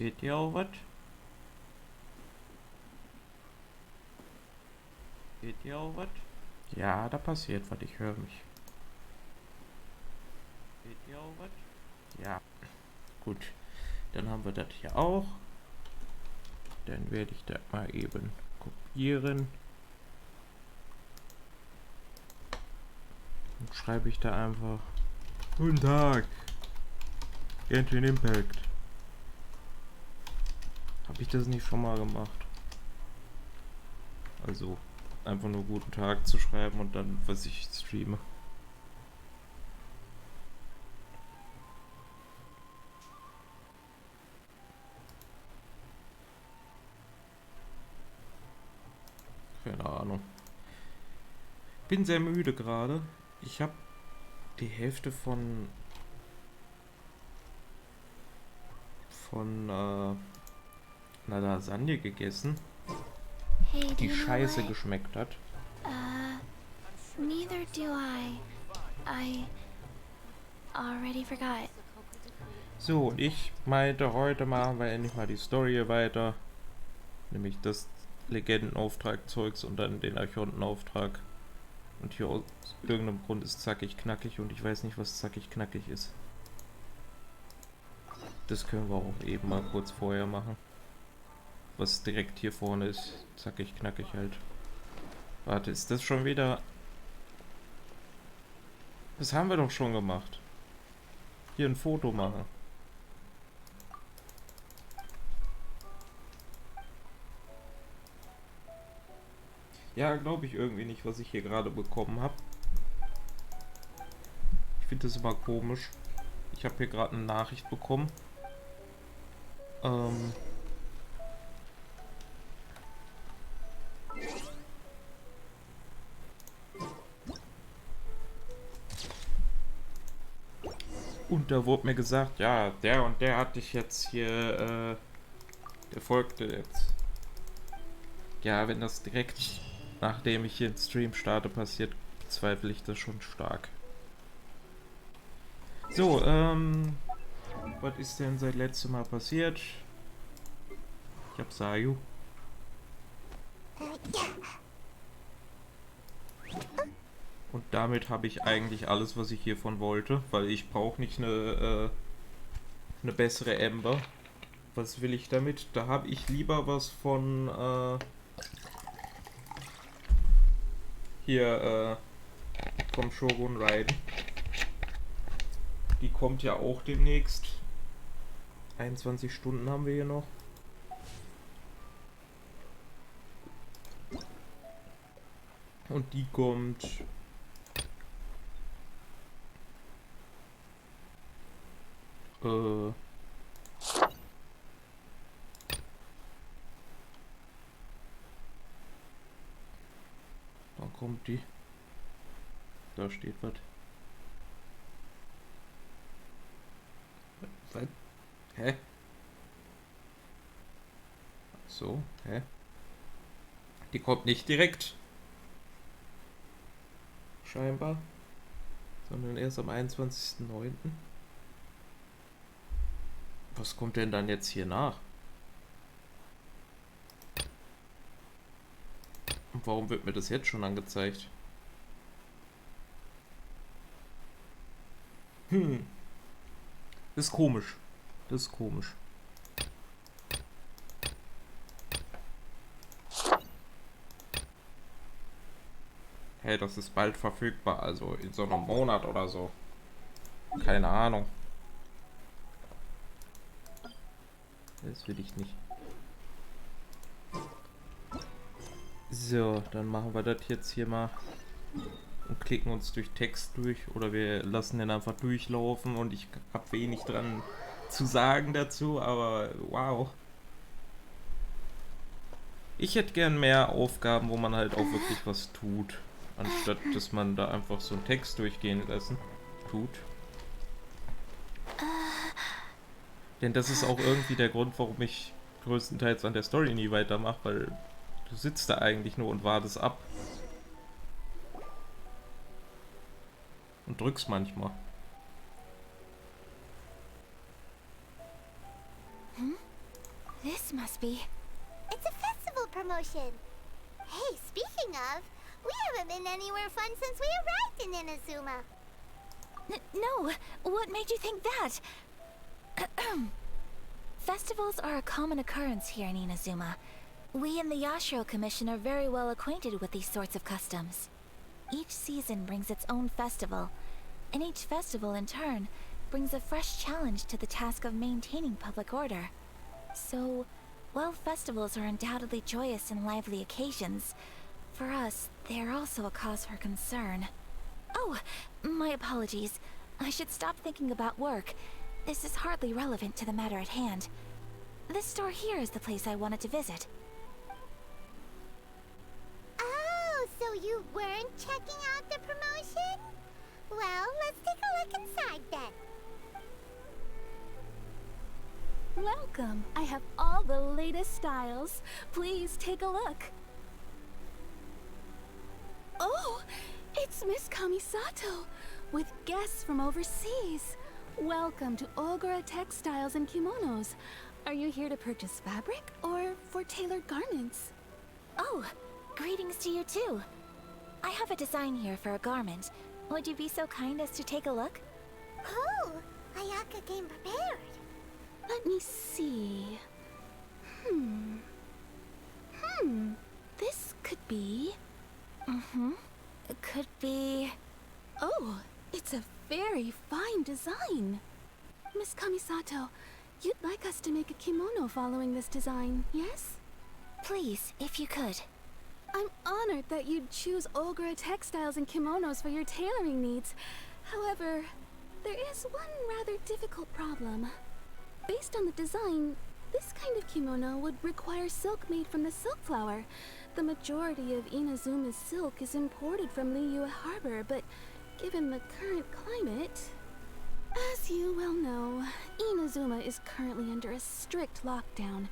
Geht ihr auch was? Geht ihr auch was? Ja, da passiert was, ich höre mich. Geht ihr auch was? Ja, gut. Dann haben wir das hier auch. Dann werde ich das mal eben kopieren. Und schreibe ich da einfach: Guten Tag, Genshin Impact. Habe ich das nicht schon mal gemacht? Also einfach nur guten Tag zu schreiben und dann, was ich streame. Keine Ahnung. Bin sehr müde gerade. Ich habe die Hälfte von einer Lasagne gegessen, Hey, do die you know scheiße what? geschmeckt hat. Neither do I. I already forgot. So, und ich meinte, heute machen wir endlich mal die Story weiter. Nämlich das Legendenauftrag-Zeugs und dann den Archontenauftrag. Und hier aus irgendeinem Grund ist zackig knackig und ich weiß nicht, was zackig knackig ist. Das können wir auch eben mal kurz vorher machen. Was direkt hier vorne ist, zackig knackig halt. Warte, ist das schon wieder... Das haben wir doch schon gemacht. Hier ein Foto machen. Ja, glaube ich irgendwie nicht, was ich hier gerade bekommen habe. Ich finde das immer komisch. Ich habe hier gerade eine Nachricht bekommen. Ähm... Und da wurde mir gesagt, ja, der und der hat dich jetzt hier, der folgte jetzt. Ja, wenn das direkt nachdem ich hier den Stream starte passiert, bezweifle ich das schon stark. So, was ist denn seit letztem Mal passiert? Ich hab Sayu. Und damit habe ich eigentlich alles, was ich hiervon wollte, weil ich brauche nicht eine bessere Ember. Was will ich damit? Da habe ich lieber was von hier vom Shogun Raiden. Die kommt ja auch demnächst. 21 Stunden haben wir hier noch. Und die kommt... Äh... Wann kommt die? Da steht was. Was? Hä? So, hä? Die kommt nicht direkt. Scheinbar. Sondern erst am 21.09. Was kommt denn dann jetzt hier nach? Und warum wird mir das jetzt schon angezeigt? Das ist komisch. Das ist komisch. Hey, das ist bald verfügbar, also in so einem Monat oder so. Keine Ahnung. Das will ich nicht. So, dann machen wir das jetzt hier mal und klicken uns durch Text durch oder wir lassen den einfach durchlaufen und ich habe wenig dran zu sagen dazu, aber wow. Ich hätte gern mehr Aufgaben, wo man halt auch wirklich was tut, anstatt dass man da einfach so einen Text durchgehen lassen tut. Denn das ist auch irgendwie der Grund, warum ich größtenteils an der Story nie weitermache, weil du sitzt da eigentlich nur und wartest ab. Und drückst manchmal. This must be... It's a festival promotion. Hey, speaking of, we haven't been anywhere fun since we arrived in Inazuma. No, what made you think that? Festivals are a common occurrence here in Inazuma. We in the Yashiro Commission are very well acquainted with these sorts of customs. Each season brings its own festival, and each festival in turn brings a fresh challenge to the task of maintaining public order. So, while festivals are undoubtedly joyous and lively occasions, for us, they are also a cause for concern. Oh, my apologies. I should stop thinking about work. This is hardly relevant to the matter at hand. This store here is the place I wanted to visit. Oh, so you weren't checking out the promotion? Well, let's take a look inside then. Welcome. I have all the latest styles. Please take a look. Oh, it's Miss Kamisato with guests from overseas. Welcome to Ogura Textiles and Kimonos. Are you here to purchase fabric or for tailored garments? Oh, greetings to you too. I have a design here for a garment. Would you be so kind as to take a look? Oh, Ayaka came prepared. Let me see. This could be... It could be... Oh, it's a very fine design. Miss Kamisato, you'd like us to make a kimono following this design, yes? Please, if you could. I'm honored that you'd choose Ogura Textiles and Kimonos for your tailoring needs. However, there is one rather difficult problem. Based on the design, this kind of kimono would require silk made from the silk flower. The majority of Inazuma's silk is imported from Liyue Harbor, but given the current climate... As you well know, Inazuma is currently under a strict lockdown.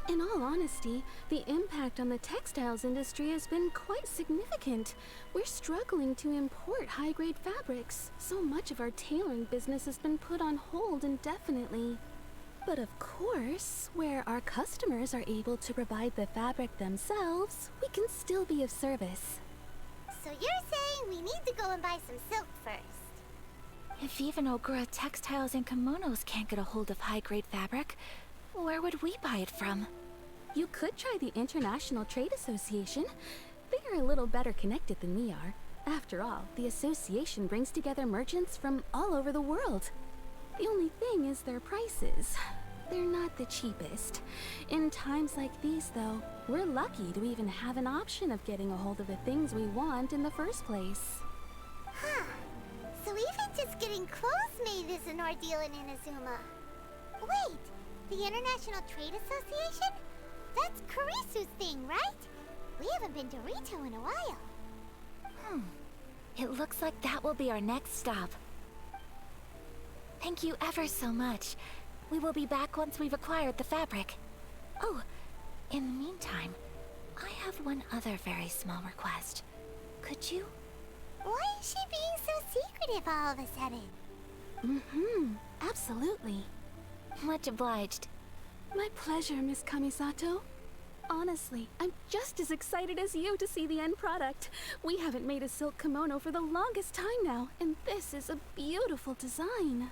In all honesty, the impact on the textiles industry has been quite significant. We're struggling to import high-grade fabrics. So much of our tailoring business has been put on hold indefinitely. But of course, where our customers are able to provide the fabric themselves, we can still be of service. So you're saying we need to go and buy some silk first? If even Ogura Textiles and Kimonos can't get a hold of high-grade fabric, where would we buy it from? You could try the International Trade Association. They are a little better connected than we are. After all, the association brings together merchants from all over the world. The only thing is their prices. They're not the cheapest. In times like these, though, we're lucky to even have an option of getting a hold of the things we want in the first place. Huh. So even just getting clothes made is an ordeal in Inazuma. Wait, the International Trade Association? That's Kurisu's thing, right? We haven't been to Rito in a while. It looks like that will be our next stop. Thank you ever so much. We will be back once we've acquired the fabric. Oh, in the meantime, I have one other very small request. Could you? Why is she being so secretive all of a sudden? Absolutely. Much obliged. My pleasure, Miss Kamisato. Honestly, I'm just as excited as you to see the end product. We haven't made a silk kimono for the longest time now, and this is a beautiful design.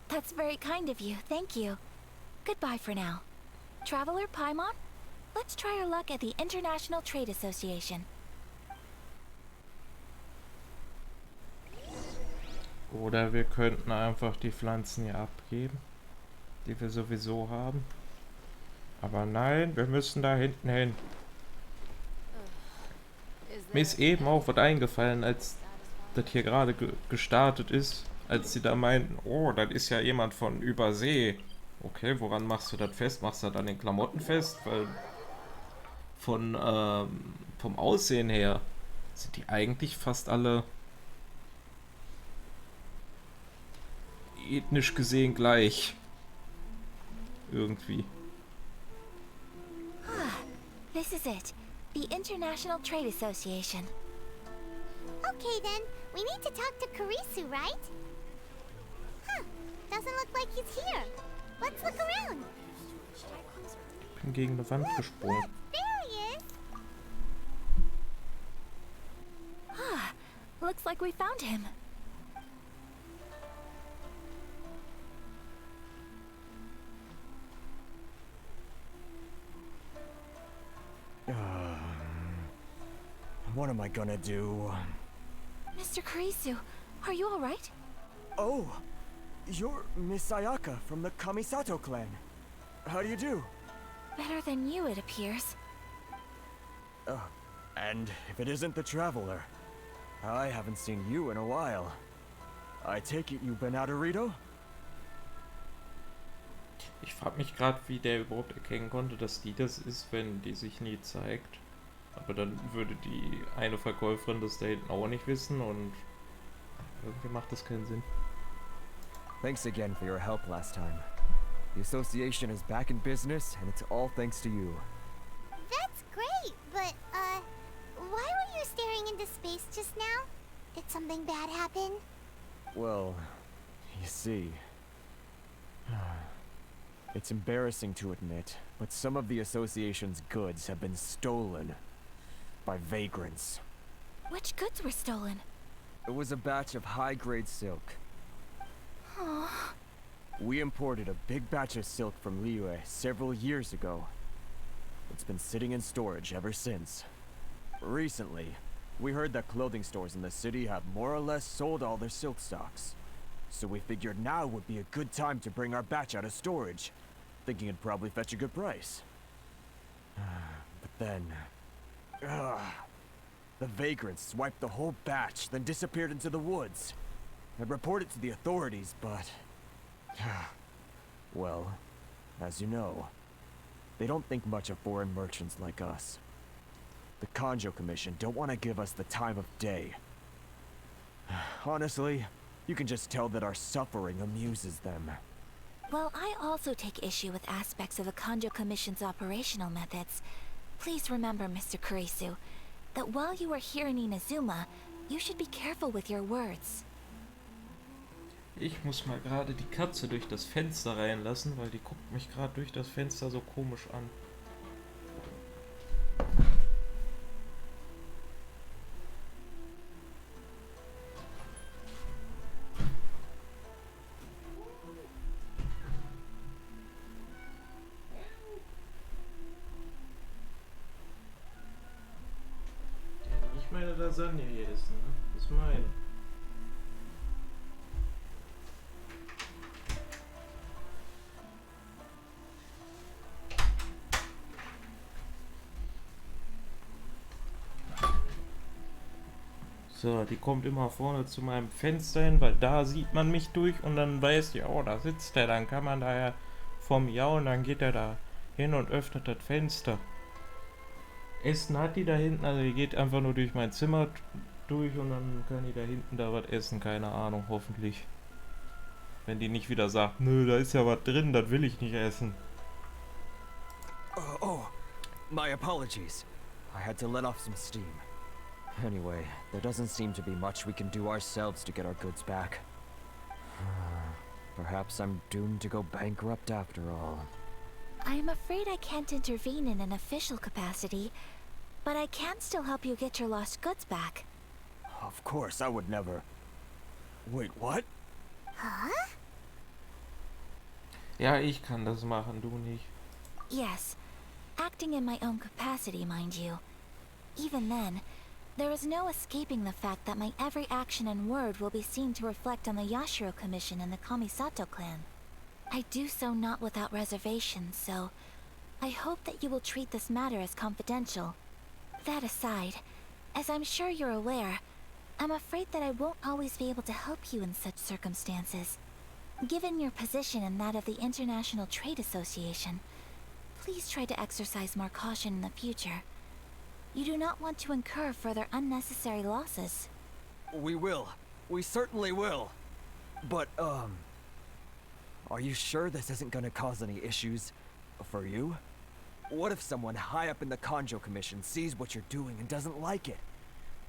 That's very kind of you, thank you. Goodbye for now. Traveler Paimon, let's try our luck at the International Trade Association. Oder wir könnten einfach die Pflanzen hier abgeben, die wir sowieso haben. Aber nein, wir müssen da hinten hin. Mir ist eben auch was eingefallen, als das hier gerade gestartet ist, als sie da meinten, oh, das ist ja jemand von Übersee. Okay, woran machst du das fest? Machst du das an den Klamotten fest? Weil vom Aussehen her sind die eigentlich fast alle ethnisch gesehen gleich. Irgendwie. This is it. The International Trade Association. Okay then, we need to talk to Kurisu, right? Huh, doesn't look like he's here. Let's look around. bin gegen eine Wand gesprungen. There he is. Ah, looks like we found him. What am I gonna do? Mr. Kurisu, are you alright? Oh, you're Miss Sayaka from the Kamisato clan. How do you do? Better than you, it appears. And if it isn't the Traveler, I haven't seen you in a while. I take it you've been out of Rito? Ich frage mich gerade, wie der überhaupt erkennen konnte, dass die das ist, wenn die sich nie zeigt. Aber dann würde die eine Verkäuferin das da hinten auch nicht wissen und irgendwie macht das keinen Sinn. Thanks again for your help last time. The association is back in business, and it's all thanks to you. That's great, but, why were you staring into space just now? Did something bad happen? Well, you see... It's embarrassing to admit, but some of the association's goods have been stolen by vagrants. Which goods were stolen? It was a batch of high-grade silk. Oh, We imported a big batch of silk from Liyue several years ago. It's been sitting in storage ever since. Recently, we heard that clothing stores in the city have more or less sold all their silk stocks. So we figured now would be a good time to bring our batch out of storage, thinking it'd probably fetch a good price. But then... the vagrants swiped the whole batch, then disappeared into the woods. I reported to the authorities, but... well, as you know, they don't think much of foreign merchants like us. The Kanjo Commission don't want to give us the time of day. Honestly, you can just tell that our suffering amuses them. well, I also take issue with aspects of the Kanjo Commission's operational methods. Please remember, Mr. Kurisu, that while you are here in Inazuma, you should be careful with your words. Ich muss mal gerade die Katze durch das Fenster reinlassen, weil die guckt mich gerade durch das Fenster so komisch an. Ja, nicht meine Lasagne hier essen, ne? Das ist meine. So, die kommt immer vorne zu meinem Fenster hin, weil da sieht man mich durch und dann weiß die, oh, da sitzt der, dann kann man da ja vom Jauen, dann geht er da hin und öffnet das Fenster. Essen hat die da hinten, also die geht einfach nur durch mein Zimmer durch und dann kann die da hinten da was essen, keine Ahnung, hoffentlich. Wenn die nicht wieder sagt, nö, da ist ja was drin, das will ich nicht essen. My apologies. I had to let off some steam. Anyway, there doesn't seem to be much we can do ourselves to get our goods back. Perhaps I'm doomed to go bankrupt after all. I am afraid I can't intervene in an official capacity, but I can still help you get your lost goods back. Of course, I would never... Wait, what? Huh? Ja, ich kann das machen, du nicht. Yes, acting in my own capacity, mind you. Even then, there is no escaping the fact that my every action and word will be seen to reflect on the Yashiro Commission and the Kamisato clan. I do so not without reservation, so I hope that you will treat this matter as confidential. That aside, as I'm sure you're aware, I'm afraid that I won't always be able to help you in such circumstances. Given your position and that of the International Trade Association, please try to exercise more caution in the future. You do not want to incur further unnecessary losses. We will. We certainly will. But, are you sure this isn't gonna cause any issues for you? What if someone high up in the Kanjo Commission sees what you're doing and doesn't like it?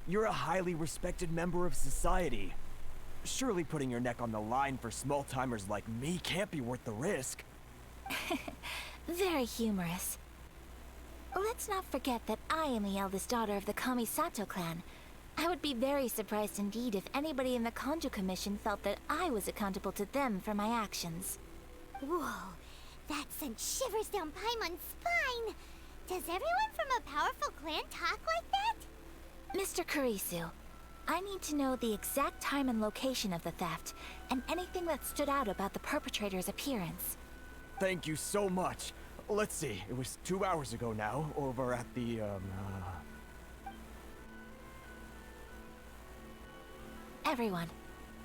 You're a highly respected member of society. Surely putting your neck on the line for small-timers like me can't be worth the risk. Very humorous. Let's not forget that I am the eldest daughter of the Kamisato clan. I would be very surprised indeed if anybody in the Kanjo Commission felt that I was accountable to them for my actions. Whoa, that sent shivers down Paimon's spine. Does everyone from a powerful clan talk like that? Mr. Kurisu, I need to know the exact time and location of the theft, and anything that stood out about the perpetrator's appearance. Thank you so much. Let's see, it was 2 hours ago now, over at the, Everyone,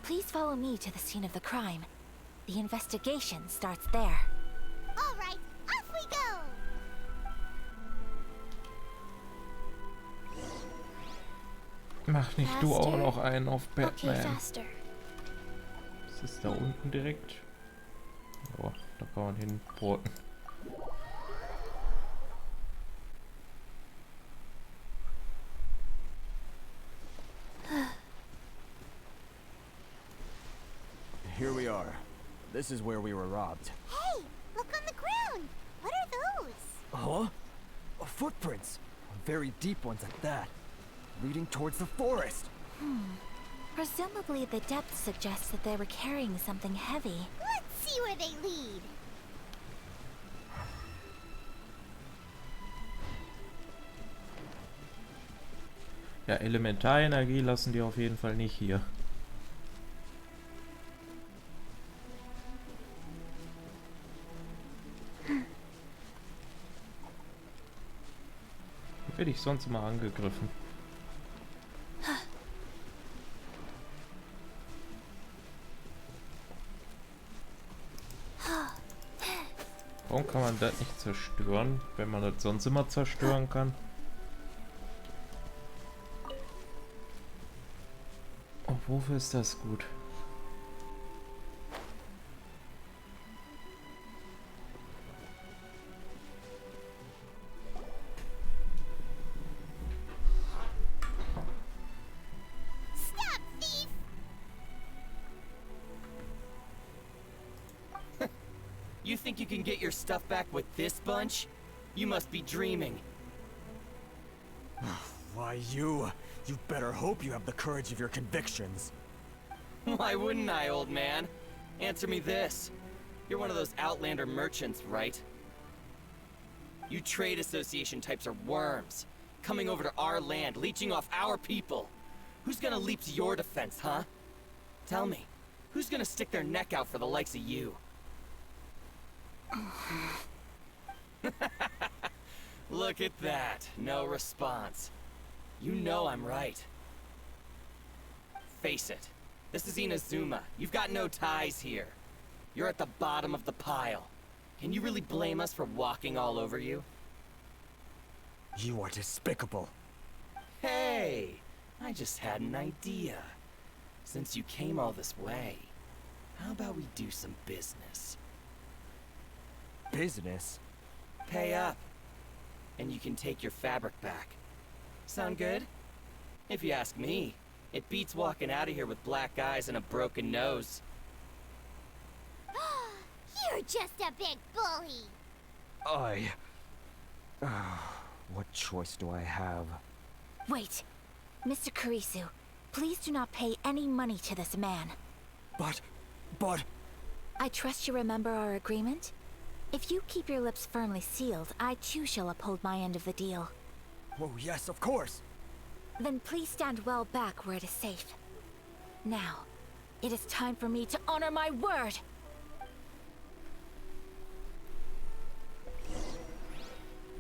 please follow me to the scene of the crime. The investigation starts there. All right, off we go. Mach nicht du auch Faster. noch einen auf Okay, Batman. faster. Ist das da unten direkt? Oh, da kann man hinporten. here we are. This is where we were robbed. Hey, look on the ground. What are those? Huh? Footprints. Very deep ones at that. Leading towards the forest. Presumably the depth suggests that they were carrying something heavy. Let's see where they lead. Ja, Elementarenergie lassen die auf jeden Fall nicht hier. Wie werde ich sonst immer angegriffen? Warum kann man das nicht zerstören, wenn man das sonst immer zerstören kann? Und wofür ist das gut? Stop, thief! You think you can get your stuff back with this bunch? You must be dreaming. Why you better hope you have the courage of your convictions. Why wouldn't I, old man? Answer me this. You're one of those Outlander merchants, right? You trade association types are worms. Coming over to our land, leeching off our people. Who's gonna leap to your defense, huh? Tell me, who's gonna stick their neck out for the likes of you? Look at that. No response. You know I'm right. Face it. This is Inazuma. You've got no ties here. You're at the bottom of the pile. Can you really blame us for walking all over you? You are despicable. Hey! I just had an idea. Since you came all this way, how about we do some business? Business? Pay up. And you can take your fabric back. Sound good? If you ask me, it beats walking out of here with black eyes and a broken nose. You're just a big bully. What choice do I have? Wait, Mr. Kurisu, please do not pay any money to this man. But... I trust you remember our agreement? If you keep your lips firmly sealed, I too shall uphold my end of the deal. Oh yes, of course. Then please stand well back where it is safe. Now, it is time for me to honor my word!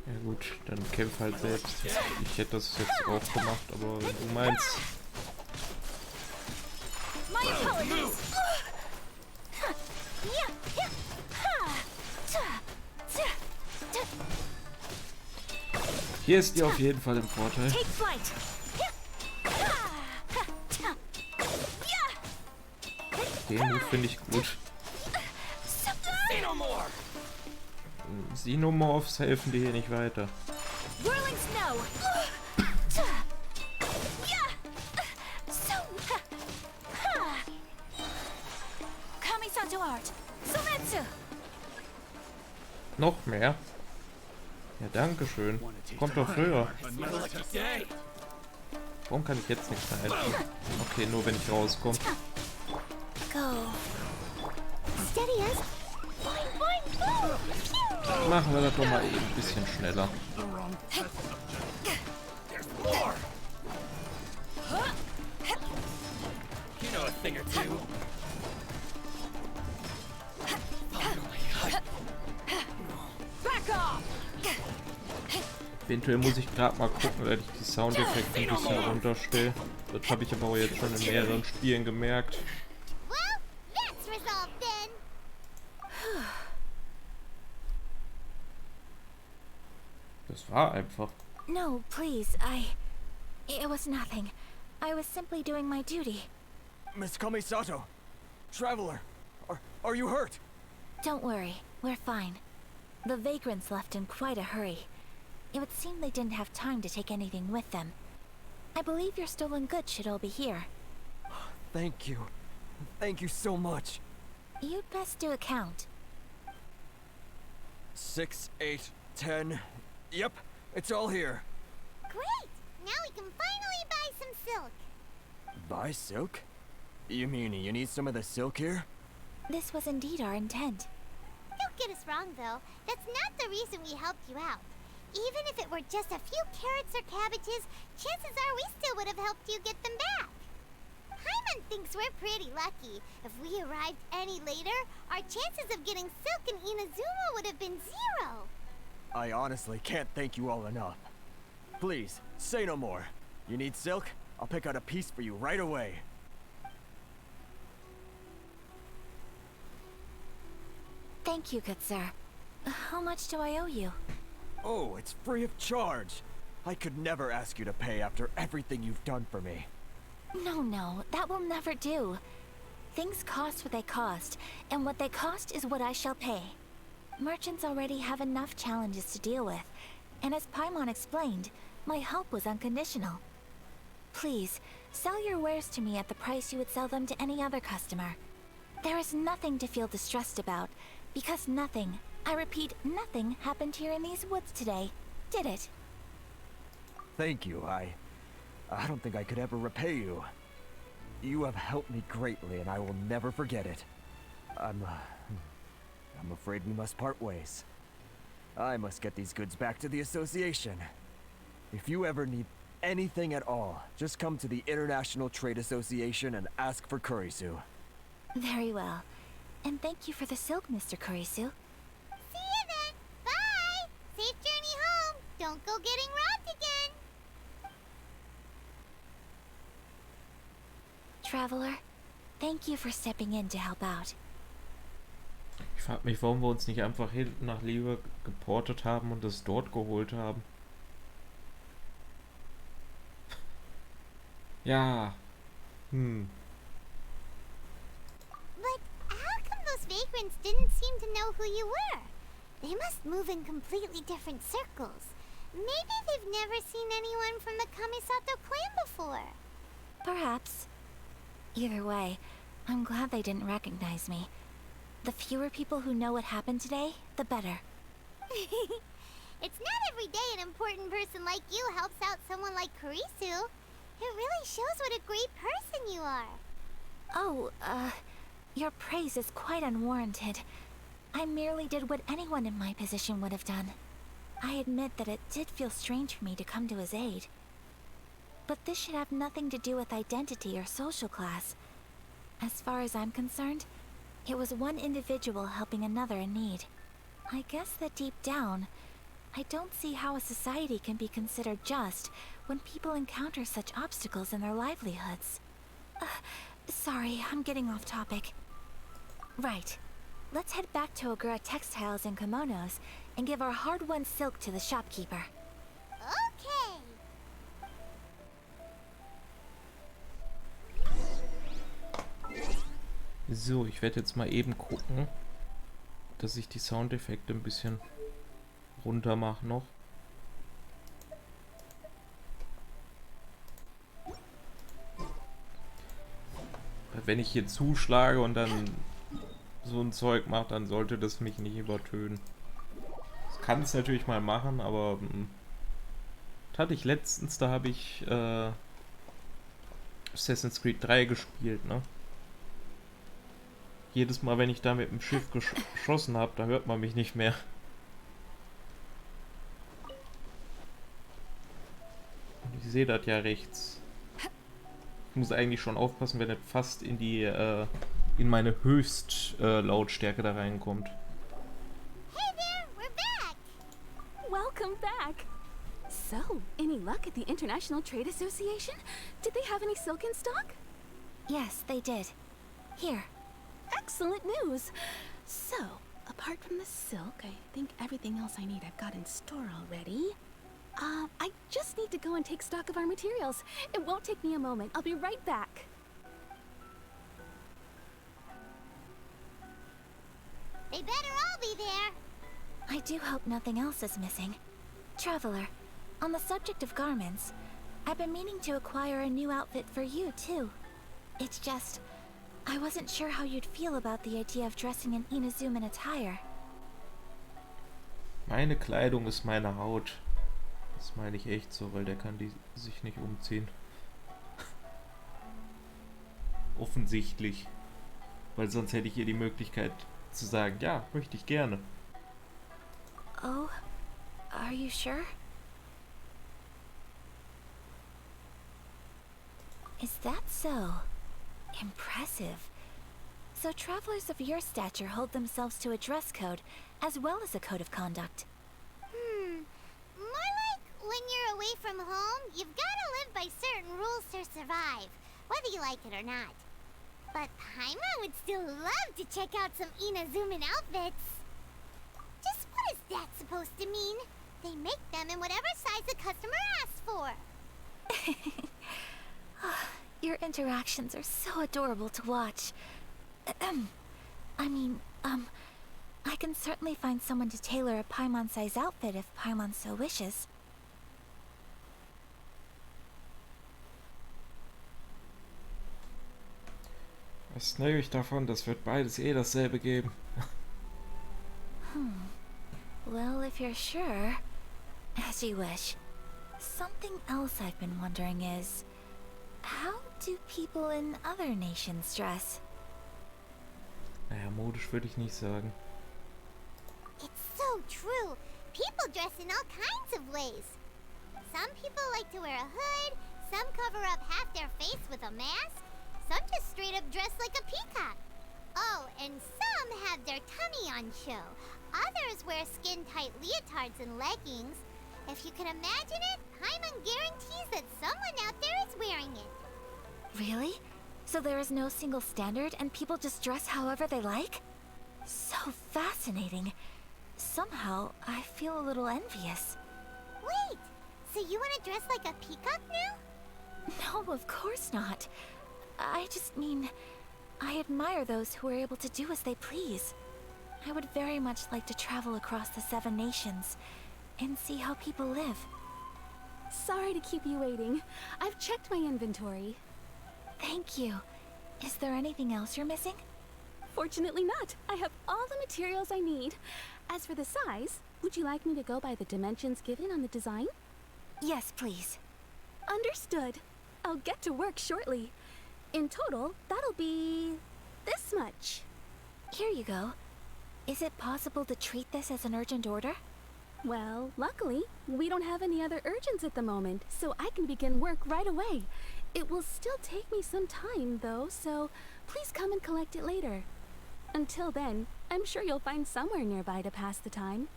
Ja gut, dann kämpf halt selbst. Ich hätte das jetzt auch gemacht, aber wenn du meinst... My apologies! Hier ist die auf jeden Fall im Vorteil. Take flight! Den Move finde ich gut. Say no more! Xenomorphs helfen dir hier nicht weiter. Whirling snow! Kamisato art! Sometsu! Noch mehr? Ja, danke schön. Kommt doch früher. It's my lucky day. Warum kann ich jetzt nichts mehr helfen? Okay, nur wenn ich rauskomme. Go. Steady as. Boing, boing, boom! Machen wir das doch mal eben ein bisschen schneller. There's more. You know a thing or two. Back off! Eventuell muss ich gerade mal gucken, dass ich die Soundeffekte ein bisschen runterstelle. Das habe ich aber auch jetzt schon in mehreren Spielen gemerkt. Well, that's resolved then. Das war einfach. No, please, It was nothing. I was simply doing my duty. Miss Kamisato, traveler, are you hurt? Don't worry, we're fine. The vagrants left in quite a hurry. It would seem they didn't have time to take anything with them. I believe your stolen goods should all be here. Thank you. Thank you so much. You'd best do a count. 6, 8, 10. Yep, it's all here. Great! Now we can finally buy some silk. Buy silk? You mean you need some of the silk here? This was indeed our intent. Don't get us wrong, though. That's not the reason we helped you out. Even if it were just a few carrots or cabbages, chances are we still would have helped you get them back. Paimon thinks we're pretty lucky. If we arrived any later, our chances of getting silk in Inazuma would have been 0. I honestly can't thank you all enough. Please, say no more. You need silk? I'll pick out a piece for you right away. Thank you, good sir. How much do I owe you? Oh, it's free of charge. I could never ask you to pay after everything you've done for me. No, that will never do. Things cost what they cost, and what they cost is what I shall pay. Merchants already have enough challenges to deal with, and as Paimon explained, my help was unconditional. Please, sell your wares to me at the price you would sell them to any other customer. There is nothing to feel distressed about, because nothing, I repeat, nothing happened here in these woods today, did it? Thank you. I don't think I could ever repay you. You have helped me greatly, and I will never forget it. I'm afraid we must part ways. I must get these goods back to the association. If you ever need anything at all, just come to the International Trade Association and ask for Kurisu. Very well. And thank you for the silk, Mr. Kurisu. See you then. Bye! Safe journey home. Don't go getting robbed again. Traveler, thank you for stepping in to help out. Ich frage mich, warum wir uns nicht einfach hinten nach Liebe geportet haben und es dort geholt haben. Ja. But how come those vagrants didn't seem to know who you were? They must move in completely different circles. Maybe they've never seen anyone from the Kamisato clan before. Perhaps. Either way, I'm glad they didn't recognize me. The fewer people who know what happened today, the better. It's not every day an important person like you helps out someone like Kurisu. It really shows what a great person you are. Oh, your praise is quite unwarranted. I merely did what anyone in my position would have done. I admit that it did feel strange for me to come to his aid. But this should have nothing to do with identity or social class. As far as I'm concerned, it was one individual helping another in need. I guess that deep down, I don't see how a society can be considered just when people encounter such obstacles in their livelihoods. Sorry, I'm getting off topic. Right. Let's head back to Ogura Textiles and Kimonos and give our hard-won silk to the shopkeeper. Okay. So, ich werde jetzt mal eben gucken, dass ich die Soundeffekte ein bisschen runter mache noch. Weil wenn ich hier zuschlage und dann so ein Zeug mache, dann sollte das mich nicht übertönen. kann es natürlich mal machen, aber das hatte ich letztens, da habe ich Assassin's Creed 3 gespielt, ne? Jedes Mal, wenn ich da mit dem Schiff geschossen habe, da hört man mich nicht mehr. Und ich sehe das ja rechts. Ich muss eigentlich schon aufpassen, wenn das fast in die, in meine Höchstlautstärke da reinkommt. Hey there, we're back! Welcome back! So, any luck at the International Trade Association? Did they have any silk in stock? Yes, they did. Here. Excellent news! So, apart from the silk, I think everything else I need I've got in store already. I just need to go and take stock of our materials. It won't take me a moment. I'll be right back. They better all be there. I do hope nothing else is missing. Traveler, on the subject of garments, I've been meaning to acquire a new outfit for you, too. It's just, I wasn't sure how you'd feel about the idea of dressing in Inazuman attire. Meine Kleidung ist meine Haut. Das meine ich echt so, weil der kann die sich nicht umziehen. Offensichtlich. Weil sonst hätte ich ihr die Möglichkeit zu sagen, ja, möchte ich gerne. Oh, are you sure? Is that so? Impressive. So travelers of your stature hold themselves to a dress code, as well as a code of conduct. More like when you're away from home, you've gotta live by certain rules to survive, whether you like it or not. But Paimon would still love to check out some Inazuman outfits. Just what is that supposed to mean? They make them in whatever size the customer asks for. Your interactions are so adorable to watch. I can certainly find someone to tailor a Paimon-size outfit if Paimon so wishes. Was nehme ich davon? Das wird beides eh dasselbe geben. Well, if you're sure, as you wish. Something else I've been wondering is, how do people in other nations dress? Naja, modisch würde ich nicht sagen. It's so true. People dress in all kinds of ways. Some people like to wear a hood, some cover up half their face with a mask, some just straight up dress like a peacock. Oh, and some have their tummy on show. Others wear skin-tight leotards and leggings. If you can imagine it, Paimon guarantees that someone out there is wearing it. Really? So there is no single standard and people just dress however they like? So fascinating. Somehow, I feel a little envious. Wait, so you want to dress like a peacock now? No, of course not. I just mean, I admire those who are able to do as they please. I would very much like to travel across the 7 nations and see how people live. Sorry to keep you waiting. I've checked my inventory. Thank you. Is there anything else you're missing? Fortunately not. I have all the materials I need. As for the size, would you like me to go by the dimensions given on the design? Yes, please. Understood. I'll get to work shortly. In total, that'll be this much. Here you go. Is it possible to treat this as an urgent order? Well, luckily, we don't have any other urgents at the moment, so I can begin work right away. It will still take me some time, though, so please come and collect it later. Until then, I'm sure you'll find somewhere nearby to pass the time.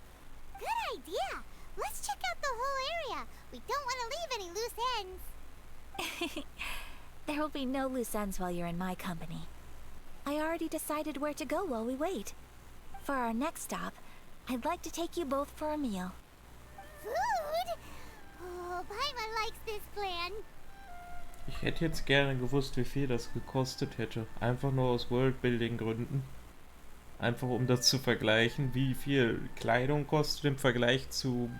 Good idea. Let's check out the whole area. We don't want to leave any loose ends. There will be no loose ends while you're in my company. I already decided where to go while we wait. For our next stop, I'd like to take you both for a meal. Food? Oh, Paimon likes this plan. Ich hätte jetzt gerne gewusst, wie viel das gekostet hätte. Einfach nur aus Worldbuilding-Gründen. Einfach um das zu vergleichen, wie viel Kleidung kostet im Vergleich zu,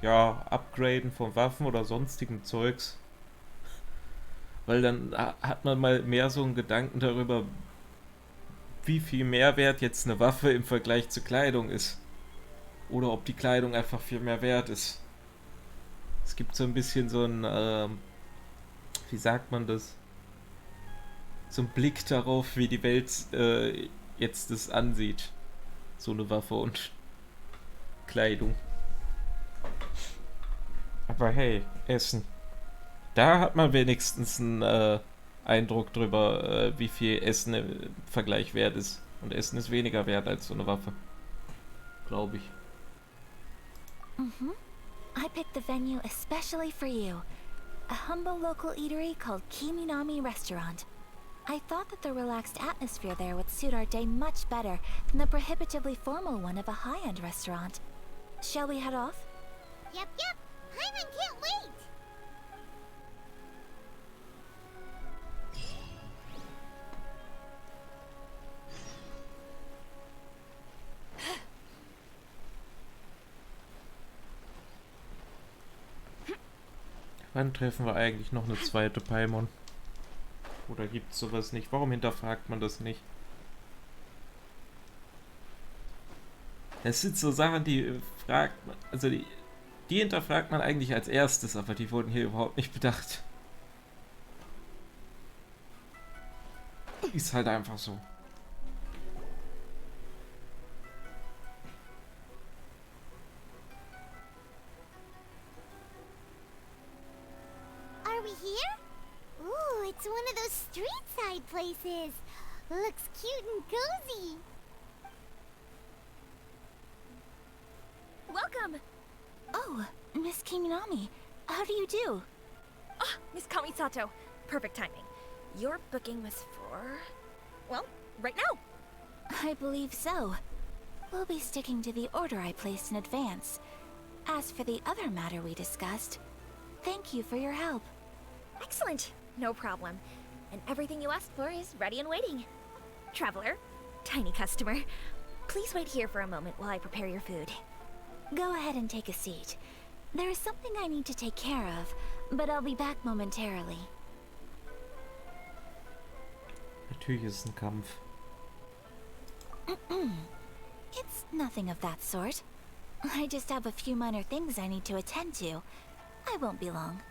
ja, Upgraden von Waffen oder sonstigem Zeugs. Weil dann hat man mal mehr so einen Gedanken darüber, wie viel Mehrwert jetzt eine Waffe im Vergleich zu Kleidung ist. oder ob die Kleidung einfach viel mehr wert ist. Es gibt so ein bisschen so ein, wie sagt man das? So ein Blick darauf, wie die Welt jetzt das ansieht. So eine Waffe und Kleidung. Aber hey, Essen. Da hat man wenigstens einen Eindruck drüber, wie viel Essen im Vergleich wert ist. Und Essen ist weniger wert als so eine Waffe. Glaube ich. Mm-hmm. I picked the venue especially for you. A humble local eatery called Kiminami Restaurant. I thought that the relaxed atmosphere there would suit our day much better than the prohibitively formal one of a high-end restaurant. Shall we head off? Yep. Paimon can't wait. Wann treffen wir eigentlich noch eine zweite Paimon? Oder gibt's sowas nicht? Warum hinterfragt man das nicht? Das sind so Sachen, die fragt man, also die hinterfragt man eigentlich als erstes, aber die wurden hier überhaupt nicht bedacht. Ist halt einfach so. Are we here? Ooh, it's one of those street-side places. Looks cute and cozy. Welcome! Oh, Miss Kiminami, how do you do? Ah, Miss Kamisato. Perfect timing. Your booking was for... well, right now. I believe so. We'll be sticking to the order I placed in advance. As for the other matter we discussed, thank you for your help. Excellent. No problem. And everything you asked for is ready and waiting. Traveler, tiny customer, please wait here for a moment while I prepare your food. Go ahead and take a seat. There is something I need to take care of, but I'll be back momentarily. Natürlich ist es ein Kampf. It's nothing of that sort. I just have a few minor things I need to attend to. I won't be long.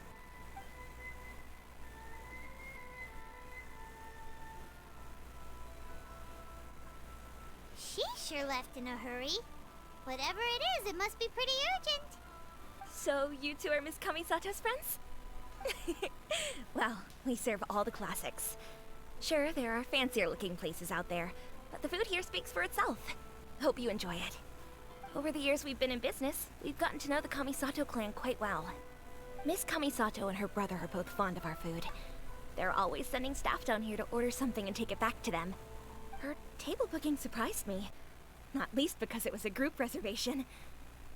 She sure left in a hurry. Whatever it is, it must be pretty urgent. So, you two are Miss Kamisato's friends? Well, we serve all the classics. Sure, there are fancier-looking places out there, but the food here speaks for itself. Hope you enjoy it. Over the years we've been in business, we've gotten to know the Kamisato clan quite well. Miss Kamisato and her brother are both fond of our food. They're always sending staff down here to order something and take it back to them. Her table booking surprised me. Not least because it was a group reservation.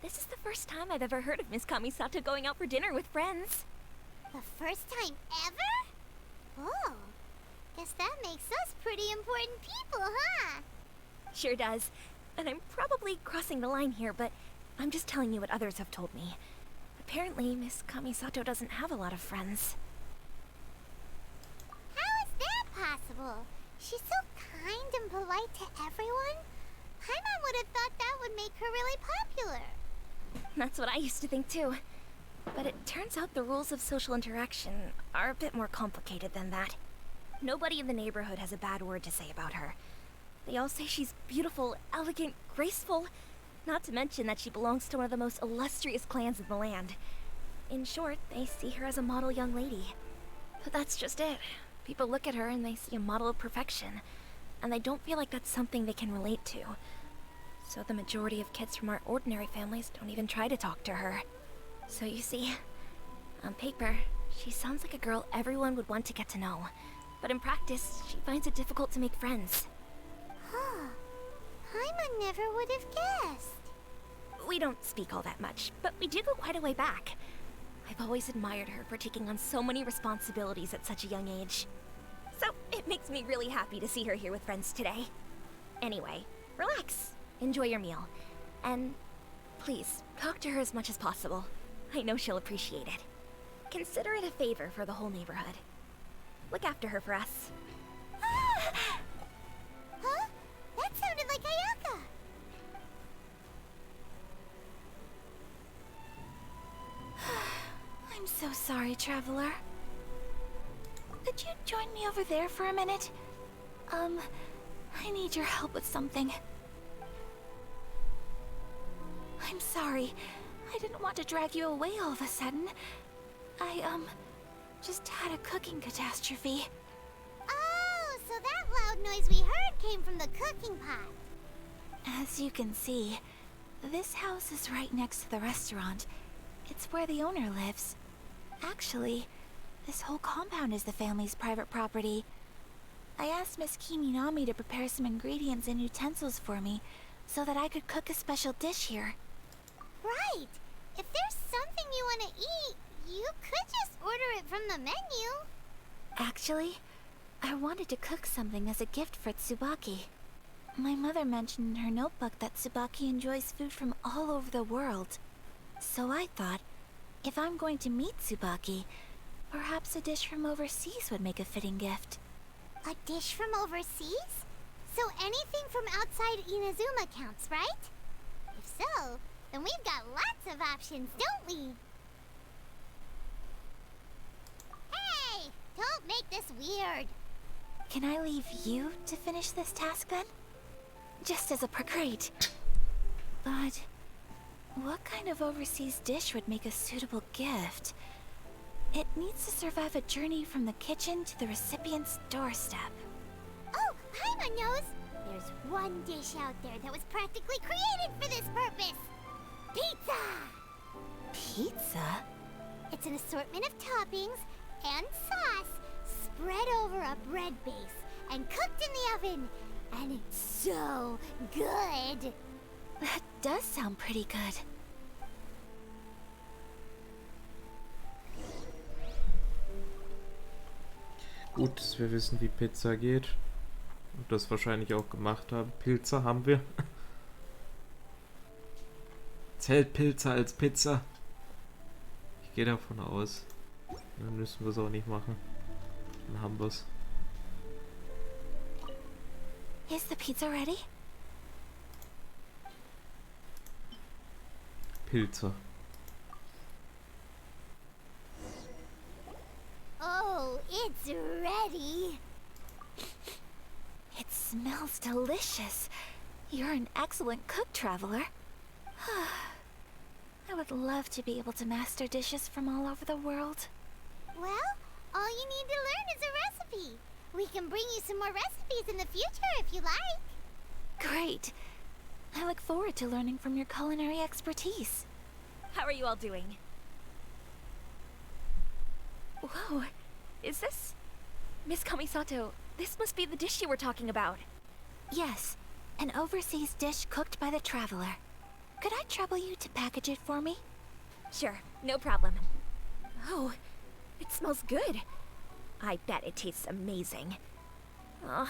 This is the first time I've ever heard of Miss Kamisato going out for dinner with friends. The first time ever? Oh, guess that makes us pretty important people, huh? Sure does. And I'm probably crossing the line here, but I'm just telling you what others have told me. Apparently, Miss Kamisato doesn't have a lot of friends. How is that possible? She's so kind and polite to everyone. Paimon would have thought that would make her really popular. That's what I used to think too. But it turns out the rules of social interaction are a bit more complicated than that. Nobody in the neighborhood has a bad word to say about her. They all say she's beautiful, elegant, graceful, not to mention that she belongs to one of the most illustrious clans in the land. In short, they see her as a model young lady. But that's just it. People look at her and they see a model of perfection, and they don't feel like that's something they can relate to. So the majority of kids from our ordinary families don't even try to talk to her. So you see, on paper, she sounds like a girl everyone would want to get to know. But in practice, she finds it difficult to make friends. Huh. Paimon never would have guessed. We don't speak all that much, but we do go quite a way back. I've always admired her for taking on so many responsibilities at such a young age. So it makes me really happy to see her here with friends today. Anyway, relax, enjoy your meal, and please, talk to her as much as possible. I know she'll appreciate it. Consider it a favor for the whole neighborhood. Look after her for us. Huh? That sounded like Ayaka. I'm so sorry, traveler. Could you join me over there for a minute? I need your help with something. I'm sorry. I didn't want to drag you away all of a sudden. I, just had a cooking catastrophe. Oh, so that loud noise we heard came from the cooking pot. As you can see, this house is right next to the restaurant. It's where the owner lives. Actually, this whole compound is the family's private property. I asked Miss Kiminami to prepare some ingredients and utensils for me so that I could cook a special dish here. Right. If there's something you want to eat, you could just order it from the menu. Actually, I wanted to cook something as a gift for Tsubaki. My mother mentioned in her notebook that Tsubaki enjoys food from all over the world. So I thought, if I'm going to meet Tsubaki, perhaps a dish from overseas would make a fitting gift. A dish from overseas? So anything from outside Inazuma counts, right? If so, then we've got lots of options, don't we? Hey! Don't make this weird. Can I leave you to finish this task then? Just as a great. But what kind of overseas dish would make a suitable gift? It needs to survive a journey from the kitchen to the recipient's doorstep. Oh, Paimon knows! There's one dish out there that was practically created for this purpose! Pizza! Pizza? It's an assortment of toppings and sauce spread over a bread base and cooked in the oven. And it's so good! That does sound pretty good. Gut, dass wir wissen, wie Pizza geht. Und das wahrscheinlich auch gemacht haben. Pilze haben wir. Zählt Pilze als Pizza? Ich gehe davon aus. Dann müssen wir es auch nicht machen. Dann haben wir es. Is the pizza ready? Pilze. Oh, it's ready! It smells delicious. You're an excellent cook, traveler. I would love to be able to master dishes from all over the world. Well, all you need to learn is a recipe. We can bring you some more recipes in the future if you like. Great. I look forward to learning from your culinary expertise. How are you all doing? Whoa, is this... Miss Kamisato, this must be the dish you were talking about. Yes, an overseas dish cooked by the traveler. Could I trouble you to package it for me? Sure, no problem. Oh, it smells good. I bet it tastes amazing. Oh,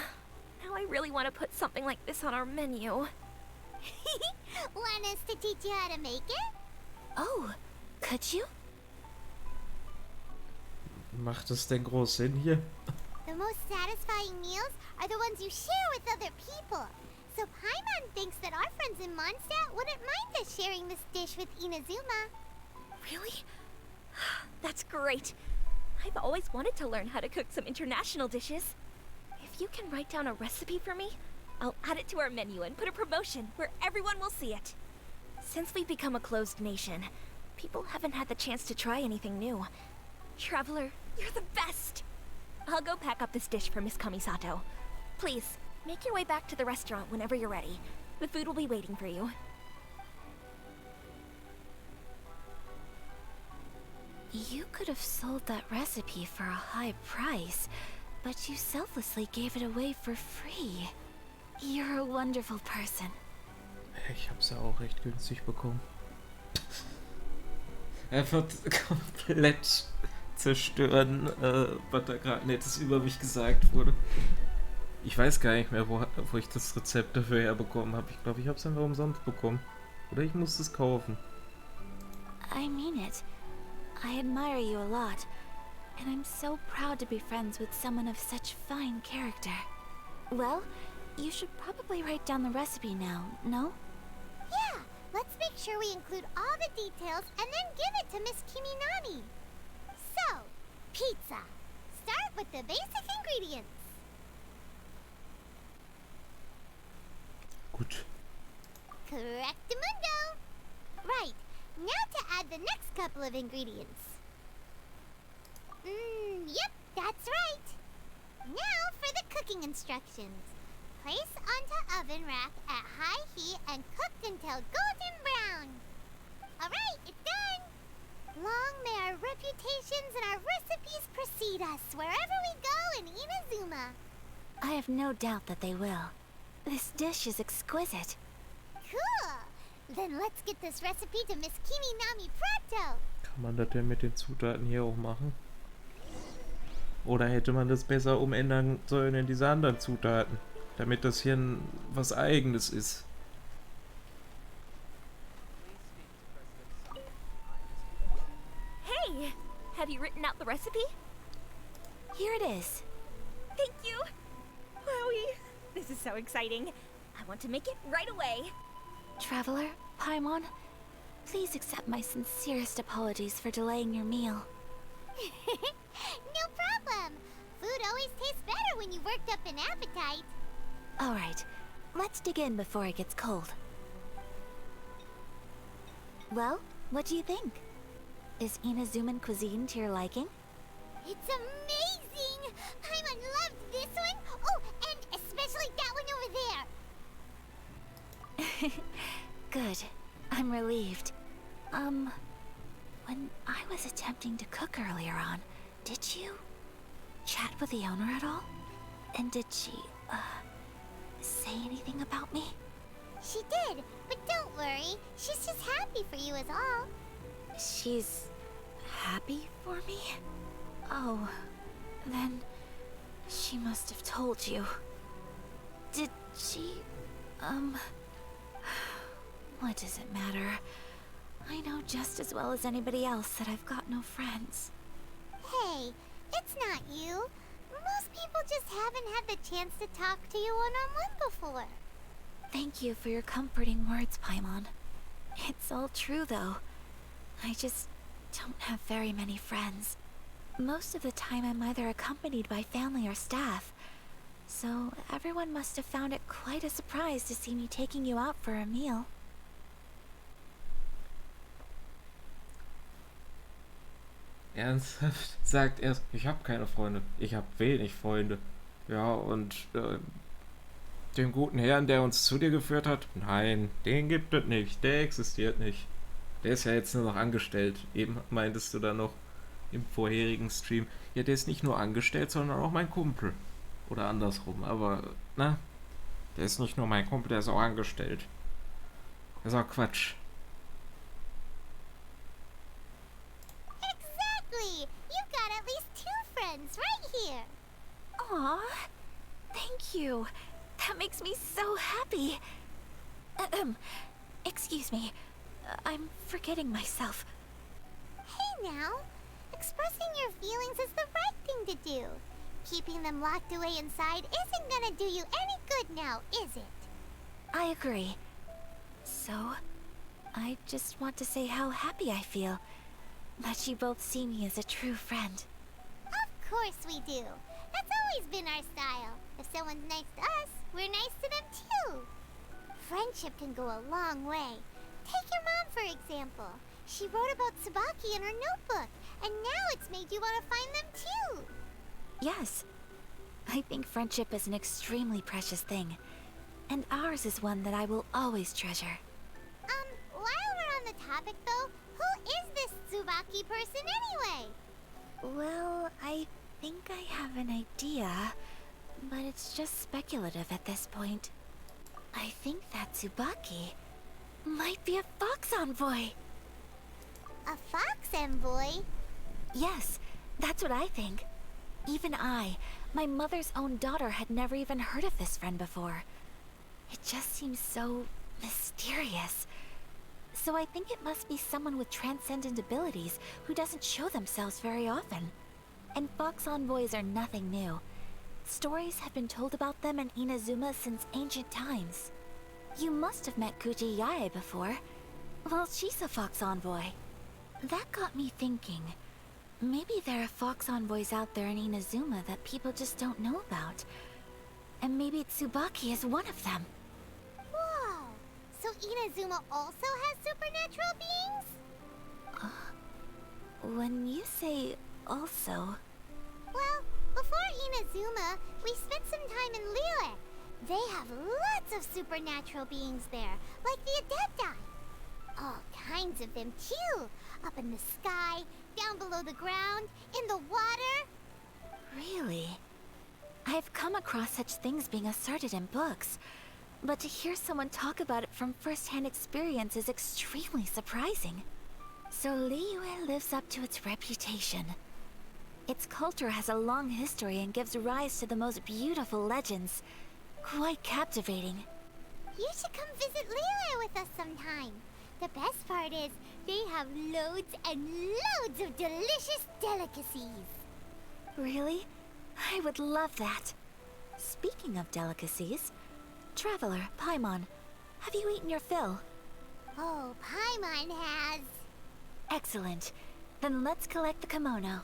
now I really want to put something like this on our menu. Want us to teach you how to make it? Oh, could you? Macht es denn groß Sinn hier? The most satisfying meals are the ones you share with other people. So Paimon thinks that our friends in Mondstadt wouldn't mind us sharing this dish with Inazuma. Really? That's great. I've always wanted to learn how to cook some international dishes. If you can write down a recipe for me, I'll add it to our menu and put a promotion where everyone will see it. Since we've become a closed nation, people haven't had the chance to try anything new. Traveler, you're the best! I'll go pack up this dish for Miss Kamisato. Please, make your way back to the restaurant whenever you're ready. The food will be waiting for you. You could have sold that recipe for a high price, but you selflessly gave it away for free. You're a wonderful person. Ich hab's ja auch recht günstig bekommen. Er wird komplett zerstören, was da gerade nettes über mich gesagt wurde. Ich weiß gar nicht mehr, wo ich das Rezept dafür herbekommen habe. Ich glaube, ich habe es einfach umsonst bekommen. Oder ich musste es kaufen. I mean it. I admire you a lot, and I'm so proud to be friends with someone of such fine character. Well, you should probably write down the recipe now, no? Yeah, let's make sure we include all the details and then give it to Miss Kiminami. Pizza. Start with the basic ingredients. Gut. Correctamundo. Right. Now to add the next couple of ingredients. Yep, that's right. Now for the cooking instructions. Place onto oven rack at high heat and cook until golden brown. Alright, it's done. Long may our reputations and our recipes precede us wherever we go in Inazuma. I have no doubt that they will. This dish is exquisite. Cool. Then let's get this recipe to Miss Kimi Nami Prato. Kann man das denn mit den Zutaten hier auch machen? Oder hätte man das besser umändern sollen in diese anderen Zutaten? Damit das hier was Eigenes ist. Hey! Have you written out the recipe? Here it is. Thank you! Wowie! This is so exciting. I want to make it right away. Traveler, Paimon, please accept my sincerest apologies for delaying your meal. No problem. Food always tastes better when you've worked up an appetite. All right, let's dig in before it gets cold. Well, what do you think? Is Inazuman cuisine to your liking? It's amazing! Paimon loved this one. Oh, and especially that one over there. Good. I'm relieved. When I was attempting to cook earlier on, did you chat with the owner at all? And did she, say anything about me? She did, but don't worry. She's just happy for you is all. She's happy for me? Oh, then she must have told you. Did she, what does it matter? I know just as well as anybody else that I've got no friends. Hey, it's not you. Most people just haven't had the chance to talk to you one-on-one before. Thank you for your comforting words, Paimon. It's all true, though. I just don't have very many friends. Most of the time I'm either accompanied by family or staff. So everyone must have found it quite a surprise to see me taking you out for a meal. Ernsthaft? Sagt er, ich habe keine Freunde. Ich habe wenig Freunde. Ja, und dem guten Herrn, der uns zu dir geführt hat? Nein, den gibt es nicht. Der existiert nicht. Der ist ja jetzt nur noch angestellt. Eben meintest du da noch im vorherigen Stream. Ja, der ist nicht nur angestellt, sondern auch mein Kumpel. Oder andersrum. Aber, na, der ist nicht nur mein Kumpel, der ist auch angestellt. Das ist auch Quatsch. Exactly! You've got at least 2 friends right here. Aw, thank you. That makes me so happy. Excuse me. I'm forgetting myself. Hey now, expressing your feelings is the right thing to do. Keeping them locked away inside isn't gonna do you any good now, is it? I agree. So, I just want to say how happy I feel that you both see me as a true friend. Of course we do. That's always been our style. If someone's nice to us, we're nice to them too. Friendship can go a long way. Take your mom, for example. She wrote about Tsubaki in her notebook, and now it's made you want to find them too. Yes. I think friendship is an extremely precious thing. And ours is one that I will always treasure. While we're on the topic though, who is this Tsubaki person anyway? Well, I think I have an idea, but it's just speculative at this point. I think that Tsubaki might be a fox envoy. A fox envoy? Yes, that's what I think. Even I, my mother's own daughter, had never even heard of this friend before. It just seems so mysterious. So I think it must be someone with transcendent abilities who doesn't show themselves very often. And fox envoys are nothing new. Stories have been told about them in Inazuma since ancient times. You must have met Kuji Yae before. Well, she's a fox envoy. That got me thinking. Maybe there are fox envoys out there in Inazuma that people just don't know about. And maybe Tsubaki is one of them. Whoa! So Inazuma also has supernatural beings? When you say also... Well, before Inazuma, we spent some time in Liyue. They have lots of supernatural beings there, like the Adepti. All kinds of them too. Up in the sky, down below the ground, in the water. Really? I've come across such things being asserted in books, but to hear someone talk about it from first-hand experience is extremely surprising. So Liyue lives up to its reputation. Its culture has a long history and gives rise to the most beautiful legends. Quite captivating. You should come visit Liyue with us sometime. The best part is, they have loads and loads of delicious delicacies. Really? I would love that. Speaking of delicacies, Traveler, Paimon, have you eaten your fill? Oh, Paimon has. Excellent. Then let's collect the kimono.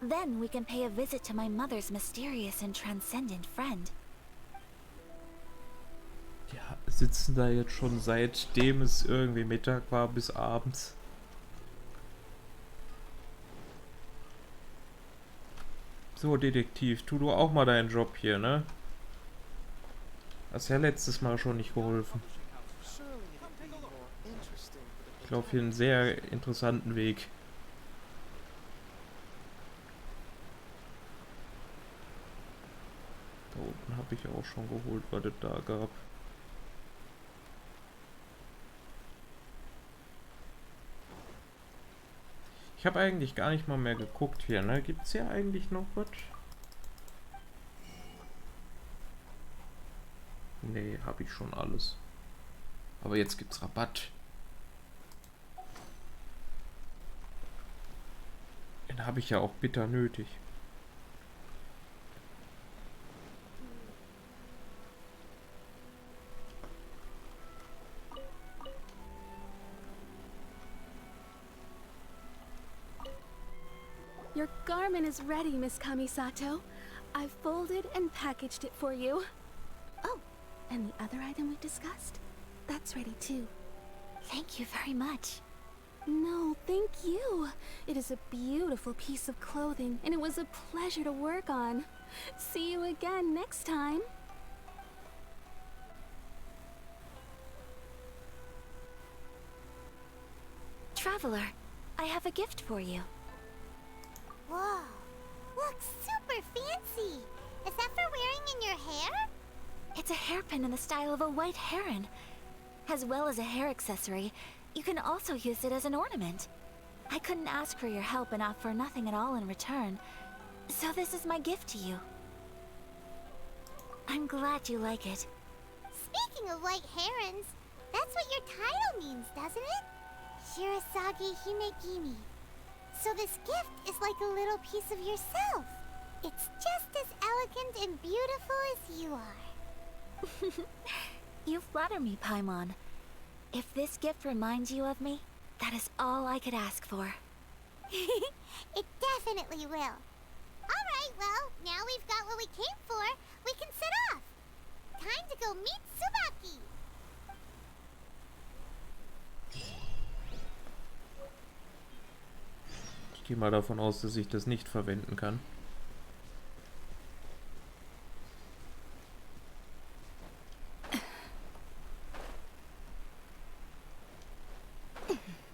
Then we can pay a visit to my mother's mysterious and transcendent friend. Ja, sitzen da jetzt schon seitdem es irgendwie Mittag war bis abends. So, Detektiv, tu du auch mal deinen Job hier, ne? Hast ja letztes Mal schon nicht geholfen. Ich laufe hier einen sehr interessanten Weg. Da unten habe ich auch schon geholt, was es da gab. Ich habe eigentlich gar nicht mal mehr geguckt hier, ne? Gibt's hier eigentlich noch was? Nee, habe ich schon alles. Aber jetzt gibt's Rabatt. Den habe ich ja auch bitter nötig. Your garment is ready, Miss Kamisato. I've folded and packaged it for you. Oh, and the other item we discussed? That's ready too. Thank you very much. No, thank you. It is a beautiful piece of clothing, and it was a pleasure to work on. See you again next time. Traveler, I have a gift for you. Whoa, looks super fancy. Is that for wearing in your hair? It's a hairpin in the style of a white heron. As well as a hair accessory, you can also use it as an ornament. I couldn't ask for your help and offer nothing at all in return, so this is my gift to you. I'm glad you like it. Speaking of white herons, that's what your title means, doesn't it? Shirasagi Himegimi. So this gift is like a little piece of yourself. It's just as elegant and beautiful as you are. You flatter me, Paimon. If this gift reminds you of me, that is all I could ask for. It definitely will. Alright, well, now we've got what we came for, we can set off. Time to go meet Tsubaki. Ich gehe mal davon aus, dass ich das nicht verwenden kann.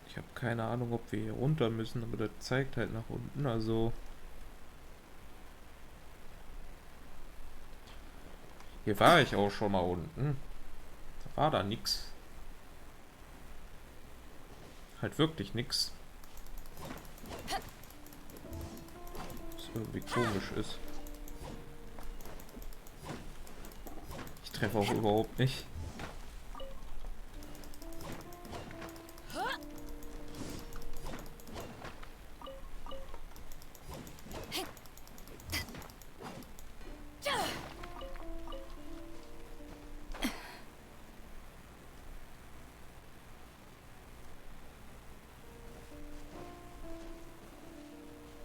Ich habe keine Ahnung, ob wir hier runter müssen, aber das zeigt halt nach unten, also... Hier war ich auch schon mal unten. Da war da nix. Halt wirklich nix. Was irgendwie komisch ist. Ich treffe auch überhaupt nicht.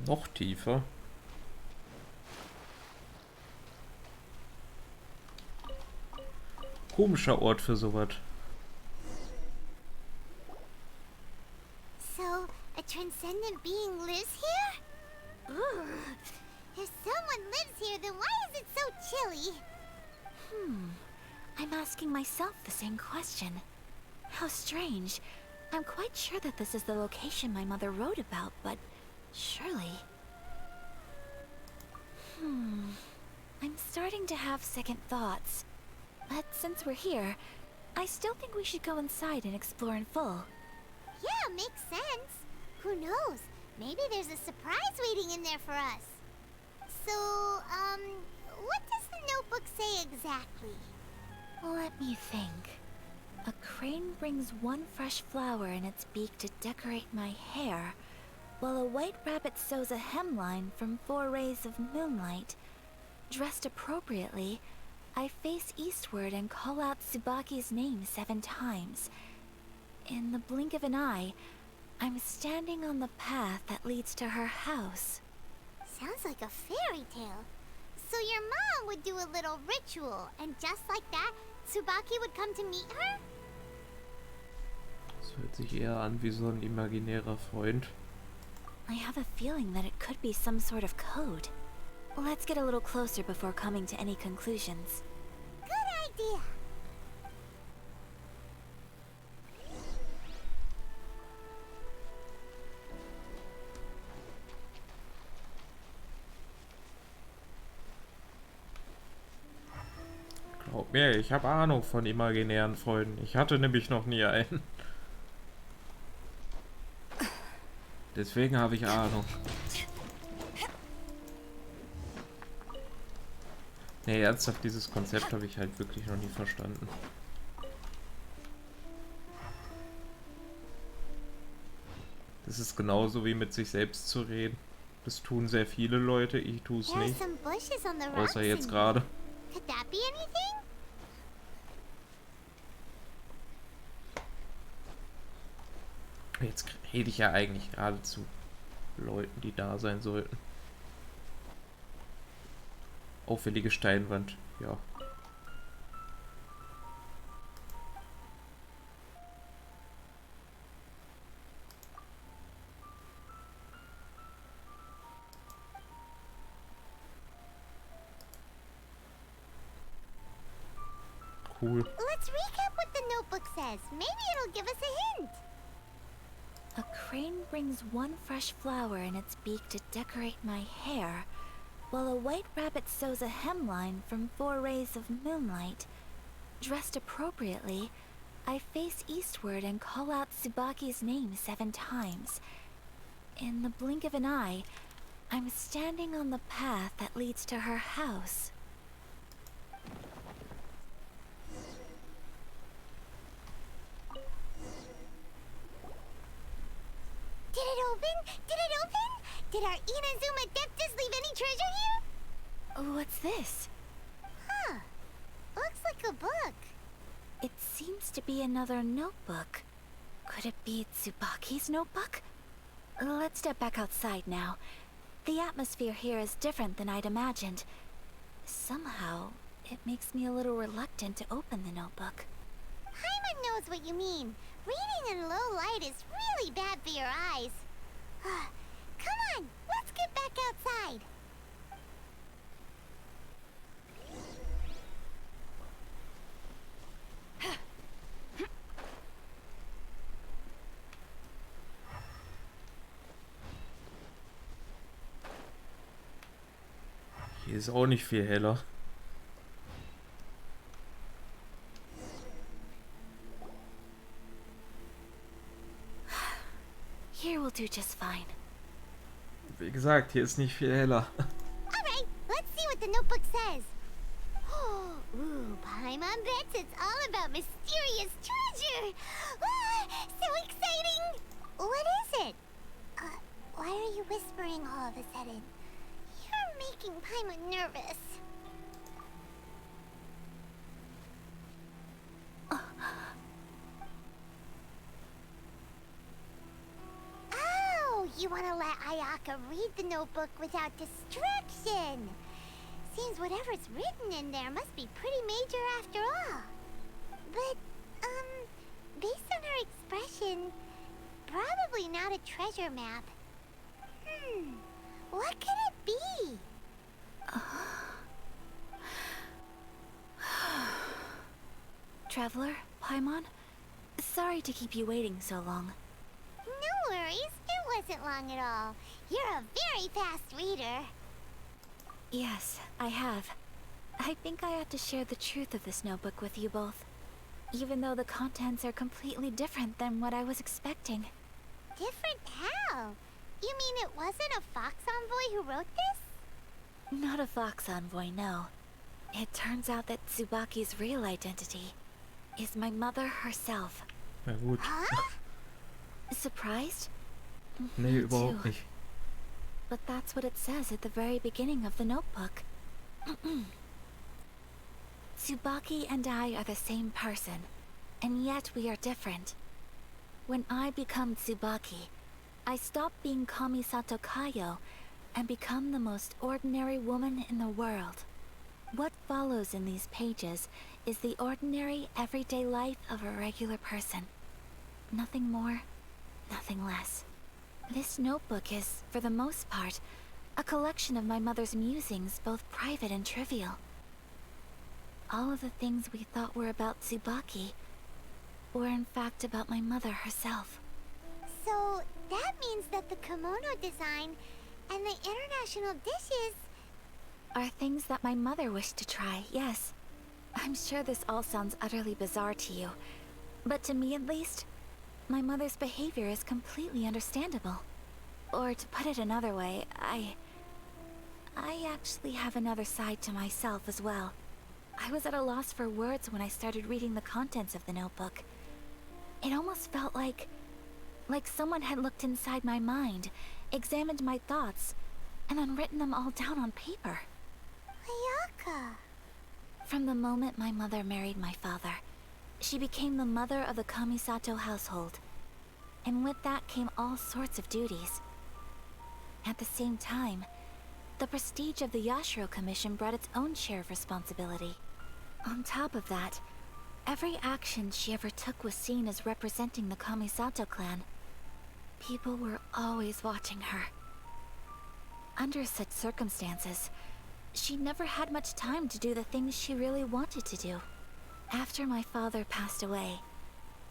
Noch tiefer. Komischer Ort für sowas. So, a transcendent being lives here? Ugh. If someone lives here, then why is it so chilly? I'm asking myself the same question. How strange. I'm quite sure that this is the location my mother wrote about, but surely... I'm starting to have second thoughts. But since we're here, I still think we should go inside and explore in full. Yeah, makes sense. Who knows? Maybe there's a surprise waiting in there for us. So, what does the notebook say exactly? Let me think. A crane brings one fresh flower in its beak to decorate my hair, while a white rabbit sews a hemline from 4 rays of moonlight. Dressed appropriately, I face eastward and call out Tsubaki's name 7 times. In the blink of an eye, I'm standing on the path that leads to her house. Sounds like a fairy tale. So your mom would do a little ritual, and just like that, Tsubaki would come to meet her? Das hört sich eher an wie so ein imaginärer Freund. I have a feeling that it could be some sort of code. Let's get a little closer before coming to any conclusions. Good idea. Glaub mir, ich habe Ahnung von imaginären Freunden. Ich hatte nämlich noch nie einen. Deswegen habe ich Ahnung. Nee, ernsthaft, dieses Konzept habe ich halt wirklich noch nie verstanden. Das ist genauso wie mit sich selbst zu reden. Das tun sehr viele Leute, ich tue es There are nicht. some bushes on the rocks Außer jetzt in gerade. here. Could that be anything? Jetzt rede ich ja eigentlich gerade zu Leuten, die da sein sollten. Auffällige Steinwand, ja. Cool. Let's recap what the notebook says. Maybe it'll give us a hint. A crane brings one fresh flower in its beak to decorate my hair, while a white rabbit sews a hemline from 4 rays of moonlight. Dressed appropriately, I face eastward and call out Tsubaki's name 7 times. In the blink of an eye, I'm standing on the path that leads to her house. Did it open? Did it open? Did our Inazuma Adeptus leave any treasure here? What's this? Huh. Looks like a book. It seems to be another notebook. Could it be Tsubaki's notebook? Let's step back outside now. The atmosphere here is different than I'd imagined. Somehow, it makes me a little reluctant to open the notebook. Paimon knows what you mean. Reading in low light is really bad for your eyes. Come on, let's get back outside. Hier ist auch nicht viel heller. Here will do just fine. Wie gesagt, hier ist nicht viel heller. Alright, let's see what the notebook says. Ooh, Paimon bets it's all about mysterious treasure. So exciting! What is it? Why are you whispering all of a sudden? You're making Paimon nervous. Oh, you want to let Ayaka read the notebook without distraction. Seems whatever's written in there must be pretty major after all. But, based on her expression, probably not a treasure map. What could it be? Traveler, Paimon, sorry to keep you waiting so long. No worries, it wasn't long at all. You're a very fast reader. Yes, I have. I think I ought to share the truth of this notebook with you both, even though the contents are completely different than what I was expecting. Different how? You mean it wasn't a Fox Envoy who wrote this? Not a Fox Envoy, no. It turns out that Tsubaki's real identity is my mother herself. Na gut. Huh? Surprised? Nee, Me überhaupt too. nicht. But that's what it says at the very beginning of the notebook. Tsubaki and I are the same person, and yet we are different. When I become Tsubaki, I stop being Kamisato Kayo and become the most ordinary woman in the world. What follows in these pages is the ordinary, everyday life of a regular person. Nothing more, nothing less. This notebook is, for the most part, a collection of my mother's musings, both private and trivial. All of the things we thought were about Tsubaki were in fact about my mother herself. So, that means that the kimono design and the international dishes... Are things that my mother wished to try, yes. I'm sure this all sounds utterly bizarre to you, but to me at least, my mother's behavior is completely understandable. Or to put it another way, I actually have another side to myself as well. I was at a loss for words when I started reading the contents of the notebook. It almost felt like someone had looked inside my mind, examined my thoughts, and then written them all down on paper. Ayaka... From the moment my mother married my father, she became the mother of the Kamisato household. And with that came all sorts of duties. At the same time, the prestige of the Yashiro Commission brought its own share of responsibility. On top of that, every action she ever took was seen as representing the Kamisato clan. People were always watching her. Under such circumstances, she never had much time to do the things she really wanted to do. After my father passed away,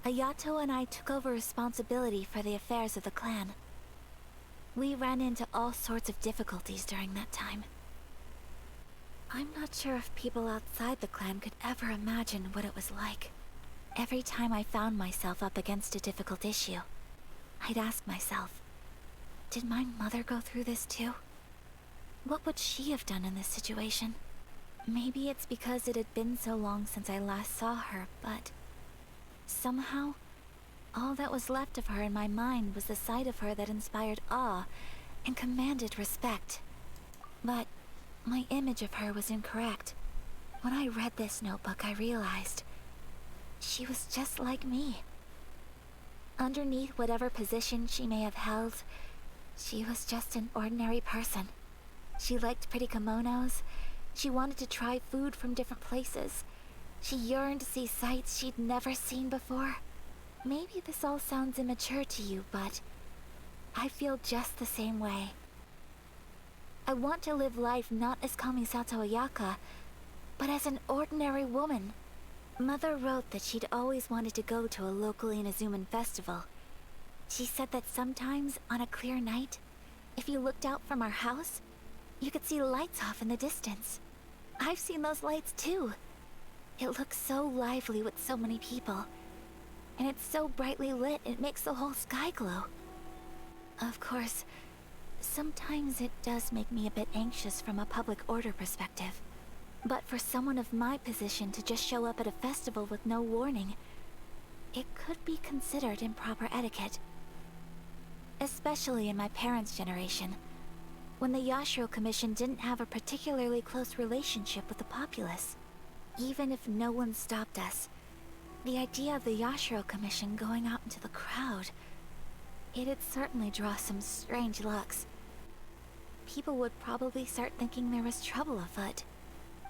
Ayato and I took over responsibility for the affairs of the clan. We ran into all sorts of difficulties during that time. I'm not sure if people outside the clan could ever imagine what it was like. Every time I found myself up against a difficult issue, I'd ask myself, did my mother go through this too? What would she have done in this situation? Maybe it's because it had been so long since I last saw her, but somehow, all that was left of her in my mind was the side of her that inspired awe and commanded respect. But my image of her was incorrect. When I read this notebook, I realized she was just like me. Underneath whatever position she may have held, she was just an ordinary person. She liked pretty kimonos. She wanted to try food from different places. She yearned to see sights she'd never seen before. Maybe this all sounds immature to you, but I feel just the same way. I want to live life not as Kamisato Ayaka, but as an ordinary woman. Mother wrote that she'd always wanted to go to a local Inazuman festival. She said that sometimes, on a clear night, if you looked out from our house, you could see lights off in the distance. I've seen those lights too. It looks so lively with so many people. And it's so brightly lit, it makes the whole sky glow. Of course, sometimes it does make me a bit anxious from a public order perspective. But for someone of my position to just show up at a festival with no warning, it could be considered improper etiquette. Especially in my parents' generation, when the Yashiro Commission didn't have a particularly close relationship with the populace. Even if no one stopped us, the idea of the Yashiro Commission going out into the crowd, it'd certainly draw some strange looks. People would probably start thinking there was trouble afoot.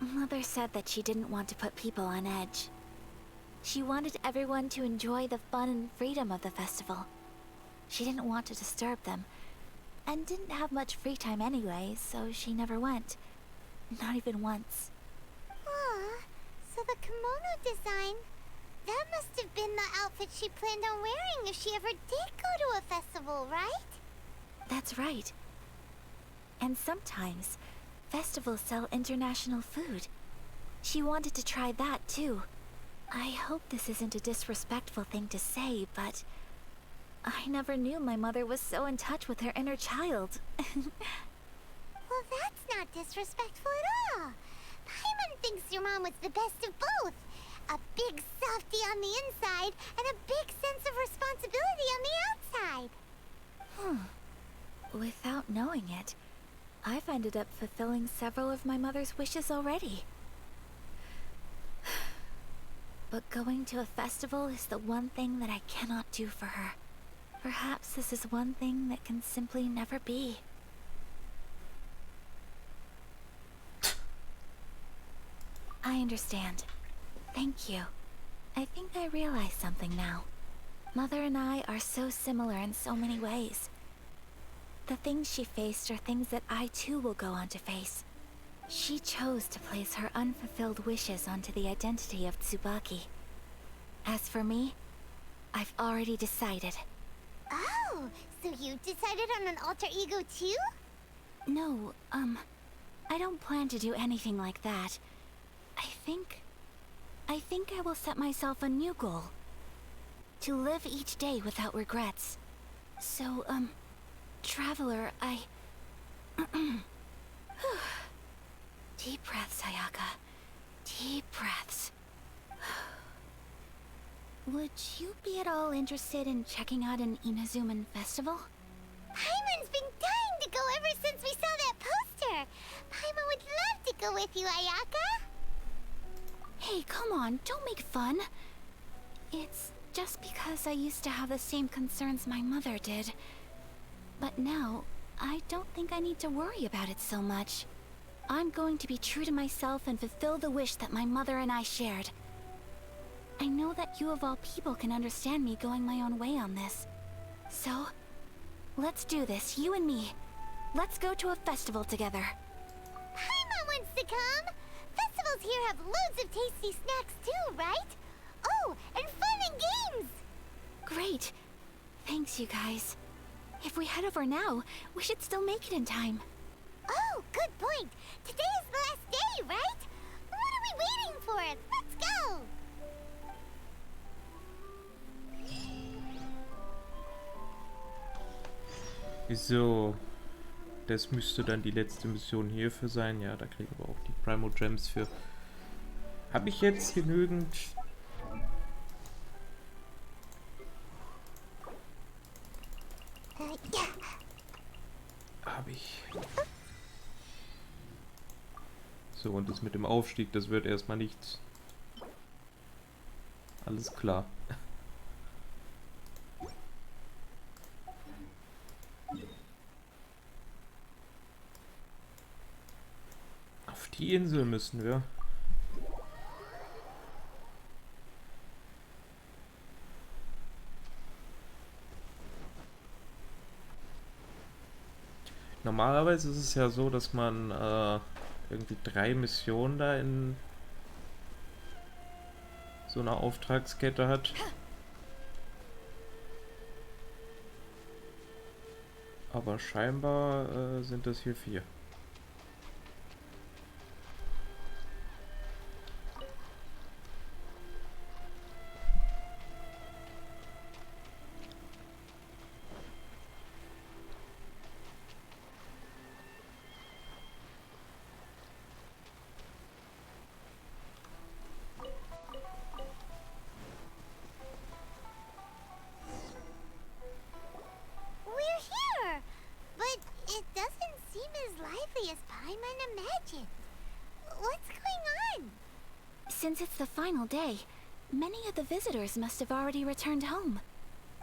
Mother said that she didn't want to put people on edge. She wanted everyone to enjoy the fun and freedom of the festival. She didn't want to disturb them, and didn't have much free time anyway, so she never went. Not even once. Aw, so the kimono design, that must have been the outfit she planned on wearing if she ever did go to a festival, right? That's right. And sometimes, festivals sell international food. She wanted to try that too. I hope this isn't a disrespectful thing to say, but I never knew my mother was so in touch with her inner child. Well, that's not disrespectful at all. Paimon thinks your mom was the best of both. A big softie on the inside and a big sense of responsibility on the outside. Without knowing it, I've ended up fulfilling several of my mother's wishes already. But going to a festival is the one thing that I cannot do for her. Perhaps this is one thing that can simply never be. I understand. Thank you. I think I realize something now. Mother and I are so similar in so many ways. The things she faced are things that I too will go on to face. She chose to place her unfulfilled wishes onto the identity of Tsubaki. As for me, I've already decided. Oh, so you decided on an alter ego too? No, I don't plan to do anything like that. I think I will set myself a new goal. To live each day without regrets. So, Traveler, Deep breaths, Ayaka. Deep breaths. Would you be at all interested in checking out an Inazuman festival? Paimon's been dying to go ever since we saw that poster. Paimon would love to go with you, Ayaka. Hey, come on, don't make fun. It's just because I used to have the same concerns my mother did. But now, I don't think I need to worry about it so much. I'm going to be true to myself and fulfill the wish that my mother and I shared. I know that you of all people can understand me going my own way on this. So, let's do this, you and me. Let's go to a festival together. Paimon wants to come. Festivals here have loads of tasty snacks too, right? Oh, and fun and games! Great. Thanks, you guys. If we head over now, we should still make it in time. Oh, good point. Today is the last day, right? What are we waiting for? Let's go! So, das müsste dann die letzte Mission hierfür sein. Ja, da kriegen wir auch die Primo Gems für. Habe ich jetzt genügend? Ja. Habe ich. So, und das mit dem Aufstieg, das wird erstmal nichts. Alles klar. Auf die Insel müssen wir. Normalerweise ist es ja so, dass man irgendwie 3 Missionen da in so einer Auftragskette hat. Aber scheinbar sind das hier 4. We're here! But it doesn't seem as lively as Paimon imagined. What's going on? Since it's the final day, many of the visitors must have already returned home.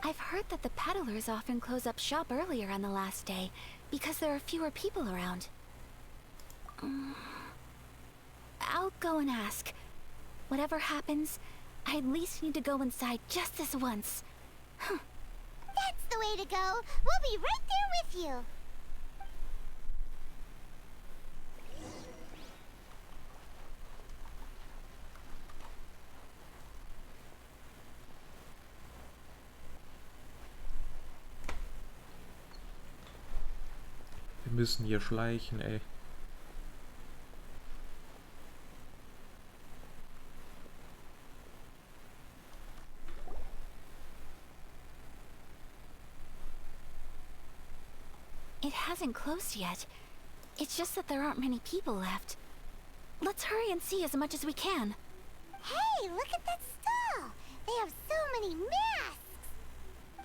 I've heard that the peddlers often close up shop earlier on the last day because there are fewer people around. I'll go and ask. Whatever happens, I at least need to go inside just this once. That's the way to go. We'll be right there with you. Wir müssen hier schleichen, ey. It hasn't closed yet. It's just that there aren't many people left. Let's hurry and see as much as we can. Hey, look at that stall. They have so many masks.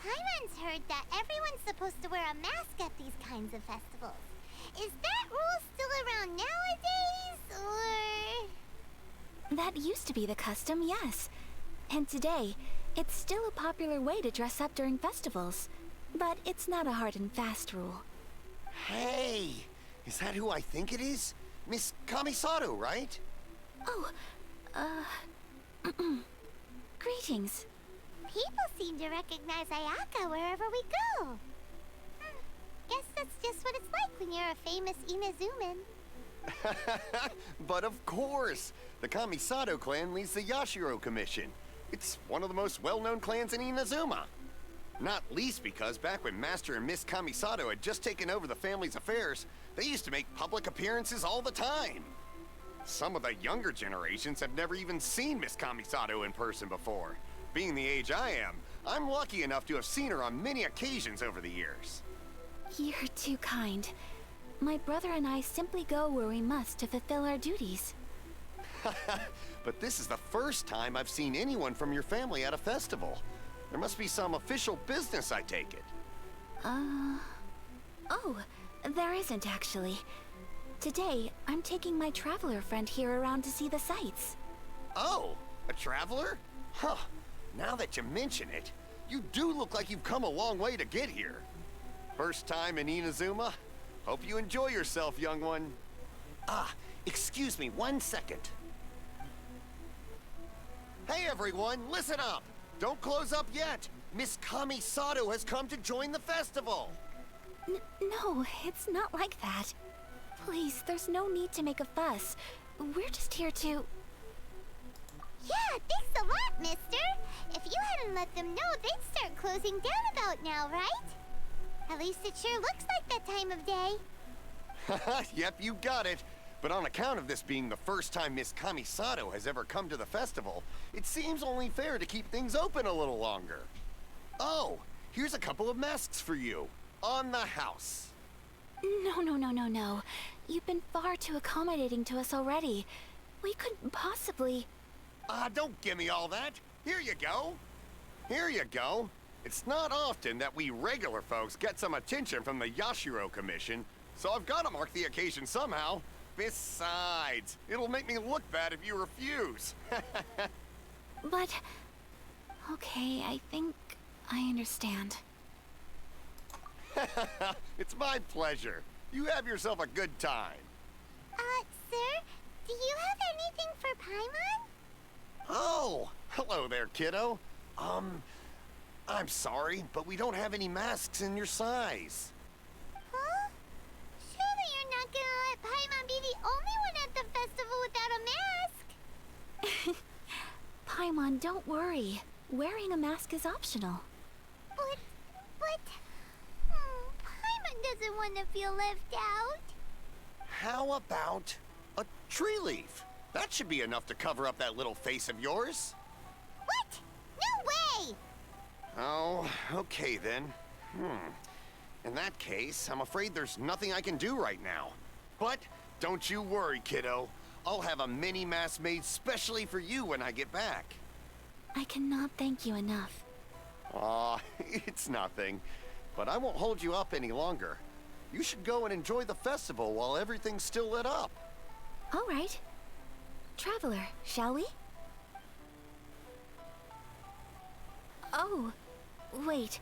Paimon's heard that everyone's supposed to wear a mask at these kinds of festivals. Is that rule still around nowadays, or...? That used to be the custom, yes. And today, it's still a popular way to dress up during festivals. But it's not a hard and fast rule. Hey! Is that who I think it is? Miss Kamisato, right? Oh, greetings. People seem to recognize Ayaka wherever we go. Guess that's just what it's like when you're a famous Inazuman. But of course! The Kamisato clan leads the Yashiro Commission. It's one of the most well-known clans in Inazuma. Not least because back when Master and Miss Kamisato had just taken over the family's affairs, they used to make public appearances all the time. Some of the younger generations have never even seen Miss Kamisato in person before. Being the age I am, I'm lucky enough to have seen her on many occasions over the years. You're too kind. My brother and I simply go where we must to fulfill our duties. But this is the first time I've seen anyone from your family at a festival. There must be some official business, I take it. Oh, there isn't actually. Today, I'm taking my traveler friend here around to see the sights. Oh, a traveler? Huh. Now that you mention it, you do look like you've come a long way to get here. First time in Inazuma? Hope you enjoy yourself, young one. Ah, excuse me 1 second. Hey everyone, listen up! Don't close up yet! Miss Kamisato has come to join the festival! No, it's not like that. Please, there's no need to make a fuss. We're just here to... Yeah, thanks a lot, mister. If you hadn't let them know, they'd start closing down about now, right? At least it sure looks like that time of day. Yep, you got it. But on account of this being the first time Miss Kamisato has ever come to the festival, it seems only fair to keep things open a little longer. Oh, here's a couple of masks for you. On the house. No. You've been far too accommodating to us already. We couldn't possibly... Don't give me all that. Here you go. Here you go. It's not often that we regular folks get some attention from the Yashiro Commission, so I've got to mark the occasion somehow. Besides, it'll make me look bad if you refuse. But... Okay, I think I understand. It's my pleasure. You have yourself a good time. Sir, do you have anything for Paimon? Oh, hello there, kiddo. I'm sorry, but we don't have any masks in your size. Huh? Surely you're not gonna let Paimon be the only one at the festival without a mask? Paimon, don't worry. Wearing a mask is optional. But... Paimon doesn't want to feel left out. How about a tree leaf? That should be enough to cover up that little face of yours. What? No way! Oh, okay then. In that case, I'm afraid there's nothing I can do right now. But don't you worry, kiddo. I'll have a mini mask made specially for you when I get back. I cannot thank you enough. Aw, it's nothing. But I won't hold you up any longer. You should go and enjoy the festival while everything's still lit up. All right. Traveler, shall we? Oh, Wait.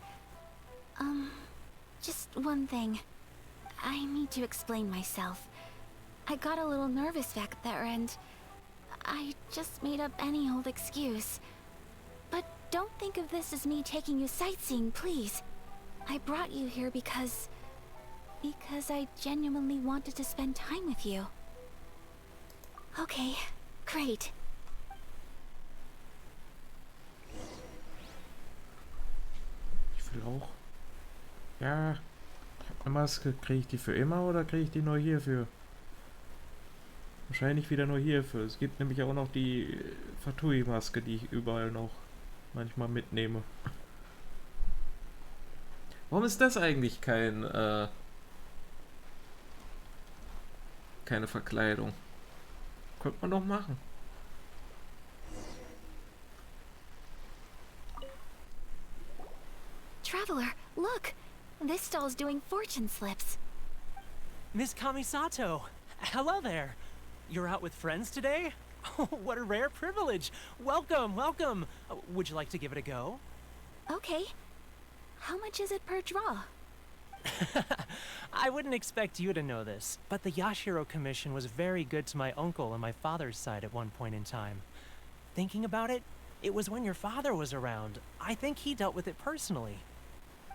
Just one thing. I need to explain myself. I got a little nervous back there and I just made up any old excuse. But don't think of this as me taking you sightseeing, please. I brought you here because I genuinely wanted to spend time with you. Okay, great. Ich will auch. Ja, ich hab eine Maske. Kriege ich die für immer oder kriege ich die nur hierfür? Wahrscheinlich wieder nur hierfür. Es gibt nämlich auch noch die Fatui-Maske, die ich überall noch manchmal mitnehme. Warum ist das eigentlich keine Verkleidung? Könnte man doch machen. Traveler, look! This stall's doing fortune slips. Miss Kamisato, hello there. You're out with friends today? Oh, what a rare privilege. Welcome, welcome. Would you like to give it a go? Okay. How much is it per draw? I wouldn't expect you to know this, but the Yashiro Commission was very good to my uncle on my father's side at one point in time. Thinking about it, it was when your father was around. I think he dealt with it personally.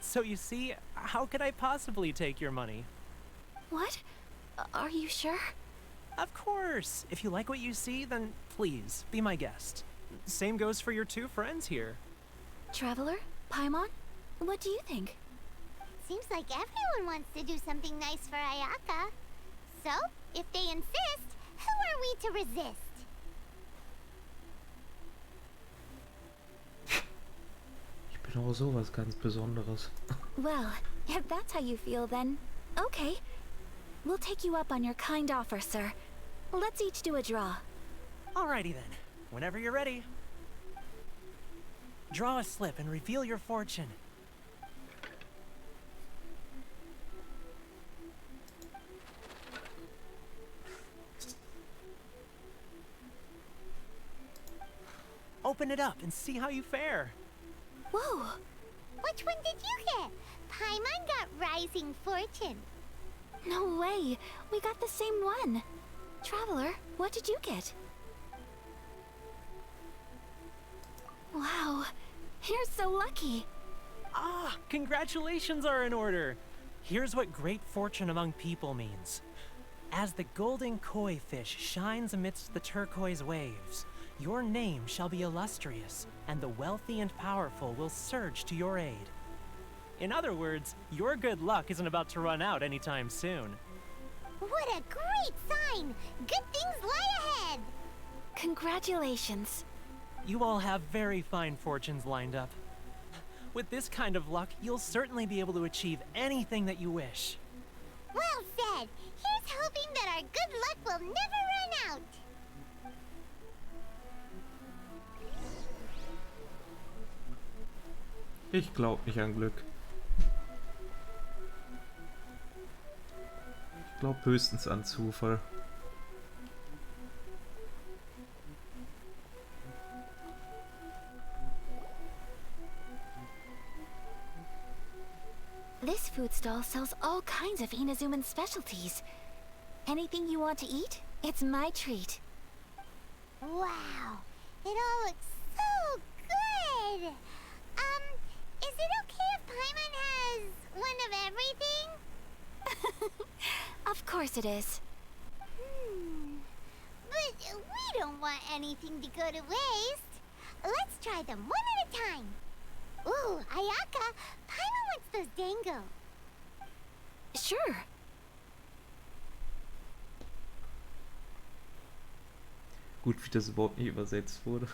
So you see, how could I possibly take your money? What? Are you sure? Of course! If you like what you see, then please, be my guest. Same goes for your two friends here. Traveler? Paimon? What do you think? Seems like everyone wants to do something nice for Ayaka. So, if they insist, who are we to resist? Ich bin auch sowas ganz Besonderes. Well, if that's how you feel, then okay. We'll take you up on your kind offer, sir. Let's each do a draw. Alrighty then, whenever you're ready. Draw a slip and reveal your fortune. Open it up and see how you fare. Whoa! Which one did you get? Paimon got Rising Fortune. No way! We got the same one! Traveler, what did you get? Wow! You're so lucky! Ah, congratulations are in order. Here's what great fortune among people means. As the golden koi fish shines amidst the turquoise waves, your name shall be illustrious, and the wealthy and powerful will surge to your aid. In other words, your good luck isn't about to run out anytime soon. What a great sign! Good things lie ahead! Congratulations. You all have very fine fortunes lined up. With this kind of luck, you'll certainly be able to achieve anything that you wish. Well said! Here's hoping that our good luck will never run out! Ich glaub nicht an Glück. Ich glaub höchstens an Zufall. This food stall sells all kinds of Inazuman specialties. Anything you want to eat, it's my treat. Wow! It all looks so good! Is it okay if Paimon has one of everything? Of course it is. But we don't want anything to go to waste. Let's try them one at a time. Ooh, Ayaka, Paimon wants those dango. Sure. Gut, wie das überhaupt nicht übersetzt wurde.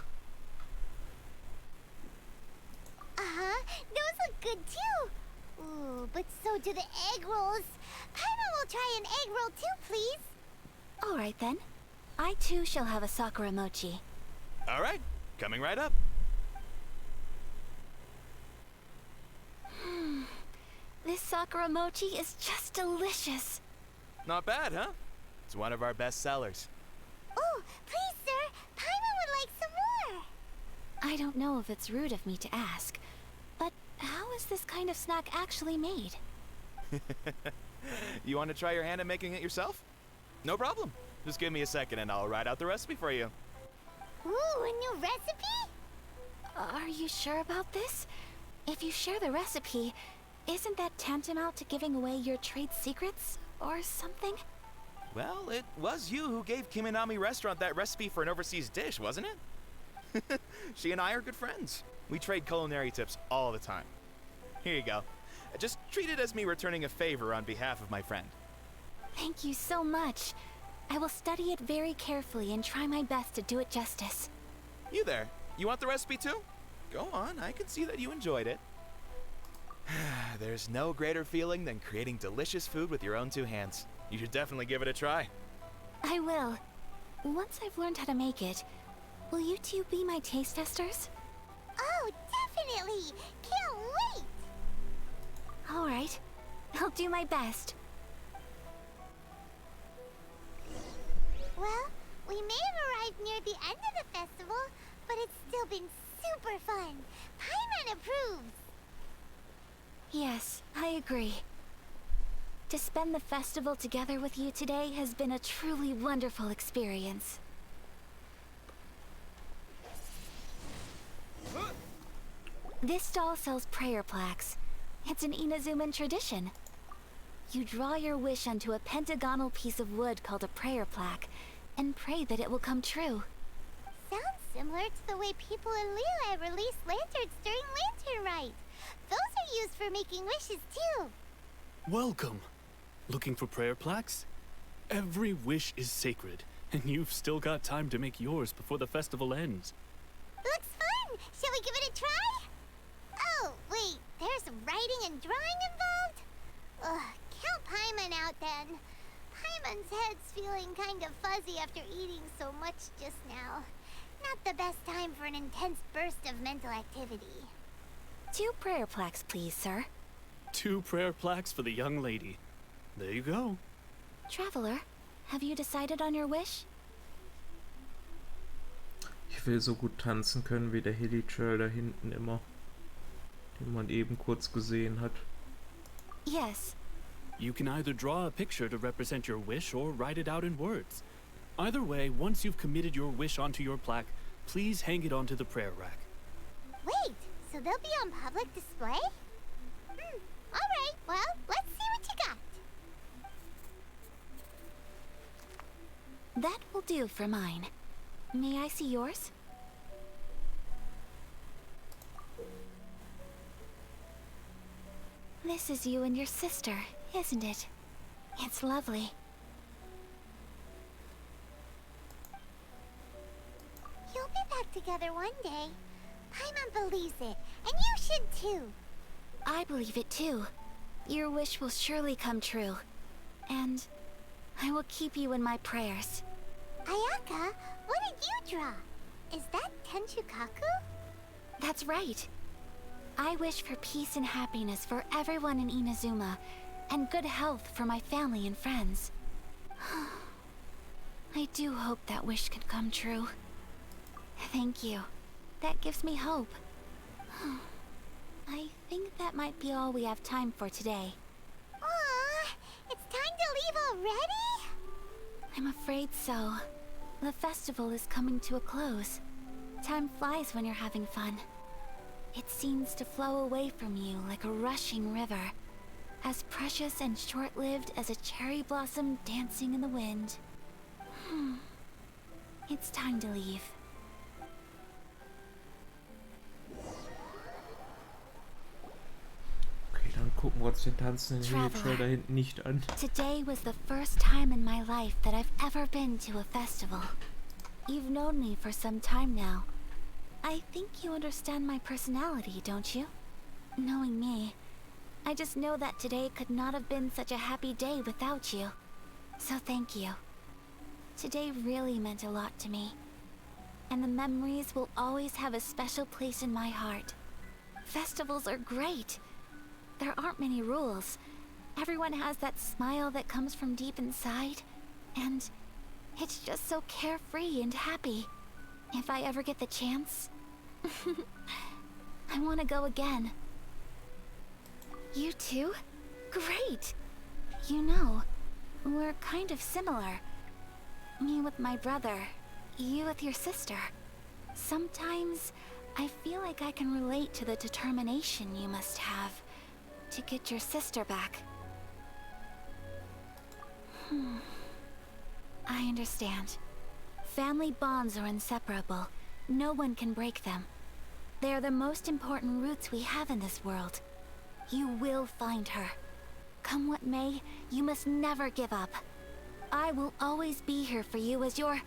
Those look good too. Ooh, but so do the egg rolls. Paimon will try an egg roll too, please. All right then. I too shall have a sakura mochi. All right, coming right up. This sakura mochi is just delicious. Not bad, huh? It's one of our best sellers. Oh, please, sir. Paimon would like some more. I don't know if it's rude of me to ask, but how is this kind of snack actually made? You want to try your hand at making it yourself? No problem. Just give me a second and I'll write out the recipe for you. Ooh, a new recipe? Are you sure about this? If you share the recipe, isn't that tantamount to giving away your trade secrets or something? Well, it was you who gave Kiminami Restaurant that recipe for an overseas dish, wasn't it? She and I are good friends. We trade culinary tips all the time. Here you go. Just treat it as me returning a favor on behalf of my friend. Thank you so much. I will study it very carefully and try my best to do it justice. You there. You want the recipe too? Go on, I can see that you enjoyed it. There's no greater feeling than creating delicious food with your own two hands. You should definitely give it a try. I will. Once I've learned how to make it, will you two be my taste testers? Oh, definitely! Can't wait! Alright. I'll do my best. Well, we may have arrived near the end of the festival, but it's still been super fun. Paimon approves! Yes, I agree. To spend the festival together with you today has been a truly wonderful experience. This stall sells prayer plaques. It's an Inazuman tradition. You draw your wish onto a pentagonal piece of wood called a prayer plaque, and pray that it will come true. Sounds similar to the way people in Liyue release lanterns during Lantern Rite. Those are used for making wishes too. Welcome. Looking for prayer plaques? Every wish is sacred, and you've still got time to make yours before the festival ends. Looks fun! Shall we give it a try? Oh, wait, there's writing and drawing involved? Ugh, count Paimon out then. Paimon's head's feeling kind of fuzzy after eating so much just now. Not the best time for an intense burst of mental activity. 2 prayer plaques, please, sir. 2 prayer plaques for the young lady. There you go. Traveler, have you decided on your wish? Ich will so gut tanzen können wie der Hilly-Churl da hinten immer, den man eben kurz gesehen hat. Yes. You can either draw a picture to represent your wish or write it out in words. Either way, once you've committed your wish onto your plaque, please hang it onto the prayer rack. Wait, so they'll be on public display? Alright, well, let's see what you got. That will do for mine. May I see yours? This is you and your sister, isn't it? It's lovely. You'll be back together one day. Paimon believes it, and you should too. I believe it too. Your wish will surely come true. And I will keep you in my prayers. Ayaka, what did you draw? Is that Tenchukaku? That's right. I wish for peace and happiness for everyone in Inazuma, and good health for my family and friends. I do hope that wish can come true. Thank you. That gives me hope. I think that might be all we have time for today. Aww, it's time to leave already? I'm afraid so. The festival is coming to a close. Time flies when you're having fun. It seems to flow away from you like a rushing river, as precious and short-lived as a cherry blossom dancing in the wind. It's time to leave. Okay, dann gucken wir uns den tanzenden Hilly-Churl da hinten nicht an. Today was the first time in my life that I've ever been to a festival. You've known me for some time now. I think you understand my personality, don't you? Knowing me, I just know that today could not have been such a happy day without you. So thank you. Today really meant a lot to me. And the memories will always have a special place in my heart. Festivals are great. There aren't many rules. Everyone has that smile that comes from deep inside. And it's just so carefree and happy. If I ever get the chance, I want to go again. You too? Great! You know, we're kind of similar. Me with my brother, you with your sister. Sometimes, I feel like I can relate to the determination you must have to get your sister back. I understand. Family bonds are inseparable. No one can break them. They are the most important roots we have in this world. You will find her. Come what may, you must never give up. I will always be here for you as your...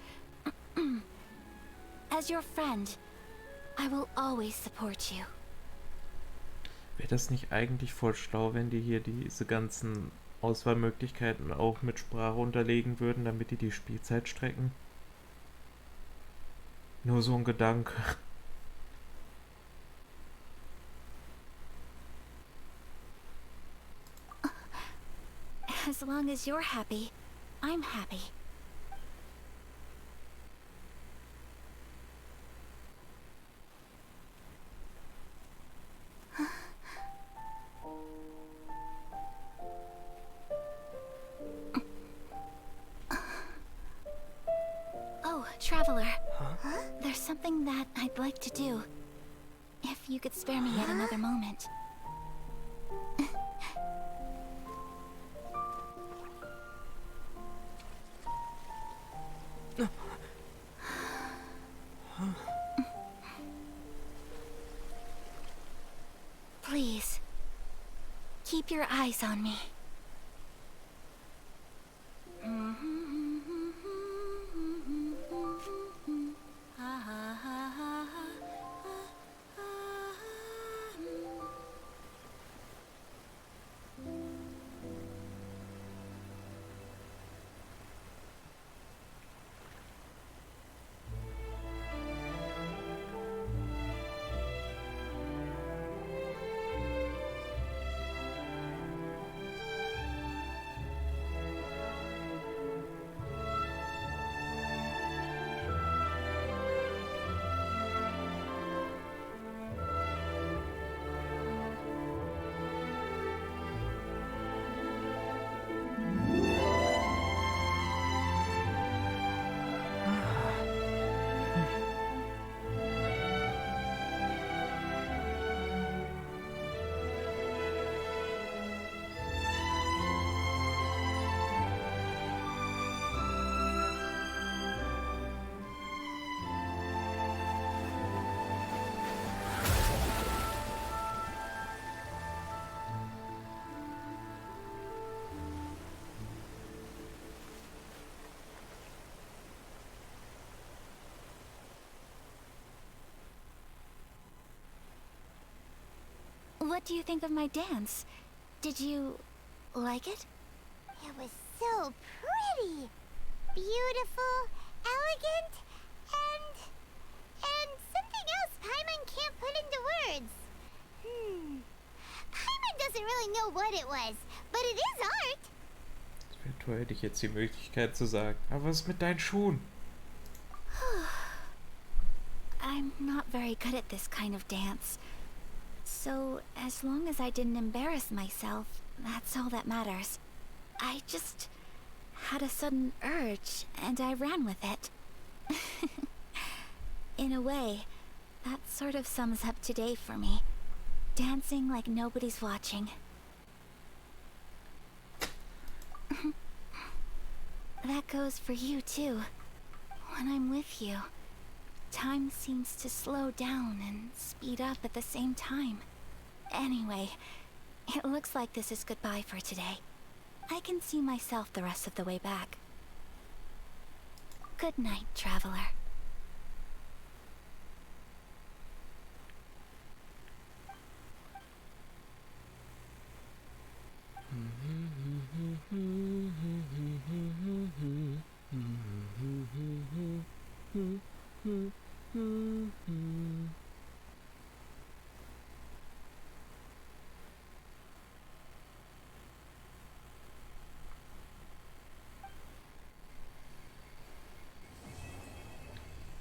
as your friend. I will always support you. Wäre das nicht eigentlich voll schlau, wenn die hier diese ganzen Auswahlmöglichkeiten auch mit Sprache unterlegen würden, damit die Spielzeit strecken? Nur so ein Gedanke. As long as you're happy, I'm happy. Oh, Traveler. Huh? There's something that I'd like to do. If you could spare me yet another moment. Please, keep your eyes on me. What do you think of my dance? Did you like it? It was so pretty. Beautiful, elegant, and something else Paimon can't put into words. Paimon doesn't really know what it was, but it is art. Es wäre toll, hätte ich jetzt die Möglichkeit zu sagen. Aber was ist mit deinen Schuhen? I'm not very good at this kind of dance. So, as long as I didn't embarrass myself, that's all that matters. I just had a sudden urge, and I ran with it. In a way, that sort of sums up today for me. Dancing like nobody's watching. That goes for you too. When I'm with you, time seems to slow down and speed up at the same time. Anyway, it looks like this is goodbye for today. I can see myself the rest of the way back. Good night, traveler.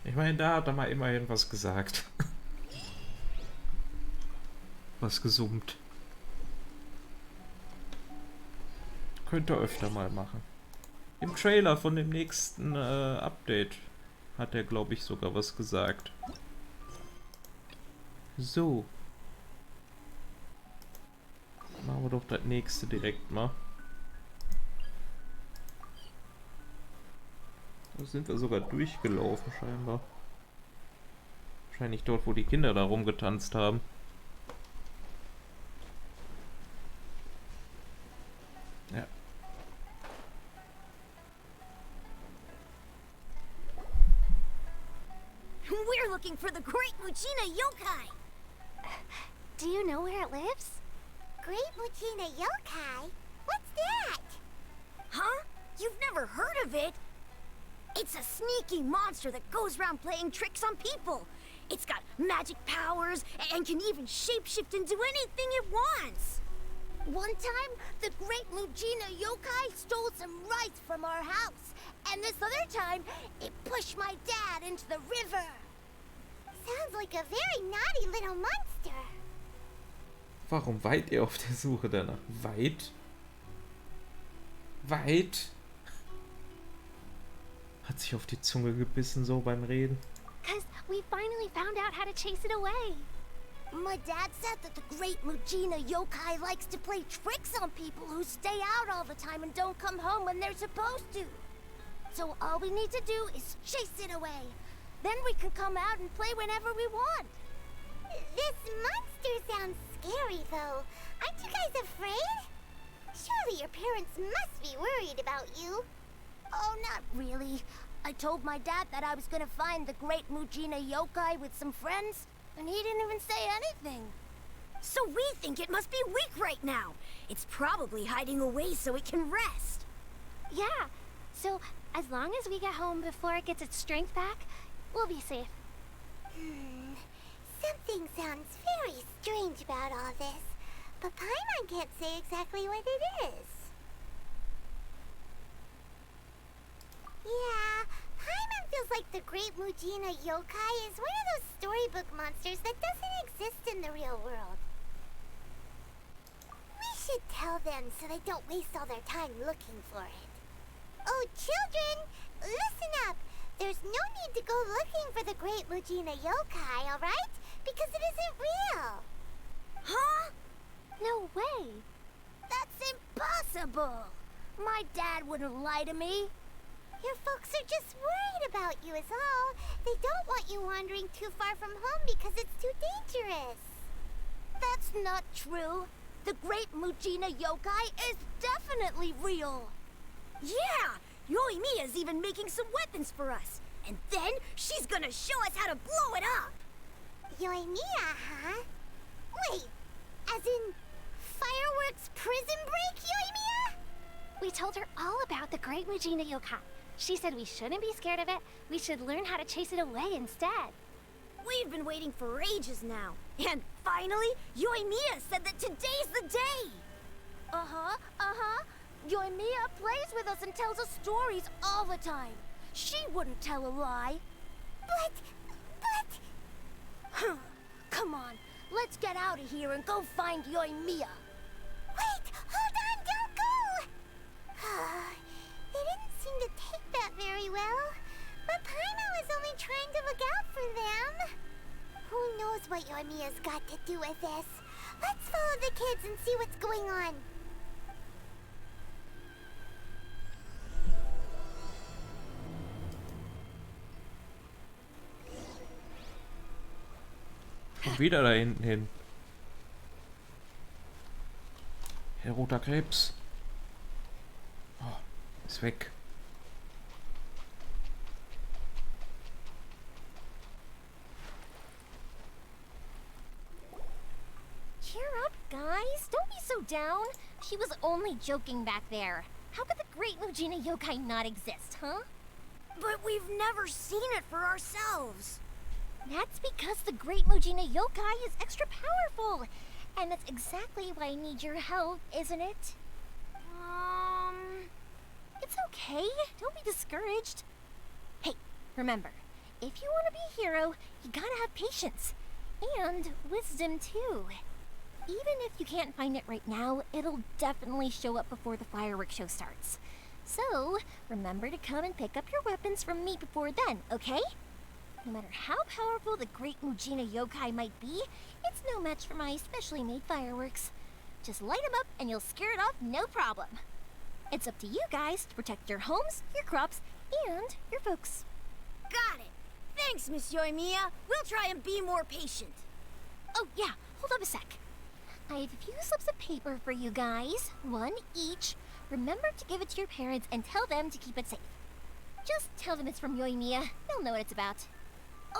Ich meine, da hat er mal immerhin was gesagt. Was gesummt. Könnte er öfter mal machen. Im Trailer von dem nächsten Update hat er, glaube ich, sogar was gesagt. So. Machen wir doch das nächste direkt mal. Da sind wir sogar durchgelaufen scheinbar. Wahrscheinlich dort, wo die Kinder da rumgetanzt haben. Ja. We're looking for the Great Mujina Yokai! Do you know where it lives? Great Mujina Yokai? What's that? Huh? You've never heard of it? It's a sneaky monster that goes around playing tricks on people. It's got magic powers and can even shapeshift into anything it wants. One time, the Great Mujina Yokai stole some rice from our house. And this other time, it pushed my dad into the river. Sounds like a very naughty little monster. Warum weit ihr auf der Suche danach? Weit? Weit? Hat sich auf die Zunge gebissen so beim Reden. 'Cause we finally found out how to chase it away. My dad said that the Great Mujina Yokai likes to play tricks on people who stay out all the time and don't come home when they're supposed to. So all we need to do is chase it away. Then we can come out and play whenever we want. This monster sounds scary, though. Aren't you guys afraid? Surely your parents must be worried about you. Oh, not really. I told my dad that I was gonna find the Great Mujina Yokai with some friends, and he didn't even say anything. So we think it must be weak right now. It's probably hiding away so it can rest. Yeah, so as long as we get home before it gets its strength back, we'll be safe. Something sounds very strange about all this, but Paimon can't say exactly what it is. Yeah, Paimon feels like the Great Mujina Yokai is one of those storybook monsters that doesn't exist in the real world. We should tell them so they don't waste all their time looking for it. Oh, children, listen up. There's no need to go looking for the Great Mujina Yokai, alright? Because it isn't real. Huh? No way. That's impossible. My dad wouldn't lie to me. Your folks are just worried about you is all. They don't want you wandering too far from home because it's too dangerous. That's not true. The Great Mujina Yokai is definitely real. Yeah! Yoimiya's even making some weapons for us. And then she's gonna show us how to blow it up. Yoimiya, huh? Wait, as in fireworks prison break, Yoimiya? We told her all about the Great Mujina Yokai. She said we shouldn't be scared of it. We should learn how to chase it away instead. We've been waiting for ages now. And finally, Yoimiya said that today's the day. Uh-huh. Yoimiya plays with us and tells us stories all the time. She wouldn't tell a lie. But... Come on, let's get out of here and go find Yoimiya. Wait, hold on, don't go! They didn't seem to take that very well. But Paimon was only trying to look out for them. Who knows what Yoimiya's got to do with this? Let's follow the kids and see what's going on. Und wieder da hinten hin. Herr Roter Krebs. Oh, ist weg. Cheer up, guys. Don't be so down. She was only joking back there. How could the Great Mujina Yokai not exist, huh? But we've never seen it for ourselves. That's because the Great Mujina Yokai is extra powerful. And that's exactly why I need your help, isn't it? It's okay. Don't be discouraged. Hey, remember, if you want to be a hero, you gotta have patience. And wisdom, too. even if you can't find it right now, it'll definitely show up before the fireworks show starts. So, remember to come and pick up your weapons from me before then, okay? No matter how powerful the great Mujina yokai might be, it's no match for my specially made fireworks. Just light them up and you'll scare it off no problem. It's up to you guys to protect your homes, your crops, and your folks. Got it. Thanks, Miss Yoimiya. We'll try and be more patient. Oh yeah, hold up a sec. I have a few slips of paper for you guys, one each. Remember to give it to your parents and tell them to keep it safe. Just tell them it's from Yoimiya. They'll know what it's about.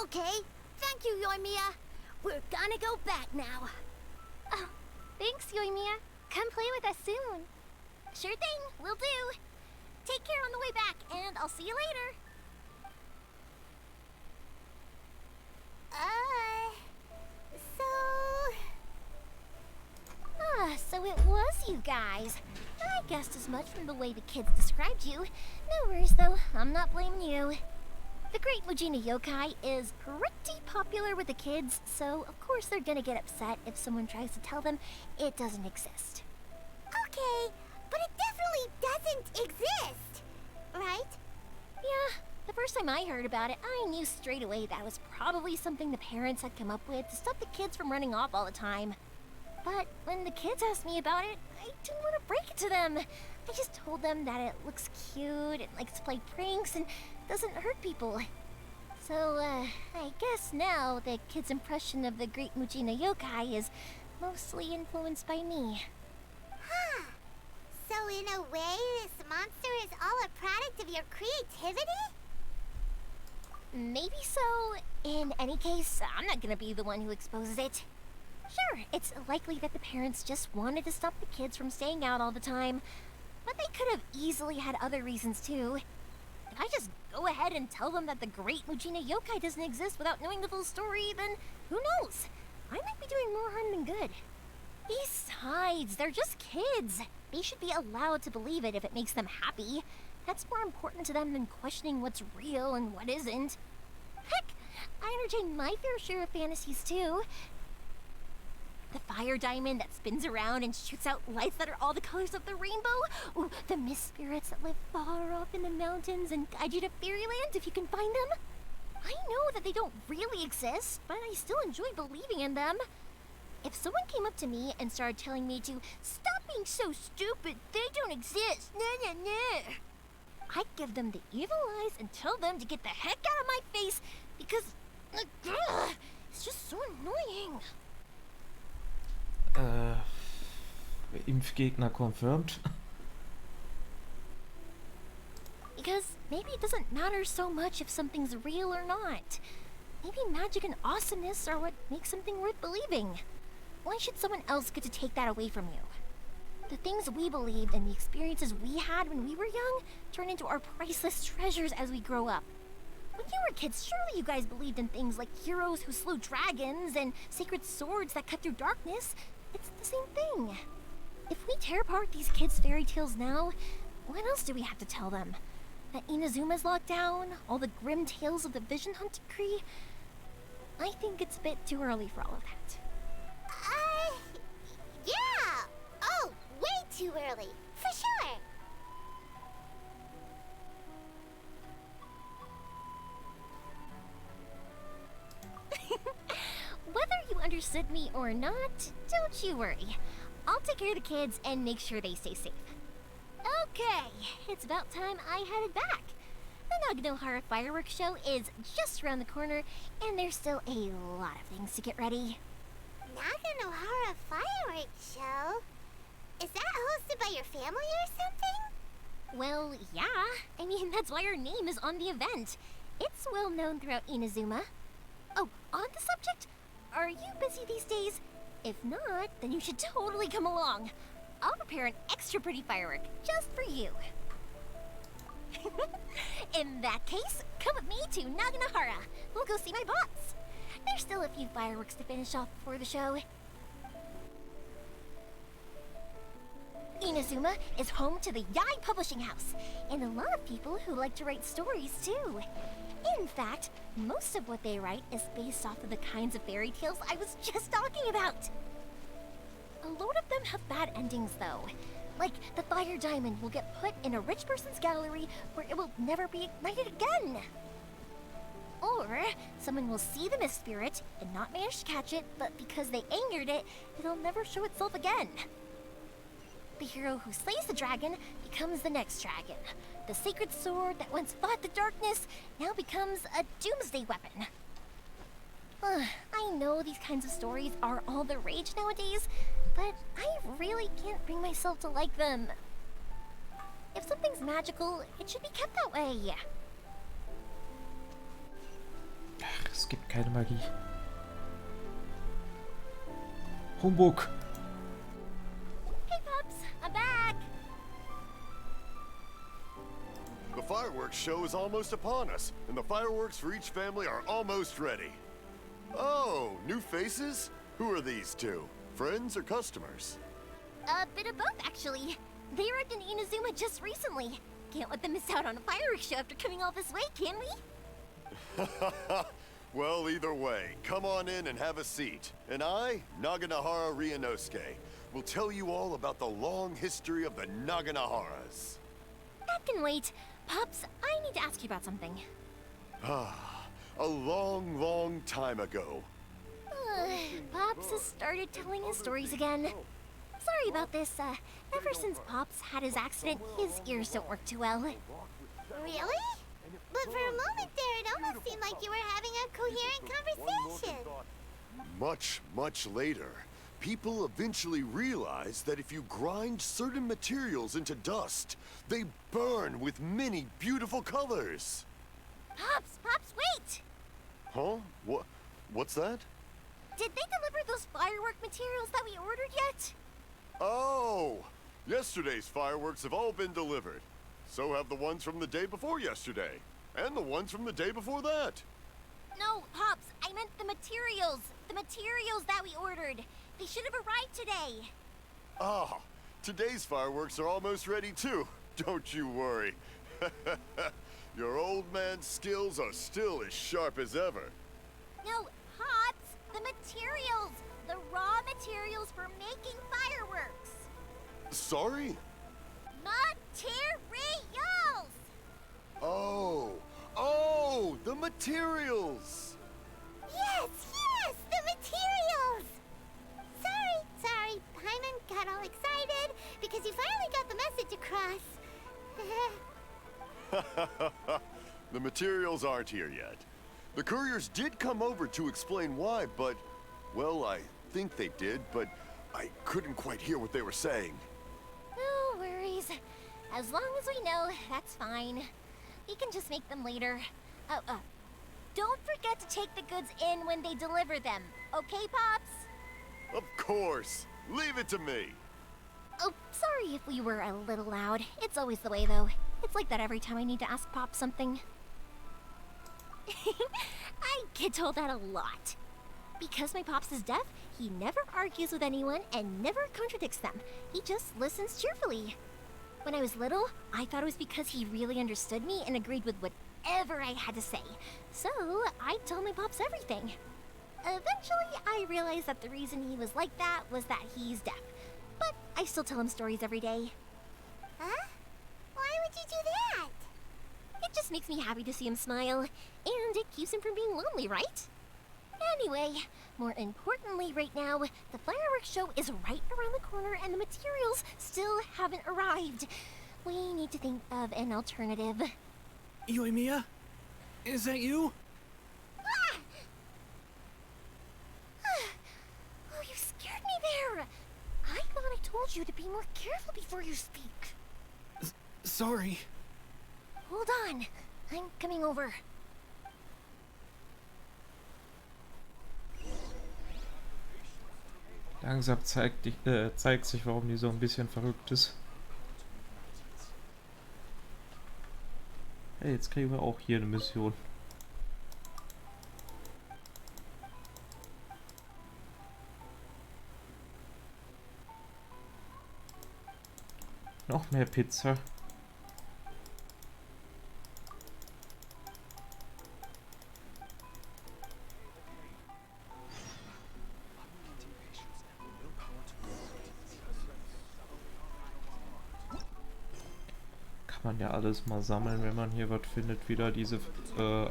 Okay. Thank you, Yoimiya. We're gonna go back now. Oh, thanks, Yoimiya. Come play with us soon. Sure thing, will do. Take care on the way back, and I'll see you later. So it was you guys. I guessed as much from the way the kids described you. No worries though, I'm not blaming you. The Great Mujina Yokai is pretty popular with the kids, so of course they're gonna get upset if someone tries to tell them it doesn't exist. Okay, but it definitely doesn't exist, right? Yeah, the first time I heard about it, I knew straight away that was probably something the parents had come up with to stop the kids from running off all the time. But when the kids asked me about it, I didn't want to break it to them. I just told them that it looks cute and likes to play pranks and doesn't hurt people. So, I guess now the kids' impression of the Great Mujina Yokai is mostly influenced by me. Huh. So in a way, this monster is all a product of your creativity? Maybe so. In any case, I'm not gonna be the one who exposes it. Sure, it's likely that the parents just wanted to stop the kids from staying out all the time, but they could have easily had other reasons too. If I just go ahead and tell them that the Great Mujina Yokai doesn't exist without knowing the full story, then who knows? I might be doing more harm than good. Besides, they're just kids. They should be allowed to believe it if it makes them happy. That's more important to them than questioning what's real and what isn't. Heck, I entertain my fair share of fantasies too. The fire diamond that spins around and shoots out lights that are all the colors of the rainbow. Ooh, the mist spirits that live far off in the mountains and guide you to fairyland if you can find them. I know that they don't really exist, but I still enjoy believing in them. If someone came up to me and started telling me to stop being so stupid, they don't exist, nah. I'd give them the evil eyes and tell them to get the heck out of my face because it's just so annoying. Impfgegner confirmed. Because maybe it doesn't matter so much if something's real or not. Maybe magic and awesomeness are what makes something worth believing. Why should someone else get to take that away from you? The things we believed and the experiences we had when we were young turn into our priceless treasures as we grow up. When you were kids, surely you guys believed in things like heroes who slew dragons and sacred swords that cut through darkness. It's the same thing. If we tear apart these kids' fairy tales now, what else do we have to tell them? That Inazuma's locked down? All the grim tales of the Vision Hunt Decree? I think it's a bit too early for all of that. Yeah! Oh, way too early, for sure! Whether you understood me or not, don't you worry. I'll take care of the kids and make sure they stay safe. Okay, it's about time I headed back. The Naganohara fireworks show is just around the corner, and there's still a lot of things to get ready. Naganohara fireworks show? Is that hosted by your family or something? Well, yeah. I mean, that's why our name is on the event. It's well known throughout Inazuma. Oh, on the subject, are you busy these days? If not, then you should totally come along. I'll prepare an extra pretty firework just for you. In that case, come with me to Naganohara. We'll go see my boss. There's still a few fireworks to finish off before the show. Inazuma is home to the Yai Publishing House, and a lot of people who like to write stories too. In fact, most of what they write is based off of the kinds of fairy tales I was just talking about. A load of them have bad endings, though. Like, the fire diamond will get put in a rich person's gallery where it will never be ignited again. Or, someone will see the mist spirit and not manage to catch it, but because they angered it, it'll never show itself again. The hero who slays the dragon becomes the next dragon. The sacred sword that once fought the darkness now becomes a doomsday weapon. I know these kinds of stories are all the rage nowadays, but I really can't bring myself to like them. If something's magical, it should be kept that way. Ach, es gibt keine Magie. Humbug. Hey, Pops, I'm back. The fireworks show is almost upon us, and the fireworks for each family are almost ready. Oh, new faces? Who are these two? Friends or customers? A bit of both, actually. They arrived in Inazuma just recently. Can't let them miss out on a fireworks show after coming all this way, can we? Well, either way, come on in and have a seat. And I, Naganahara Ryunosuke, will tell you all about the long history of the Naganaharas. That can wait. Pops, I need to ask you about something. A long, long time ago. Pops has started telling his stories again. Sorry about this. Ever since Pops had his accident, his ears don't work too well. Really? But for a moment there, it almost seemed like you were having a coherent conversation. Much, much later, people eventually realized that if you grind certain materials into dust, they burn with many beautiful colors. Pops, wait! Huh? What's that? Did they deliver those firework materials that we ordered yet? Oh! Yesterday's fireworks have all been delivered. So have the ones from the day before yesterday. And the ones from the day before that. No, Pops, I meant the materials. The materials that we ordered. They should have arrived today. Ah, today's fireworks are almost ready too. Don't you worry. Your old man's skills are still as sharp as ever. No, Pops, the materials. The raw materials for making fireworks. Sorry? Materials! Oh, the materials! Yes, the materials! Sorry, Paimon got all excited because you finally got the message across. The materials aren't here yet. The couriers did come over to explain why, but, well, I think they did, but I couldn't quite hear what they were saying. No worries. As long as we know, that's fine. We can just make them later. Don't forget to take the goods in when they deliver them. Okay, Pops? Of course. Leave it to me. Oh, sorry if we were a little loud. It's always the way, though. It's like that every time I need to ask Pop something. I get told that a lot. Because my Pops is deaf, he never argues with anyone and never contradicts them. He just listens cheerfully. When I was little, I thought it was because he really understood me and agreed with whatever I had to say. So, I'd tell my Pops everything. Eventually, I realized that the reason he was like that was that he's deaf. But I still tell him stories every day. Huh? Why would you do that? It just makes me happy to see him smile, and it keeps him from being lonely, right? Anyway, more importantly right now, the fireworks show is right around the corner and the materials still haven't arrived. We need to think of an alternative. Yoimiya? Is that you? Ah! Oh, you scared me there! I thought I told you to be more careful before you speak. Sorry. Hold on, I'm coming over. Langsam zeigt sich, warum die so ein bisschen verrückt ist. Hey, jetzt kriegen wir auch hier eine Mission. Noch mehr Pizza. Man ja alles mal sammeln, wenn man hier was findet. Wieder diese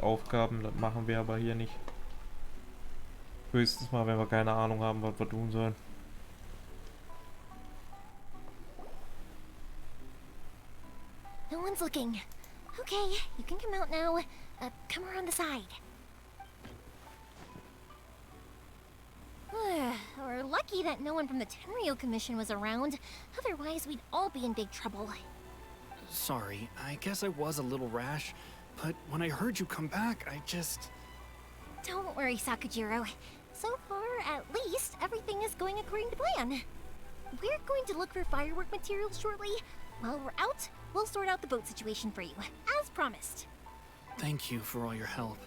Aufgaben, das machen wir aber hier nicht. Höchstens mal, wenn wir keine Ahnung haben, was wir tun sollen. No one's looking. Okay, you can come out now. Come around the side. We're lucky that no one from the Tenryo Commission was around. Otherwise, we'd all be in big trouble. Sorry, I guess I was a little rash, but when I heard you come back, I just... Don't worry, Sakujiro. So far, at least, everything is going according to plan. We're going to look for firework materials shortly. While we're out, we'll sort out the boat situation for you, as promised. Thank you for all your help.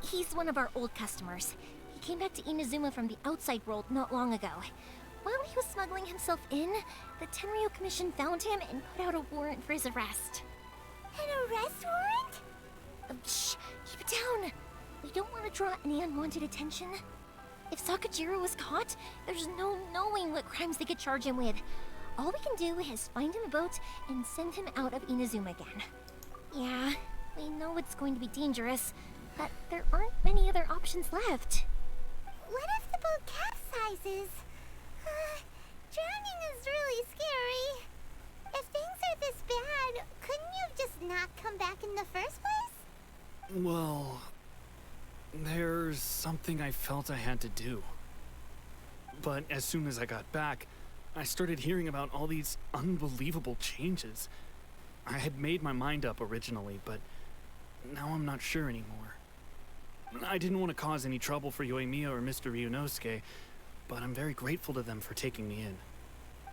He's one of our old customers. He came back to Inazuma from the outside world not long ago. While he was smuggling himself in, the Tenryo Commission found him and put out a warrant for his arrest. An arrest warrant? Shh! Keep it down! We don't want to draw any unwanted attention. If Sakujiro was caught, there's no knowing what crimes they could charge him with. All we can do is find him a boat and send him out of Inazuma again. Yeah, we know it's going to be dangerous, but there aren't many other options left. What if the boat capsizes? Drowning is really scary. If things are this bad, couldn't you have just not come back in the first place? Well, there's something I felt I had to do. But as soon as I got back, I started hearing about all these unbelievable changes. I had made my mind up originally, but now I'm not sure anymore. I didn't want to cause any trouble for Yoimiya or Mr. Ryunosuke, but I'm very grateful to them for taking me in.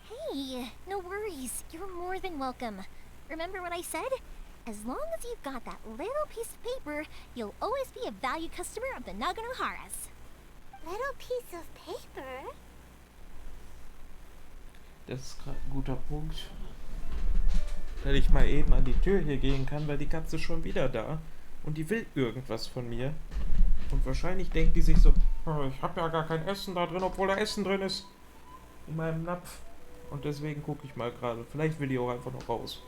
Hey, no worries. You're more than welcome. Remember what I said? As long as you've got that little piece of paper, you'll always be a valued customer of the Naganoharas. Little piece of paper? Das ist gerade ein guter Punkt. Weil ich mal eben an die Tür hier gehen kann, weil die Katze ist schon wieder da. Und die will irgendwas von mir. Und wahrscheinlich denkt die sich so, oh, ich habe ja gar kein Essen da drin, obwohl da Essen drin ist. In meinem Napf. Und deswegen gucke ich mal gerade. Vielleicht will die auch einfach noch raus.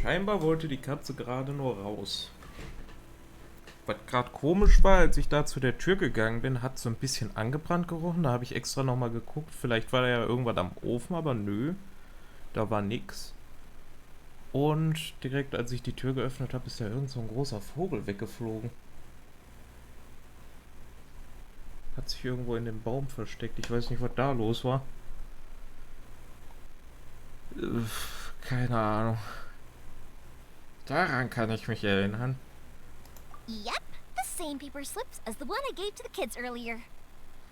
Scheinbar wollte die Katze gerade nur raus. Was gerade komisch war, als ich da zu der Tür gegangen bin, hat so ein bisschen angebrannt gerochen. Da habe ich extra nochmal geguckt. Vielleicht war da ja irgendwas am Ofen, aber nö. Da war nix. Und direkt als ich die Tür geöffnet habe, ist da irgend so ein großer Vogel weggeflogen. Hat sich irgendwo in dem Baum versteckt. Ich weiß nicht, was da los war. Keine Ahnung. Daran kann ich mich erinnern. Yep, the same paper slips as the one I gave to the kids earlier.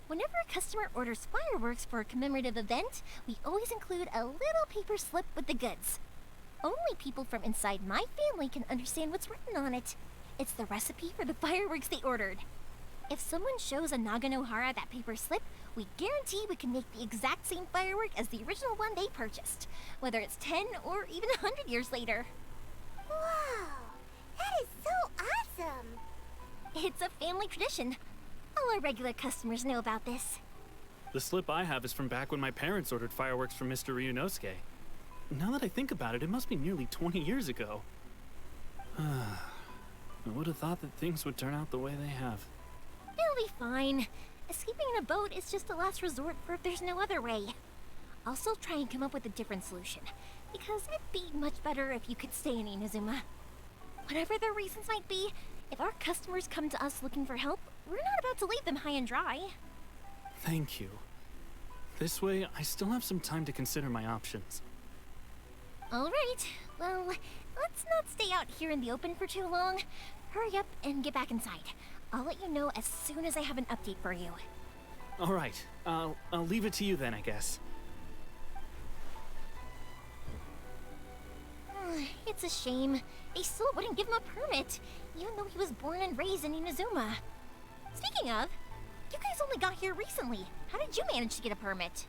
Whenever a customer orders fireworks for a commemorative event, we always include a little paper slip with the goods. Only people from inside my family can understand what's written on it. It's the recipe for the fireworks they ordered. If someone shows a Naganohara that paper slip, we guarantee we can make the exact same firework as the original one they purchased, whether it's 10 or even 100 years later. Wow, that is so awesome! It's a family tradition. All our regular customers know about this. The slip I have is from back when my parents ordered fireworks from Mr. Ryunosuke. Now that I think about it, it must be nearly 20 years ago. I would have thought that things would turn out the way they have. They'll be fine. escaping in a boat is just a last resort for if there's no other way. I'll still try and come up with a different solution, because it'd be much better if you could stay in Inazuma. Whatever their reasons might be, if our customers come to us looking for help, we're not about to leave them high and dry. Thank you. This way, I still have some time to consider my options. Alright, well, let's not stay out here in the open for too long. Hurry up and get back inside. I'll let you know as soon as I have an update for you. Alright, I'll leave it to you then, I guess. It's a shame. They still wouldn't give him a permit, even though he was born and raised in Inazuma. Speaking of, you guys only got here recently. How did you manage to get a permit?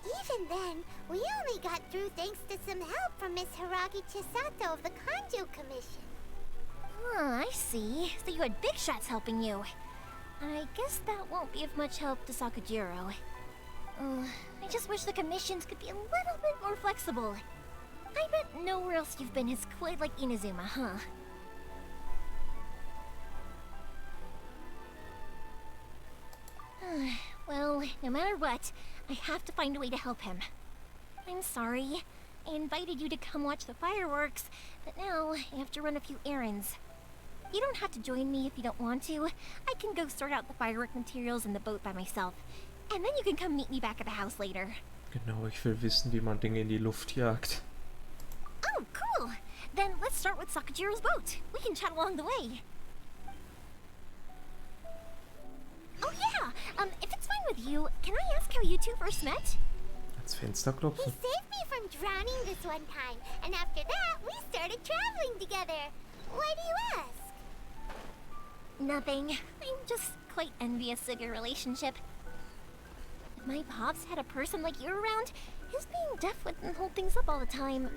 Even then, we only got through thanks to some help from Miss Hiragi Chisato of the Kanjo Commission. I see. So you had big shots helping you. I guess that won't be of much help to Sakujiro. I just wish the commissions could be a little bit more flexible. I bet nowhere else you've been is quite like Inazuma, huh? Well, no matter what, I have to find a way to help him. I'm sorry. I invited you to come watch the fireworks, but now I have to run a few errands. You don't have to join me if you don't want to. I can go sort out the firework materials in the boat by myself. And then you can come meet me back at the house later. Genau, ich will wissen, wie man Dinge in die Luft jagt. Oh, cool! Then let's start with Sakujiro's boat. We can chat along the way. Oh yeah! If it's fine with you, can I ask how you two first met? Ans Fenster He klopfen. saved me from drowning this one time, and after that, we started traveling together. Why do you ask? Nothing. I'm just quite envious of your relationship. If my pops had a person like you around, his being deaf wouldn't hold things up all the time.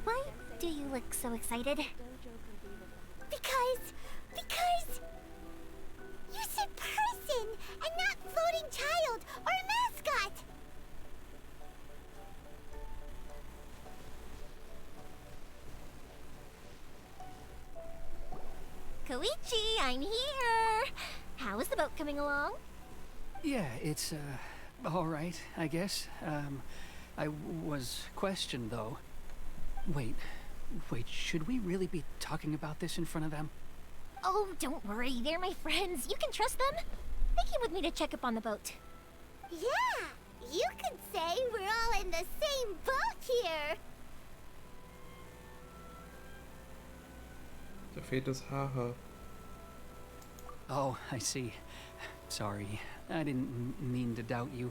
Why do you look so excited? Because... You said person, and not floating child, or mascot! Koichi, I'm here! How is the boat coming along? Yeah, it's, alright, I guess. I was questioned, though. Wait, should we really be talking about this in front of them? Oh, don't worry, they're my friends. You can trust them. They came with me to check up on the boat. Yeah, you could say we're all in the same boat here. Da fehlt das Haha. Oh, I see. Sorry, I didn't mean to doubt you.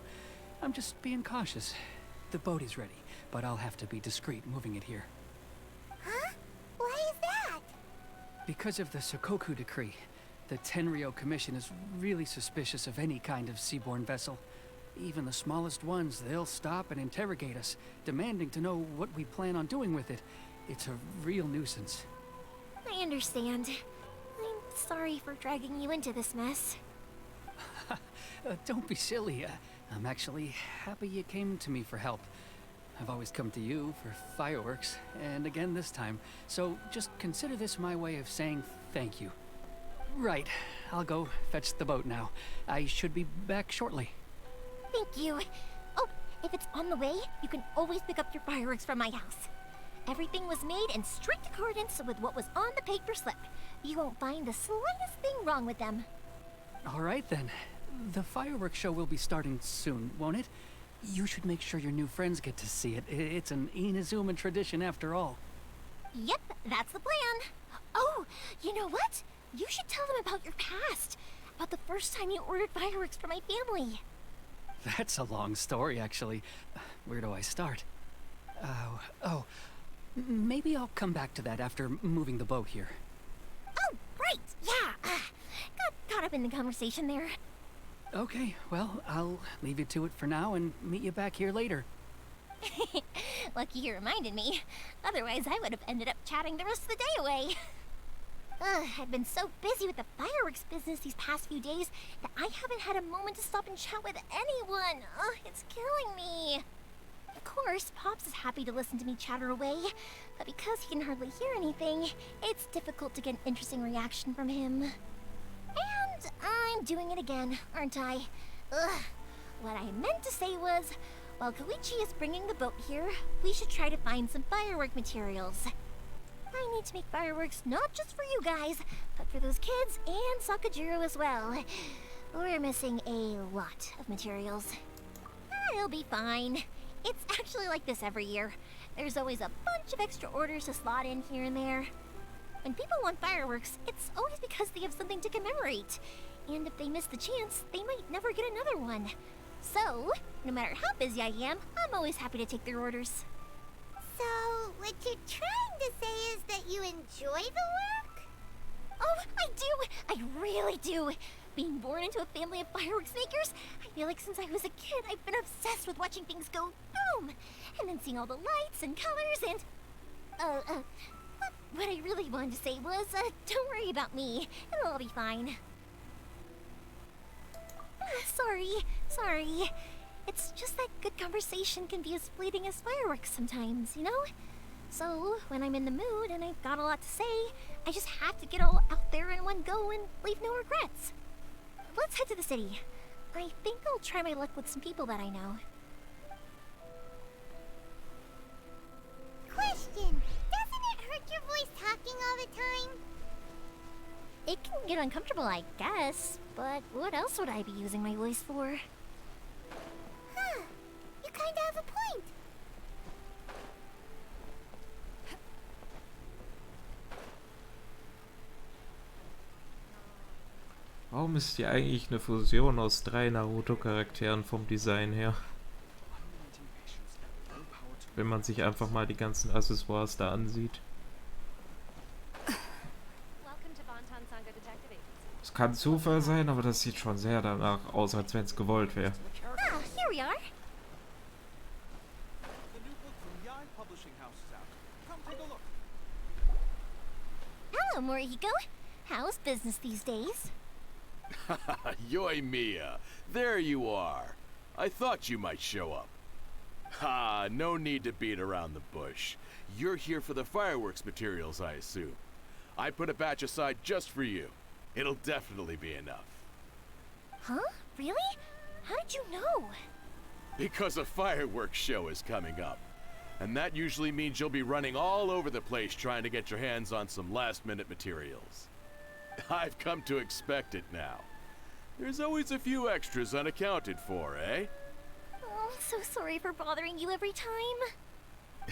I'm just being cautious. The boat is ready, but I'll have to be discreet moving it here. Huh? Why is that? Because of the Sokoku decree, the Tenryou Commission is really suspicious of any kind of seaborne vessel. Even the smallest ones, they'll stop and interrogate us, demanding to know what we plan on doing with it. It's a real nuisance. I understand. I'm sorry for dragging you into this mess. Don't be silly. I'm actually happy you came to me for help. I've always come to you for fireworks, and again this time. So just consider this my way of saying thank you. Right, I'll go fetch the boat now. I should be back shortly. Thank you. Oh, if it's on the way, you can always pick up your fireworks from my house. Everything was made in strict accordance with what was on the paper slip. You won't find the slightest thing wrong with them. All right then. The fireworks show will be starting soon, won't it? You should make sure your new friends get to see it. It's an Inazuma tradition after all. Yep, that's the plan. Oh, you know what? You should tell them about your past. About the first time you ordered fireworks for my family. That's a long story, actually. Where do I start? Maybe I'll come back to that after moving the boat here. Oh, right, yeah. Got caught up in the conversation there. Okay, well, I'll leave you to it for now and meet you back here later. Lucky you reminded me. Otherwise, I would have ended up chatting the rest of the day away. I've been so busy with the fireworks business these past few days that I haven't had a moment to stop and chat with anyone. It's killing me. Of course, Pops is happy to listen to me chatter away, but because he can hardly hear anything, it's difficult to get an interesting reaction from him. And I'm doing it again, aren't I? Ugh. What I meant to say was, while Koichi is bringing the boat here, we should try to find some firework materials. I need to make fireworks not just for you guys, but for those kids and Sakajiro as well. We're missing a lot of materials. It'll be fine. It's actually like this every year. There's always a bunch of extra orders to slot in here and there. When people want fireworks, it's always because they have something to commemorate. And if they miss the chance, they might never get another one. So, no matter how busy I am, I'm always happy to take their orders. So, what you're trying to say is that you enjoy the work? Oh, I do! I really do! Being born into a family of fireworks makers, I feel like since I was a kid, I've been obsessed with watching things go boom! And then seeing all the lights and colors and... What I really wanted to say was, don't worry about me. It'll all be fine. Sorry. It's just that good conversation can be as fleeting as fireworks sometimes, you know? So, when I'm in the mood and I've got a lot to say, I just have to get all out there in one go and leave no regrets. Let's head to the city. I think I'll try my luck with some people that I know. Question! Doesn't it hurt your voice talking all the time? It can get uncomfortable, I guess, but what else would I be using my voice for? Huh. You kinda have a point. Warum ist die eigentlich eine Fusion aus 3 Naruto-Charakteren vom Design her? Wenn man sich einfach mal die ganzen Accessoires da ansieht. Es kann Zufall sein, aber das sieht schon sehr danach aus, als wenn es gewollt wäre. Ah, here we are. Hello, Morihiko. How's business these days? Yoimiya, there you are. I thought you might show up. Ha, no need to beat around the bush. You're here for the fireworks materials, I assume. I put a batch aside just for you. It'll definitely be enough. Huh? Really? How did you know? Because a fireworks show is coming up. And that usually means you'll be running all over the place trying to get your hands on some last-minute materials. I've come to expect it now. There's always a few extras unaccounted for, eh? Oh, so sorry for bothering you every time.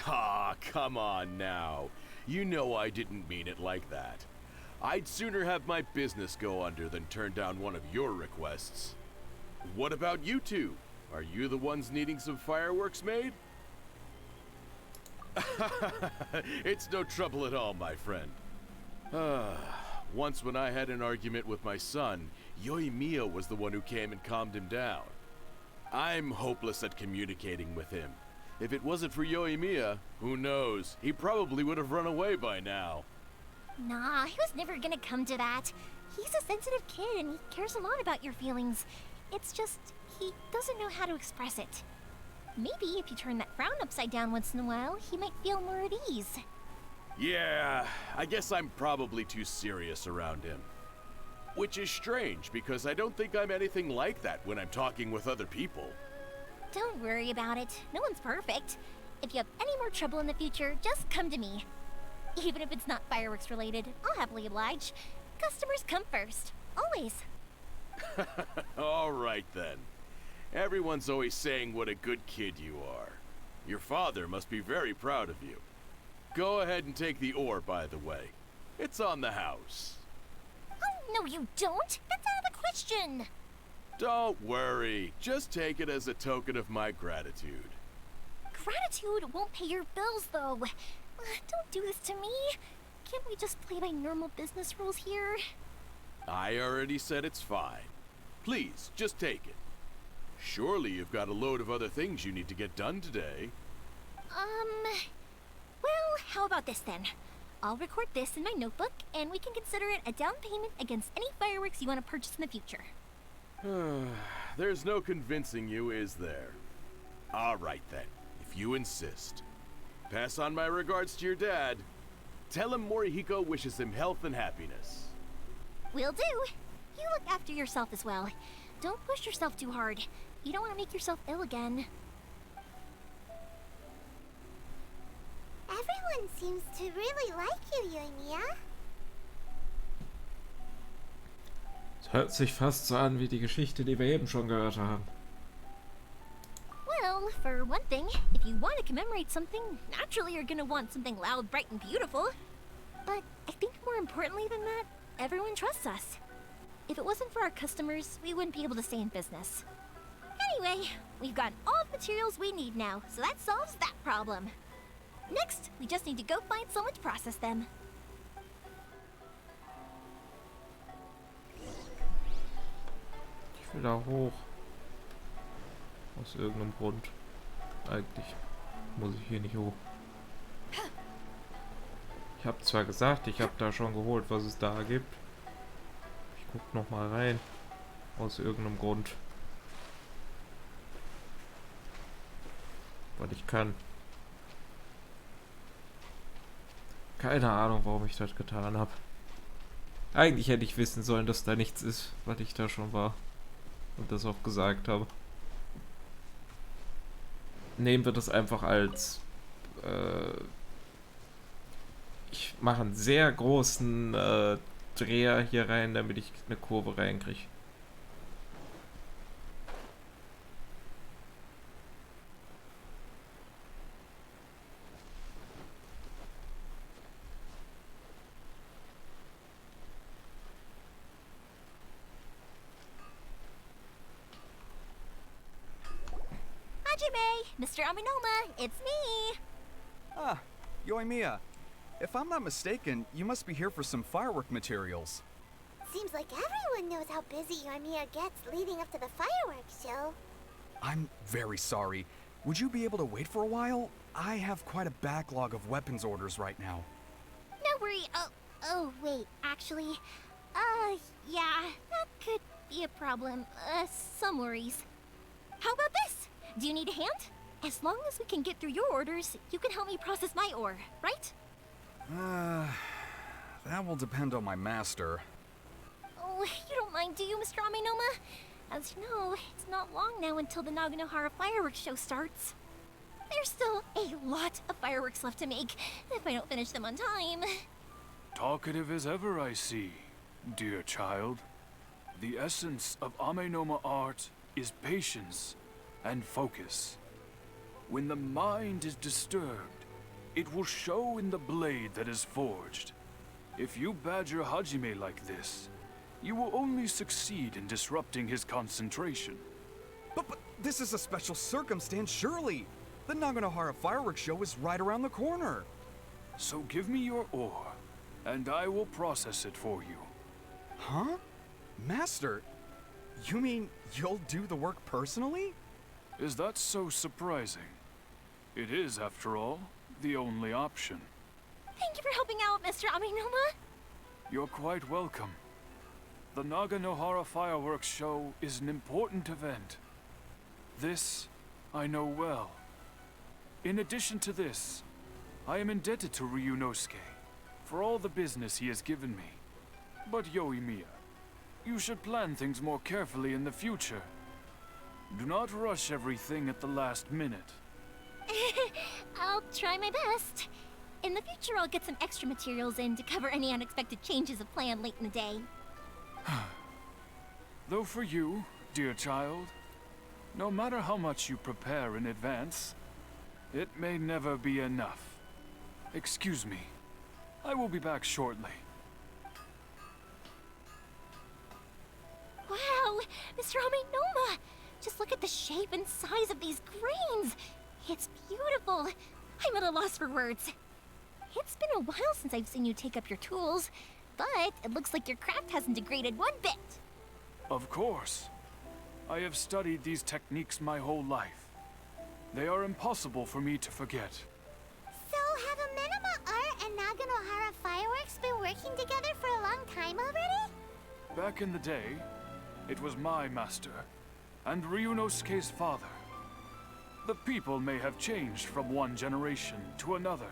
Ah, come on now. You know I didn't mean it like that. I'd sooner have my business go under than turn down one of your requests. What about you two? Are you the ones needing some fireworks made? It's no trouble at all, my friend. Once when I had an argument with my son, Yoimiya was the one who came and calmed him down. I'm hopeless at communicating with him. If it wasn't for Yoimiya, who knows? He probably would have run away by now. Nah, he was never gonna come to that. He's a sensitive kid and he cares a lot about your feelings. It's just, he doesn't know how to express it. Maybe if you turn that frown upside down once in a while, he might feel more at ease. Yeah, I guess I'm probably too serious around him. Which is strange, because I don't think I'm anything like that when I'm talking with other people. Don't worry about it. No one's perfect. If you have any more trouble in the future, just come to me. Even if it's not fireworks related, I'll happily oblige. Customers come first. Always. All right then. Everyone's always saying what a good kid you are. Your father must be very proud of you. Go ahead and take the ore, by the way. It's on the house. Oh, no you don't. That's out of the question. Don't worry. Just take it as a token of my gratitude. Gratitude won't pay your bills, though. Don't do this to me. Can't we just play by normal business rules here? I already said it's fine. Please, just take it. Surely you've got a load of other things you need to get done today. Well, how about this then? I'll record this in my notebook, and we can consider it a down payment against any fireworks you want to purchase in the future. There's no convincing you, is there? All right then. If you insist. Pass on my regards to your dad. Tell him Morihiko wishes him health and happiness. Will do. You look after yourself as well. Don't push yourself too hard. You don't want to make yourself ill again. Everyone seems to really like you, Yoimiya. Es hört sich fast so an wie die Geschichte, die wir eben schon gehört haben. Well, for one thing, if you want to commemorate something, naturally you're gonna want something loud, bright, and beautiful. But I think more importantly than that, everyone trusts us. If it wasn't for our customers, we wouldn't be able to stay in business. Anyway, we've got all the materials we need now, so that solves that problem. Next, we just need to go find someone to process them. Ich will da hoch. Aus irgendeinem Grund. Eigentlich muss ich hier nicht hoch. Ich habe zwar gesagt, ich habe da schon geholt, was es da gibt. Ich guck noch mal rein. Aus irgendeinem Grund. Weil ich kann. Keine Ahnung, warum ich das getan habe. Eigentlich hätte ich wissen sollen, dass da nichts ist, weil ich da schon war. Und das auch gesagt habe. Nehmen wir das einfach als ich mache einen sehr großen Dreher hier rein, damit ich eine Kurve reinkriege. Hajime, Mr. Aminoma, it's me! Ah, Yoimiya. If I'm not mistaken, you must be here for some firework materials. Seems like everyone knows how busy Yoimiya gets leading up to the fireworks show. I'm very sorry. Would you be able to wait for a while? I have quite a backlog of weapons orders right now. No worry. Oh, wait, actually, yeah, that could be a problem. Some worries. How about this? Do you need a hand? As long as we can get through your orders, you can help me process my ore, right? That will depend on my master. Oh, you don't mind, do you, Mr. Aminoma? As you know, it's not long now until the Naganohara fireworks show starts. There's still a lot of fireworks left to make, if I don't finish them on time. Talkative as ever, I see, dear child. The essence of Amenoma art is patience and focus. When the mind is disturbed, it will show in the blade that is forged. If you badger Hajime like this, you will only succeed in disrupting his concentration. But this is a special circumstance, surely. The Naganohara fireworks show is right around the corner. So give me your ore, and I will process it for you. Huh? Master, you mean you'll do the work personally? Is that so surprising? It is, after all, the only option. Thank you for helping out, Mr. Aminoma. You're quite welcome. The Naganohara fireworks show is an important event. This I know well. In addition to this, I am indebted to Ryunosuke for all the business he has given me. But Yoimiya, you should plan things more carefully in the future. Do not rush everything at the last minute. I'll try my best. In the future, I'll get some extra materials in to cover any unexpected changes of plan late in the day. Though for you, dear child, no matter how much you prepare in advance, it may never be enough. Excuse me. I will be back shortly. Wow, Mr. Aminoma! Just look at the shape and size of these grains! It's beautiful! I'm at a loss for words. It's been a while since I've seen you take up your tools, but it looks like your craft hasn't degraded one bit. Of course. I have studied these techniques my whole life. They are impossible for me to forget. So, have Amenoma Art and Naganohara Fireworks been working together for a long time already? Back in the day, it was my master, and Ryunosuke's father. The people may have changed from one generation to another,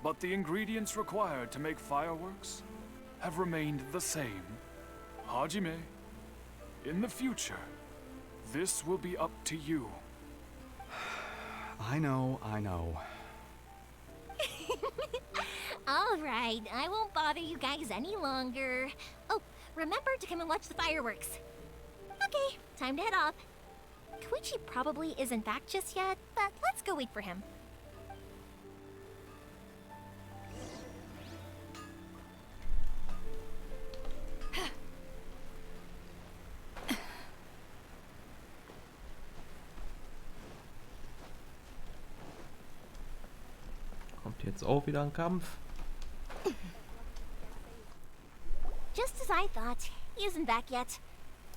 but the ingredients required to make fireworks have remained the same. Hajime, in the future, this will be up to you. I know. Alright, I won't bother you guys any longer. Oh, remember to come and watch the fireworks. Okay, time to head off. Koichi probably isn't back just yet, but let's go wait for him. Kommt jetzt auch wieder ein Kampf? Just as I thought, he isn't back yet.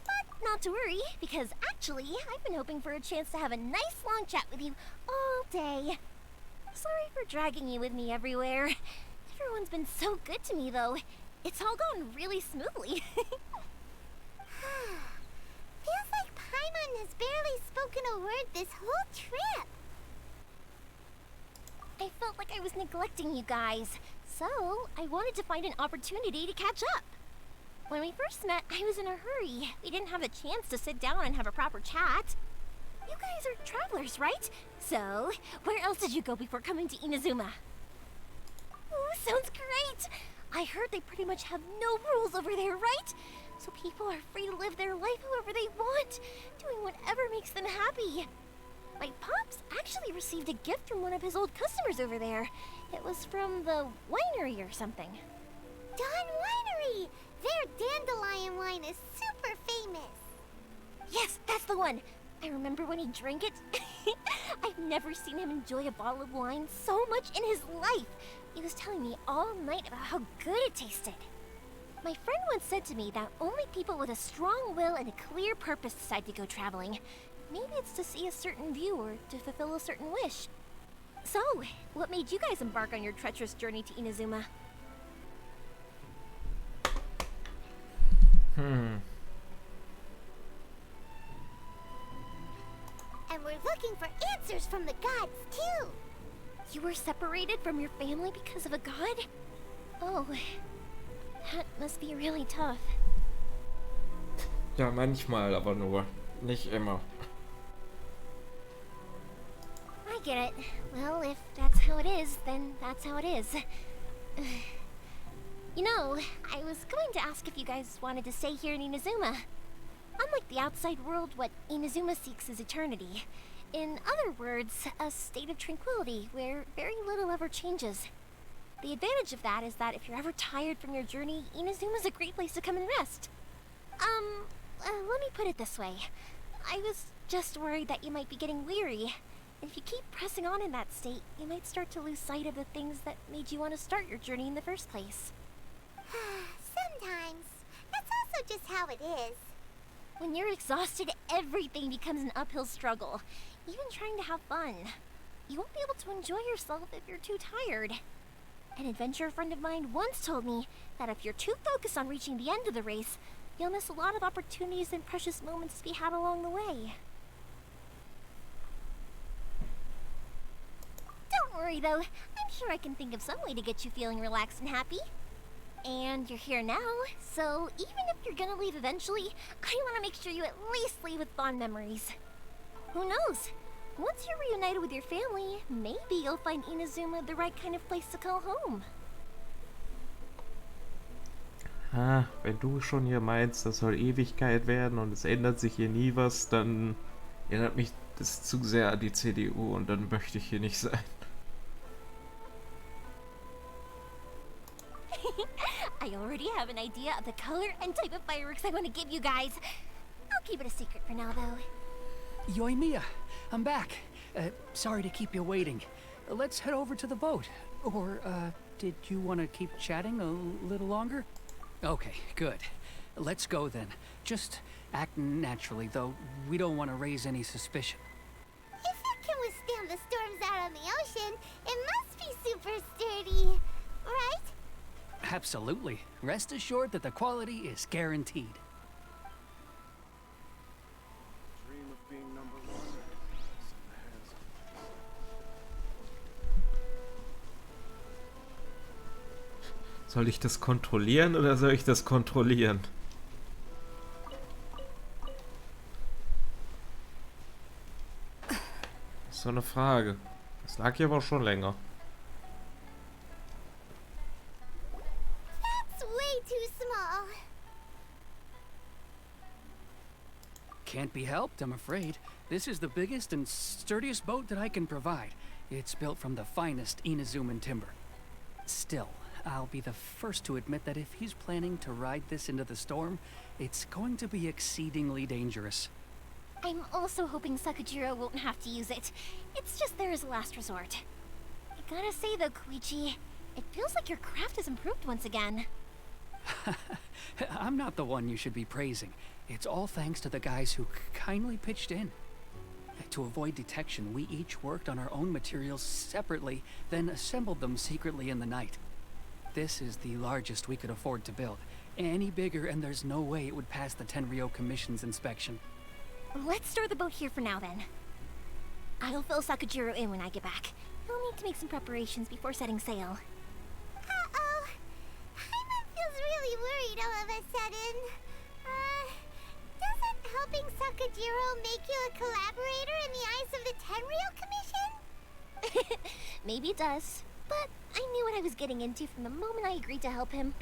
But not to worry, because actually, I've been hoping for a chance to have a nice long chat with you all day. Sorry for dragging you with me everywhere. Everyone's been so good to me, though. It's all gone really smoothly. Feels like Paimon has barely spoken a word this whole trip. I felt like I was neglecting you guys, so I wanted to find an opportunity to catch up. When we first met, I was in a hurry. We didn't have a chance to sit down and have a proper chat. You guys are travelers, right? So, where else did you go before coming to Inazuma? Ooh, sounds great! I heard they pretty much have no rules over there, right? So people are free to live their life however they want, doing whatever makes them happy. My pops actually received a gift from one of his old customers over there. It was from the winery or something. Dawn Winery! Their dandelion wine is super famous. Yes, that's the one. I remember when he drank it. I've never seen him enjoy a bottle of wine so much in his life. He was telling me all night about how good it tasted. My friend once said to me that only people with a strong will and a clear purpose decide to go traveling. Maybe it's to see a certain view or to fulfill a certain wish. So, what made you guys embark on your treacherous journey to Inazuma? And we're looking for answers from the gods, too. You were separated from your family because of a god? Oh, that must be really tough. Ja, manchmal, aber nur. Nicht immer. I get it. Well, if that's how it is, then that's how it is. You know, I was going to ask if you guys wanted to stay here in Inazuma. Unlike the outside world, what Inazuma seeks is eternity. In other words, a state of tranquility where very little ever changes. The advantage of that is that if you're ever tired from your journey, Inazuma's a great place to come and rest. Let me put it this way. I was just worried that you might be getting weary. If you keep pressing on in that state, you might start to lose sight of the things that made you want to start your journey in the first place. Sometimes. That's also just how it is. When you're exhausted, everything becomes an uphill struggle. Even trying to have fun. You won't be able to enjoy yourself if you're too tired. An adventurer friend of mine once told me that if you're too focused on reaching the end of the race, you'll miss a lot of opportunities and precious moments to be had along the way. Don't worry though, I'm sure I can think of some way to get you feeling relaxed and happy. And you're here now, so even if you're gonna leave eventually, I want to make sure you at least leave with fond memories. Who knows? Once you're reunited with your family, maybe you'll find Inazuma the right kind of place to call home. Wenn du schon hier meinst, das soll Ewigkeit werden und es ändert sich hier nie was, dann erinnert mich das zu sehr an die CDU und dann möchte ich hier nicht sein. I already have an idea of the color and type of fireworks I want to give you guys. I'll keep it a secret for now, though. Yoimiya, I'm back. Sorry to keep you waiting. Let's head over to the boat. Or, did you want to keep chatting a little longer? Okay, good. Let's go then. Just act naturally, though. We don't want to raise any suspicion. If it can withstand the storms out on the ocean, it must be super sturdy, right? Absolutely. Rest assured that the quality is guaranteed. Dream of being number one. Soll ich das kontrollieren oder soll ich das kontrollieren? Das ist so eine Frage. Das lag hier aber schon länger. That's way too small. Can't be helped, I'm afraid. This is the biggest and sturdiest boat that I can provide. It's built from the finest Inazuman timber. Still, I'll be the first to admit that if he's planning to ride this into the storm, it's going to be exceedingly dangerous. I'm also hoping Sakujiro won't have to use it. It's just there as a last resort. I gotta say though, Koichi, it feels like your craft has improved once again. I'm not the one you should be praising. It's all thanks to the guys who kindly pitched in. To avoid detection, we each worked on our own materials separately, then assembled them secretly in the night. This is the largest we could afford to build. Any bigger and there's no way it would pass the Tenryou Commission's inspection. Let's store the boat here for now then. I'll fill Sakujiro in when I get back. He'll need to make some preparations before setting sail. Uh-oh. Paimon feels really worried all of a sudden. Doesn't helping Sakujiro make you a collaborator in the eyes of the Tenryou Commission? Maybe it does, but I knew what I was getting into from the moment I agreed to help him.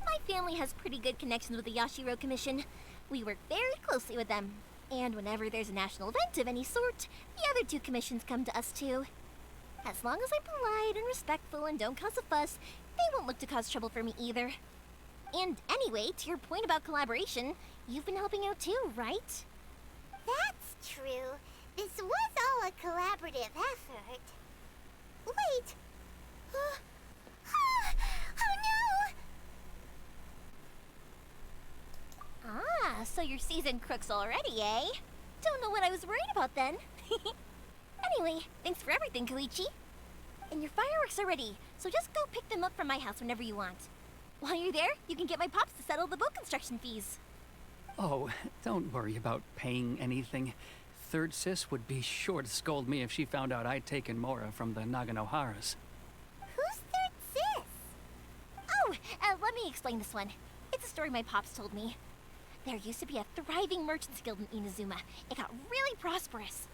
My family has pretty good connections with the Yashiro Commission. We work very closely with them, and whenever there's a national event of any sort, the other two commissions come to us too. As long as I'm polite and respectful and don't cause a fuss, they won't look to cause trouble for me either. And anyway, to your point about collaboration, you've been helping out too, right? That's true. This was all a collaborative effort. Wait. Oh no! Ah, so you're seasoned crooks already, eh? Don't know what I was worried about then. Anyway, thanks for everything, Koichi. And your fireworks are ready, so just go pick them up from my house whenever you want. While you're there, you can get my pops to settle the boat construction fees. Oh, don't worry about paying anything. Third Sis would be sure to scold me if she found out I'd taken Mora from the Naganoharas. Who's Third Sis? Oh, let me explain this one. It's a story my pops told me. There used to be a thriving merchants guild in Inazuma. It got really prosperous.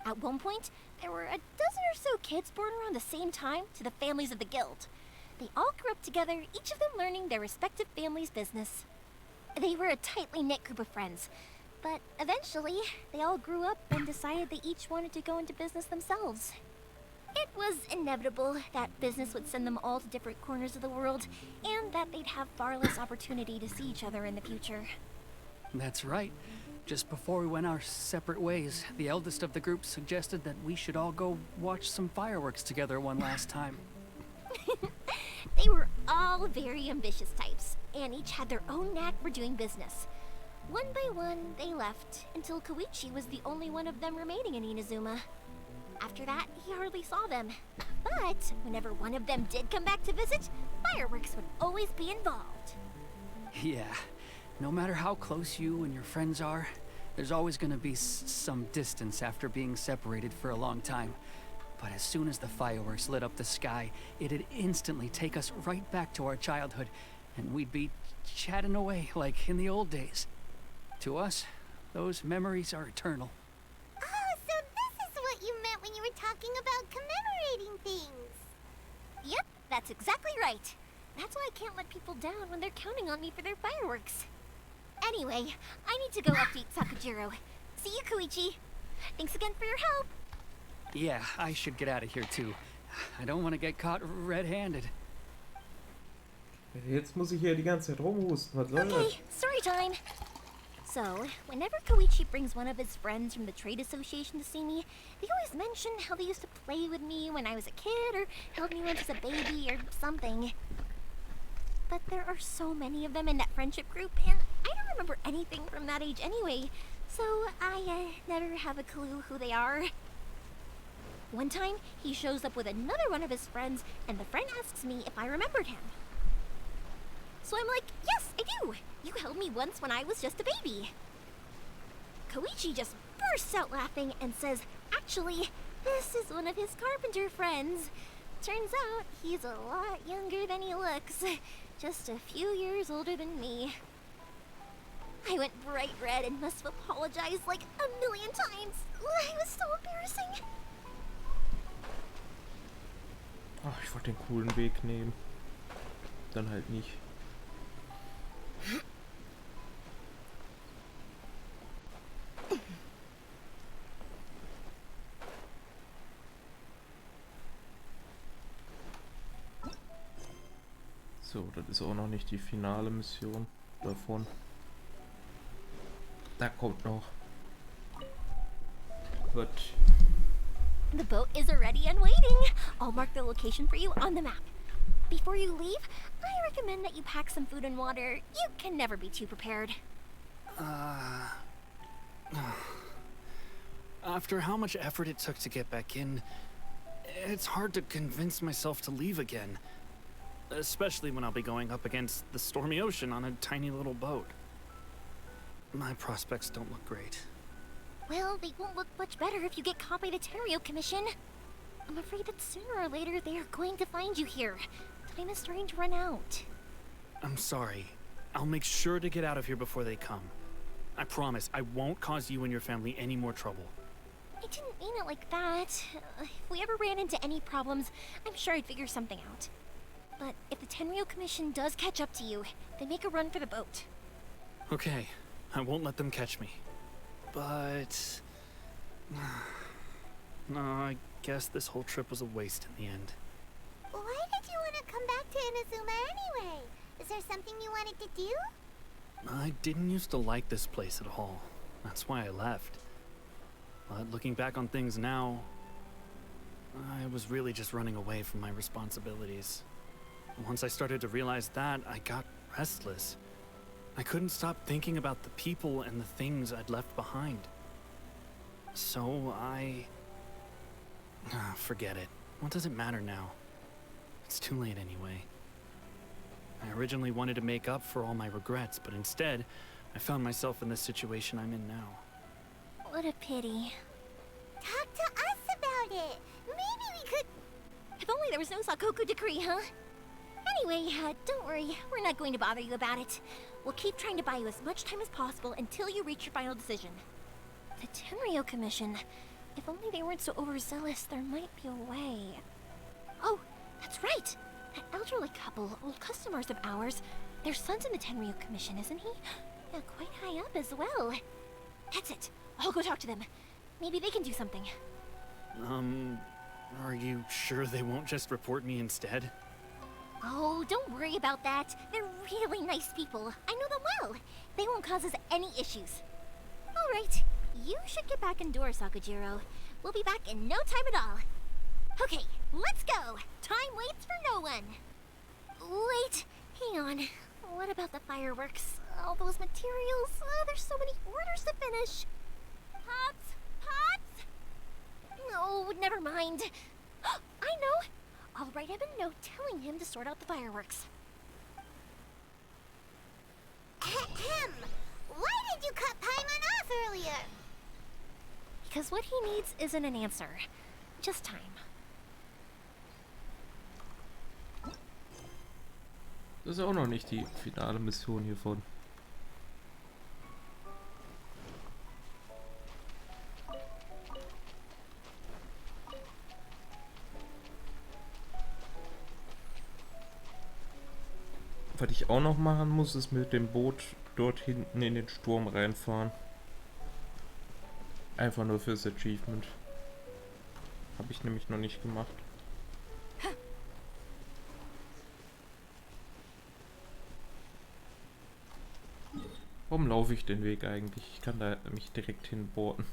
At one point, there were a dozen or so kids born around the same time to the families of the guild. They all grew up together, each of them learning their respective family's business. They were a tightly knit group of friends, but eventually, they all grew up and decided they each wanted to go into business themselves. It was inevitable that business would send them all to different corners of the world, and that they'd have far less opportunity to see each other in the future. That's right. Just before we went our separate ways, the eldest of the group suggested that we should all go watch some fireworks together one last time. They were all very ambitious types, and each had their own knack for doing business. One by one, they left, until Koichi was the only one of them remaining in Inazuma. After that, he hardly saw them. But whenever one of them did come back to visit, fireworks would always be involved. Yeah, no matter how close you and your friends are, there's always gonna be some distance after being separated for a long time. But as soon as the fireworks lit up the sky, it'd instantly take us right back to our childhood, and we'd be chatting away like in the old days. To us, those memories are eternal. Oh, so this is what you meant when you were talking about commemorating things. Yep, that's exactly right. That's why I can't let people down when they're counting on me for their fireworks. Anyway, I need to go update Sakujiro. See you, Koichi. Thanks again for your help. Yeah, I should get out of here too. I don't want to get caught red-handed. Jetzt muss ich hier die ganze Zeit rumhusten. Was soll das? Okay, story time. So, whenever Koichi brings one of his friends from the trade association to see me, they always mention how they used to play with me when I was a kid or held me once as a baby or something. But there are so many of them in that friendship group, and I don't remember anything from that age anyway, so I never have a clue who they are. One time, he shows up with another one of his friends, and the friend asks me if I remembered him. So I'm like, yes, I do. You held me once when I was just a baby. Koichi just bursts out laughing and says, actually, this is one of his carpenter friends. Turns out he's a lot younger than he looks. Just a few years older than me. I went bright red and must have apologized like a million times. It was so embarrassing. Ach, ich wollte den coolen Weg nehmen. Dann halt nicht. So, das ist auch noch nicht die finale Mission davon. Da kommt noch. Wird. The boat is already and waiting. I'll mark the location for you on the map. Before you leave, I recommend that you pack some food and water. You can never be too prepared. After how much effort it took to get back in, it's hard to convince myself to leave again. Especially when I'll be going up against the stormy ocean on a tiny little boat. My prospects don't look great. Well, they won't look much better if you get caught by the Tenryou Commission. I'm afraid that sooner or later they are going to find you here. Time is starting to run out. I'm sorry. I'll make sure to get out of here before they come. I promise I won't cause you and your family any more trouble. I didn't mean it like that. If we ever ran into any problems, I'm sure I'd figure something out. But if the Tenryou Commission does catch up to you, then make a run for the boat. Okay, I won't let them catch me. But... no, I guess this whole trip was a waste in the end. Why did you want to come back to Inazuma anyway? Is there something you wanted to do? I didn't used to like this place at all. That's why I left. But looking back on things now, I was really just running away from my responsibilities. Once I started to realize that, I got restless. I couldn't stop thinking about the people and the things I'd left behind. So forget it. What does it matter now? It's too late anyway. I originally wanted to make up for all my regrets, but instead, I found myself in the situation I'm in now. What a pity. Talk to us about it. Maybe we could... If only there was no Sakoku decree, huh? Anyway, don't worry. We're not going to bother you about it. We'll keep trying to buy you as much time as possible until you reach your final decision. The Tenryou Commission. If only they weren't so overzealous, there might be a way. Oh, that's right! That elderly couple, old customers of ours, their son's in the Tenryou Commission, isn't he? Yeah, quite high up as well. That's it. I'll go talk to them. Maybe they can do something. Are you sure they won't just report me instead? Oh, don't worry about that. They're really nice people. I know them well. They won't cause us any issues. All right. You should get back indoors, Sakujiro. We'll be back in no time at all. Okay, let's go. Time waits for no one. Wait, hang on. What about the fireworks? All those materials? There's so many orders to finish. Pops? Pops? No, never mind. I know. I'll write him a note telling him to sort out the fireworks. Ahem. Why did you cut Paimon off earlier? Because what he needs isn't an answer. Just time. Das ist auch noch nicht die finale Mission hiervon. Was ich auch noch machen muss, ist mit dem Boot dort hinten in den Sturm reinfahren. Einfach nur fürs Achievement. Habe ich nämlich noch nicht gemacht. Warum laufe ich den Weg eigentlich? Ich kann da mich direkt hinboarden.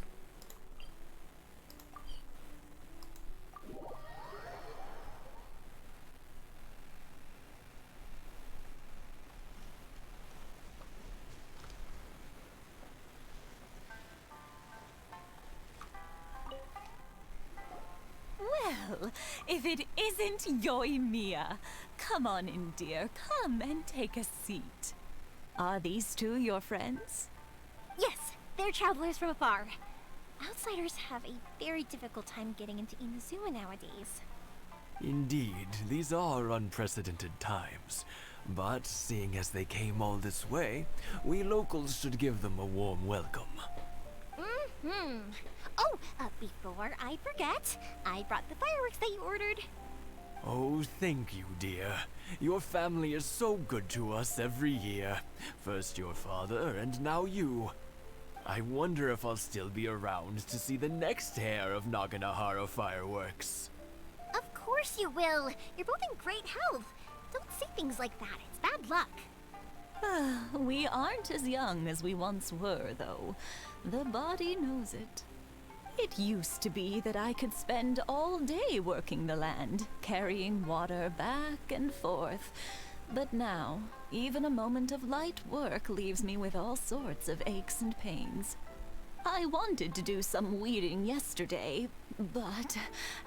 Well, if it isn't Yoimiya. Come on in, dear. Come and take a seat. Are these two your friends? Yes, they're travelers from afar. Outsiders have a very difficult time getting into Inazuma nowadays. Indeed, these are unprecedented times. But seeing as they came all this way, we locals should give them a warm welcome. Mm-hmm. Oh, before I forget, I brought the fireworks that you ordered. Oh, thank you, dear. Your family is so good to us every year. First your father, and now you. I wonder if I'll still be around to see the next hair of Naganohara fireworks. Of course you will. You're both in great health. Don't say things like that. It's bad luck. We aren't as young as we once were, though. The body knows it. It used to be that I could spend all day working the land, carrying water back and forth. But now, even a moment of light work leaves me with all sorts of aches and pains. I wanted to do some weeding yesterday, but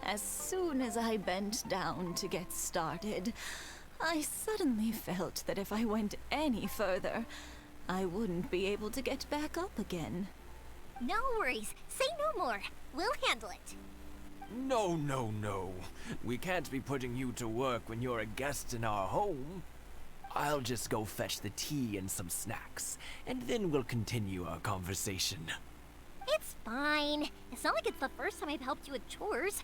as soon as I bent down to get started, I suddenly felt that if I went any further, I wouldn't be able to get back up again. No worries. Say no more. We'll handle it. No, no, no. We can't be putting you to work when you're a guest in our home. I'll just go fetch the tea and some snacks, and then we'll continue our conversation. It's fine. It's not like it's the first time I've helped you with chores.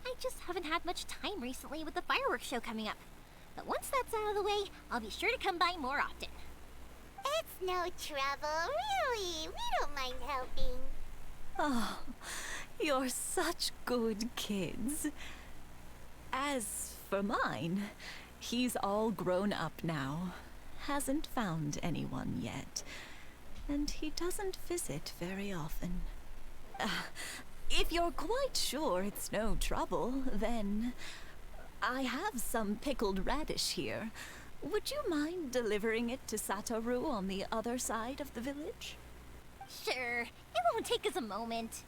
I just haven't had much time recently with the fireworks show coming up. But once that's out of the way, I'll be sure to come by more often. It's no trouble, really. We don't mind helping. Oh, you're such good kids. As for mine, he's all grown up now. Hasn't found anyone yet. And he doesn't visit very often. If you're quite sure it's no trouble, then I have some pickled radish here. Would you mind delivering it to Satoru on the other side of the village? Sure. It won't take us a moment.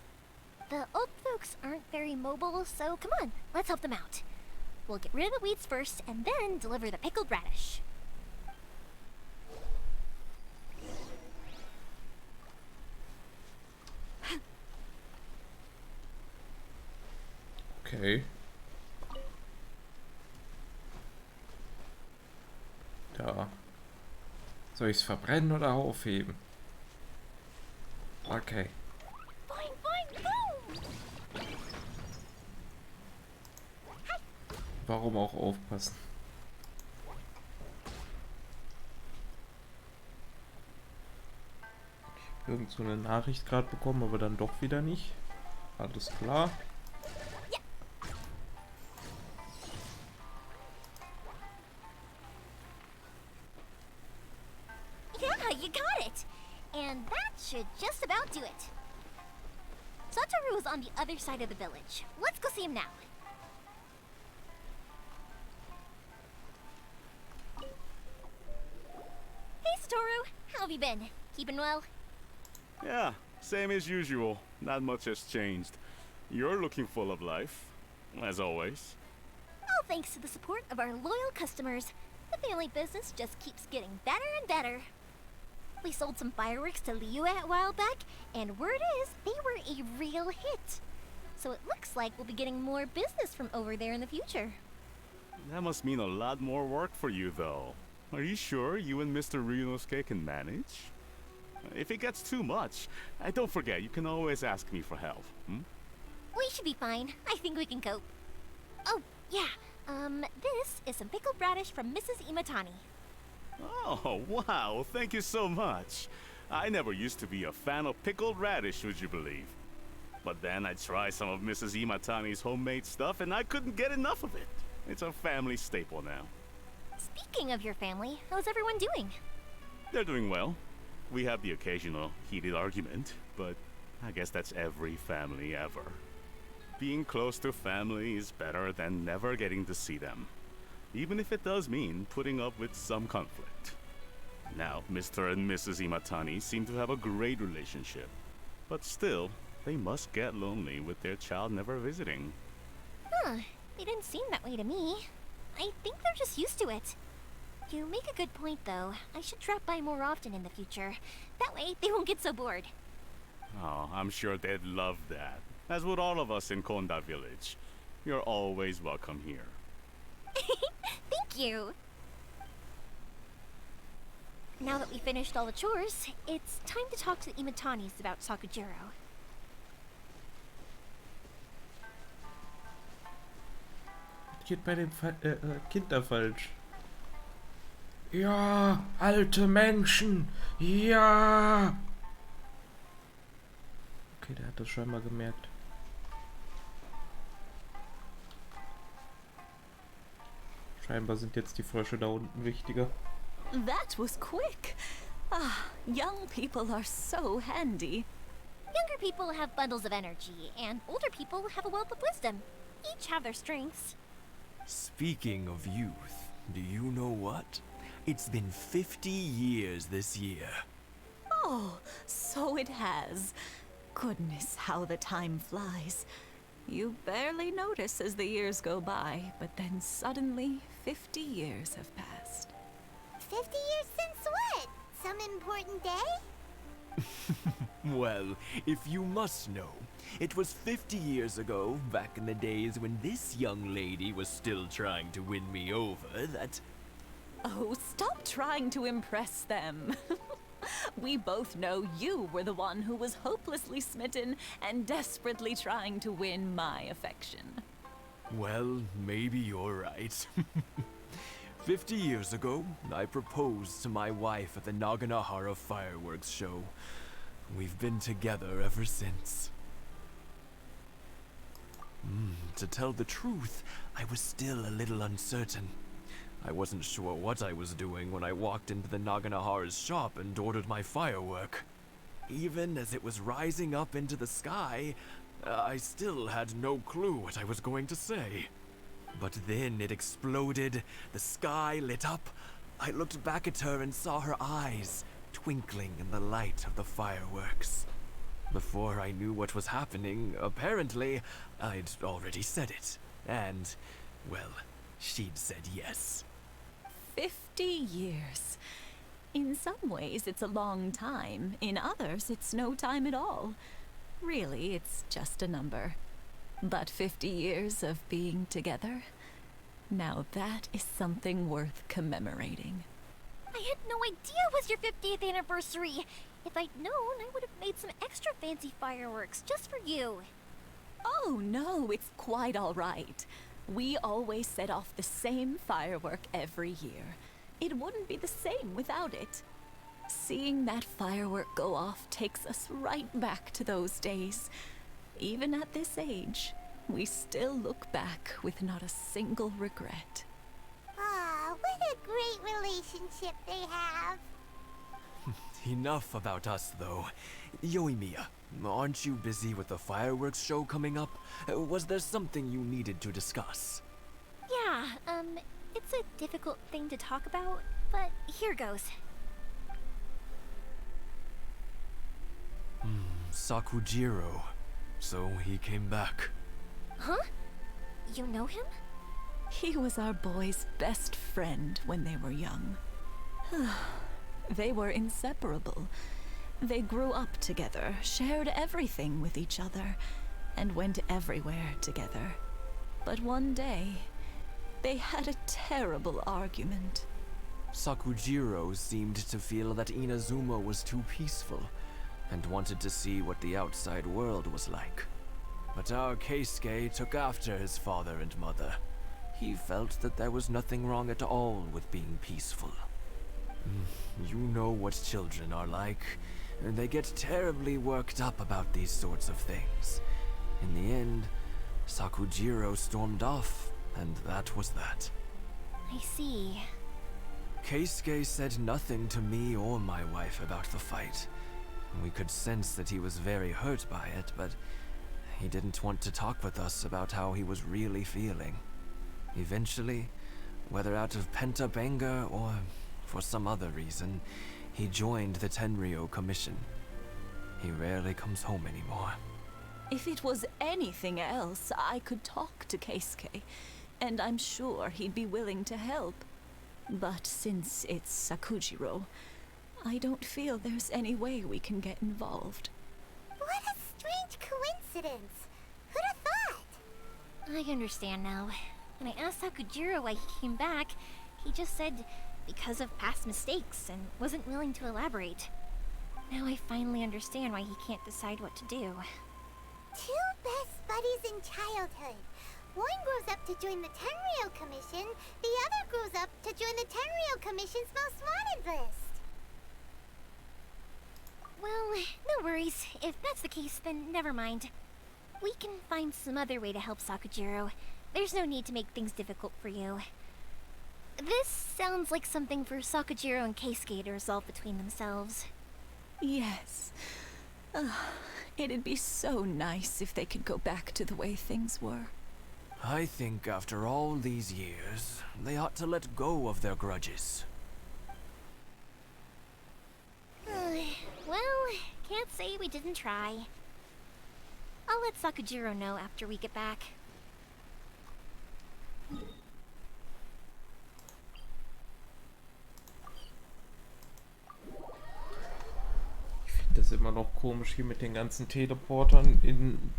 The old folks aren't very mobile, so come on, let's help them out. We'll get rid of the weeds first, and then deliver the pickled radish. Okay. Da. Soll ich es verbrennen oder aufheben? Okay. Fine, fine, boom! Warum auch aufpassen? Ich habe irgend so eine Nachricht gerade bekommen, aber dann doch wieder nicht. Alles klar. Yeah, you got it! And that should just about do it. Satoru is on the other side of the village. Let's go see him now. Hey, Satoru. How have you been? Keeping well? Yeah, same as usual. Not much has changed. You're looking full of life, as always. All thanks to the support of our loyal customers. The family business just keeps getting better and better. We sold some fireworks to Liyue a while back, and word is they were a real hit. So it looks like we'll be getting more business from over there in the future. That must mean a lot more work for you, though. Are you sure you and Mr. Ryunosuke can manage? If it gets too much, don't forget, you can always ask me for help, hmm? We should be fine. I think we can cope. Oh, yeah. This is some pickled radish from Mrs. Imatani. Oh, wow, thank you so much. I never used to be a fan of pickled radish, would you believe? But then I tried some of Mrs. Imatani's homemade stuff and I couldn't get enough of it. It's a family staple now. Speaking of your family, how's everyone doing? They're doing well. We have the occasional heated argument, but I guess that's every family ever. Being close to family is better than never getting to see them, even if it does mean putting up with some conflict. Now, Mr. and Mrs. Imatani seem to have a great relationship, but still, they must get lonely with their child never visiting. Huh, they didn't seem that way to me. I think they're just used to it. You make a good point, though. I should drop by more often in the future. That way, they won't get so bored. Oh, I'm sure they'd love that, as would all of us in Konda Village. You're always welcome here. Thank you. Now that we finished all the chores, it's time to talk to the Imatanis about Sakujiro. Geht bei dem Kind da falsch. Ja, alte Menschen. Ja. Okay, der hat das scheinbar gemerkt. Scheinbar sind jetzt die Frösche da unten wichtiger. That was quick. Ah, young people are so handy. Younger people have bundles of energy, and older people have a wealth of wisdom. Each have their strengths. Speaking of youth, do you know what? It's been 50 years this year. Oh, so it has. Goodness, how the time flies. You barely notice as the years go by, but then suddenly 50 years have passed. 50 years since what? Some important day? Well, if you must know, it was 50 years ago, back in the days when this young lady was still trying to win me over, that... Oh, stop trying to impress them. We both know you were the one who was hopelessly smitten and desperately trying to win my affection. Well, maybe you're right. 50 years ago, I proposed to my wife at the Naganohara fireworks show. We've been together ever since. To tell the truth, I was still a little uncertain. I wasn't sure what I was doing when I walked into the Naganohara's shop and ordered my firework. Even as it was rising up into the sky, I still had no clue what I was going to say. But then it exploded, the sky lit up. I looked back at her and saw her eyes twinkling in the light of the fireworks. Before I knew what was happening, apparently, I'd already said it. And, well, she'd said yes. 50 years. In some ways, it's a long time. In others, it's no time at all. Really, it's just a number. But 50 years of being together? Now that is something worth commemorating. I had no idea it was your 50th anniversary. If I'd known, I would have made some extra fancy fireworks just for you. Oh no, it's quite all right. We always set off the same firework every year. It wouldn't be the same without it. Seeing that firework go off takes us right back to those days. Even at this age, we still look back with not a single regret. Ah, what a great relationship they have. Enough about us, though. Yoimiya, aren't you busy with the fireworks show coming up? Was there something you needed to discuss? Yeah, it's a difficult thing to talk about, but here goes. Sakujiro. So he came back. Huh? You know him? He was our boy's best friend when they were young. They were inseparable. They grew up together, shared everything with each other, and went everywhere together. But one day, they had a terrible argument. Sakujiro seemed to feel that Inazuma was too peaceful, and wanted to see what the outside world was like. But our Keisuke took after his father and mother. He felt that there was nothing wrong at all with being peaceful. You know what children are like. They get terribly worked up about these sorts of things. In the end, Sakujiro stormed off, and that was that. I see. Keisuke said nothing to me or my wife about the fight. We could sense that he was very hurt by it, but he didn't want to talk with us about how he was really feeling. Eventually, whether out of pent-up anger or for some other reason, he joined the Tenryou Commission. He rarely comes home anymore. If it was anything else, I could talk to Keisuke, and I'm sure he'd be willing to help. But since it's Sakujiro, I don't feel there's any way we can get involved. What a strange coincidence. Who'd have thought? I understand now. When I asked Sakujiro why he came back, he just said because of past mistakes and wasn't willing to elaborate. Now I finally understand why he can't decide what to do. Two best buddies in childhood. One grows up to join the Tenryou Commission, the other grows up to join the Tenryou Commission's most wanted list. Well, no worries. If that's the case, then never mind. We can find some other way to help Sakujiro. There's no need to make things difficult for you. This sounds like something for Sakujiro and Keisuke to resolve between themselves. Yes. It'd be so nice if they could go back to the way things were. I think after all these years, they ought to let go of their grudges. Well, can't say we didn't try. I'll let Sakujiro know after we get back. Ich finde das immer noch komisch hier mit den ganzen Teleportern in...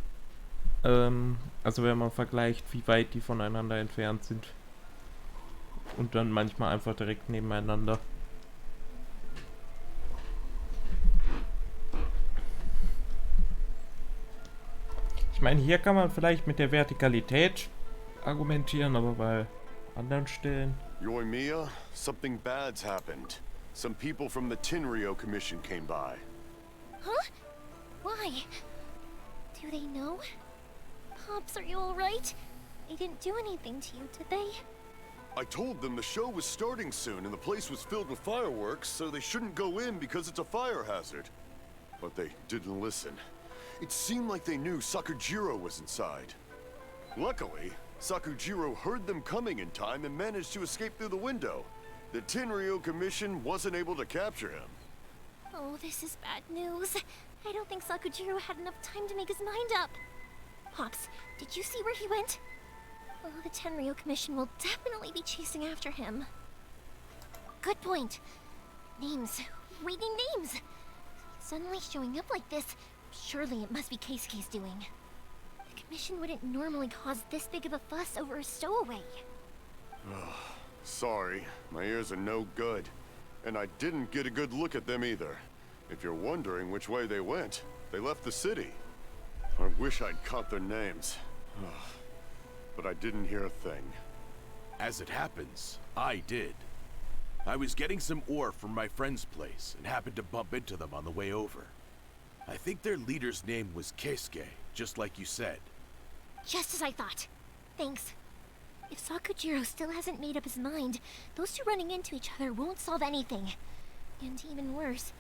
also wenn man vergleicht, wie weit die voneinander entfernt sind. Und dann manchmal einfach direkt nebeneinander. Ich meine, hier kann man vielleicht mit der Vertikalität argumentieren, aber bei anderen Stellen... Yoimiya, something bad's happened. Some people from the Tenryou Commission came by. Huh? Why? Do they know? Pops, are you alright? They didn't do anything to you, did they? I told them the show was starting soon and the place was filled with fireworks, so they shouldn't go in because it's a fire hazard. But they didn't listen. It seemed like they knew Sakujiro was inside. Luckily, Sakujiro heard them coming in time and managed to escape through the window. The Tenryou Commission wasn't able to capture him. Oh, this is bad news. I don't think Sakujiro had enough time to make his mind up. Pops, did you see where he went? Oh, the Tenryou Commission will definitely be chasing after him. Good point. Names. Reading names. Suddenly showing up like this, surely it must be Keisuke's doing. The Commission wouldn't normally cause this big of a fuss over a stowaway. Sorry, my ears are no good. And I didn't get a good look at them either. If you're wondering which way they went, they left the city. I wish I'd caught their names. But I didn't hear a thing. As it happens, I did. I was getting some ore from my friend's place and happened to bump into them on the way over. I think their leader's name was Keisuke, just like you said. Just as I thought. Thanks. If Sakujiro still hasn't made up his mind, those two running into each other won't solve anything. And even worse,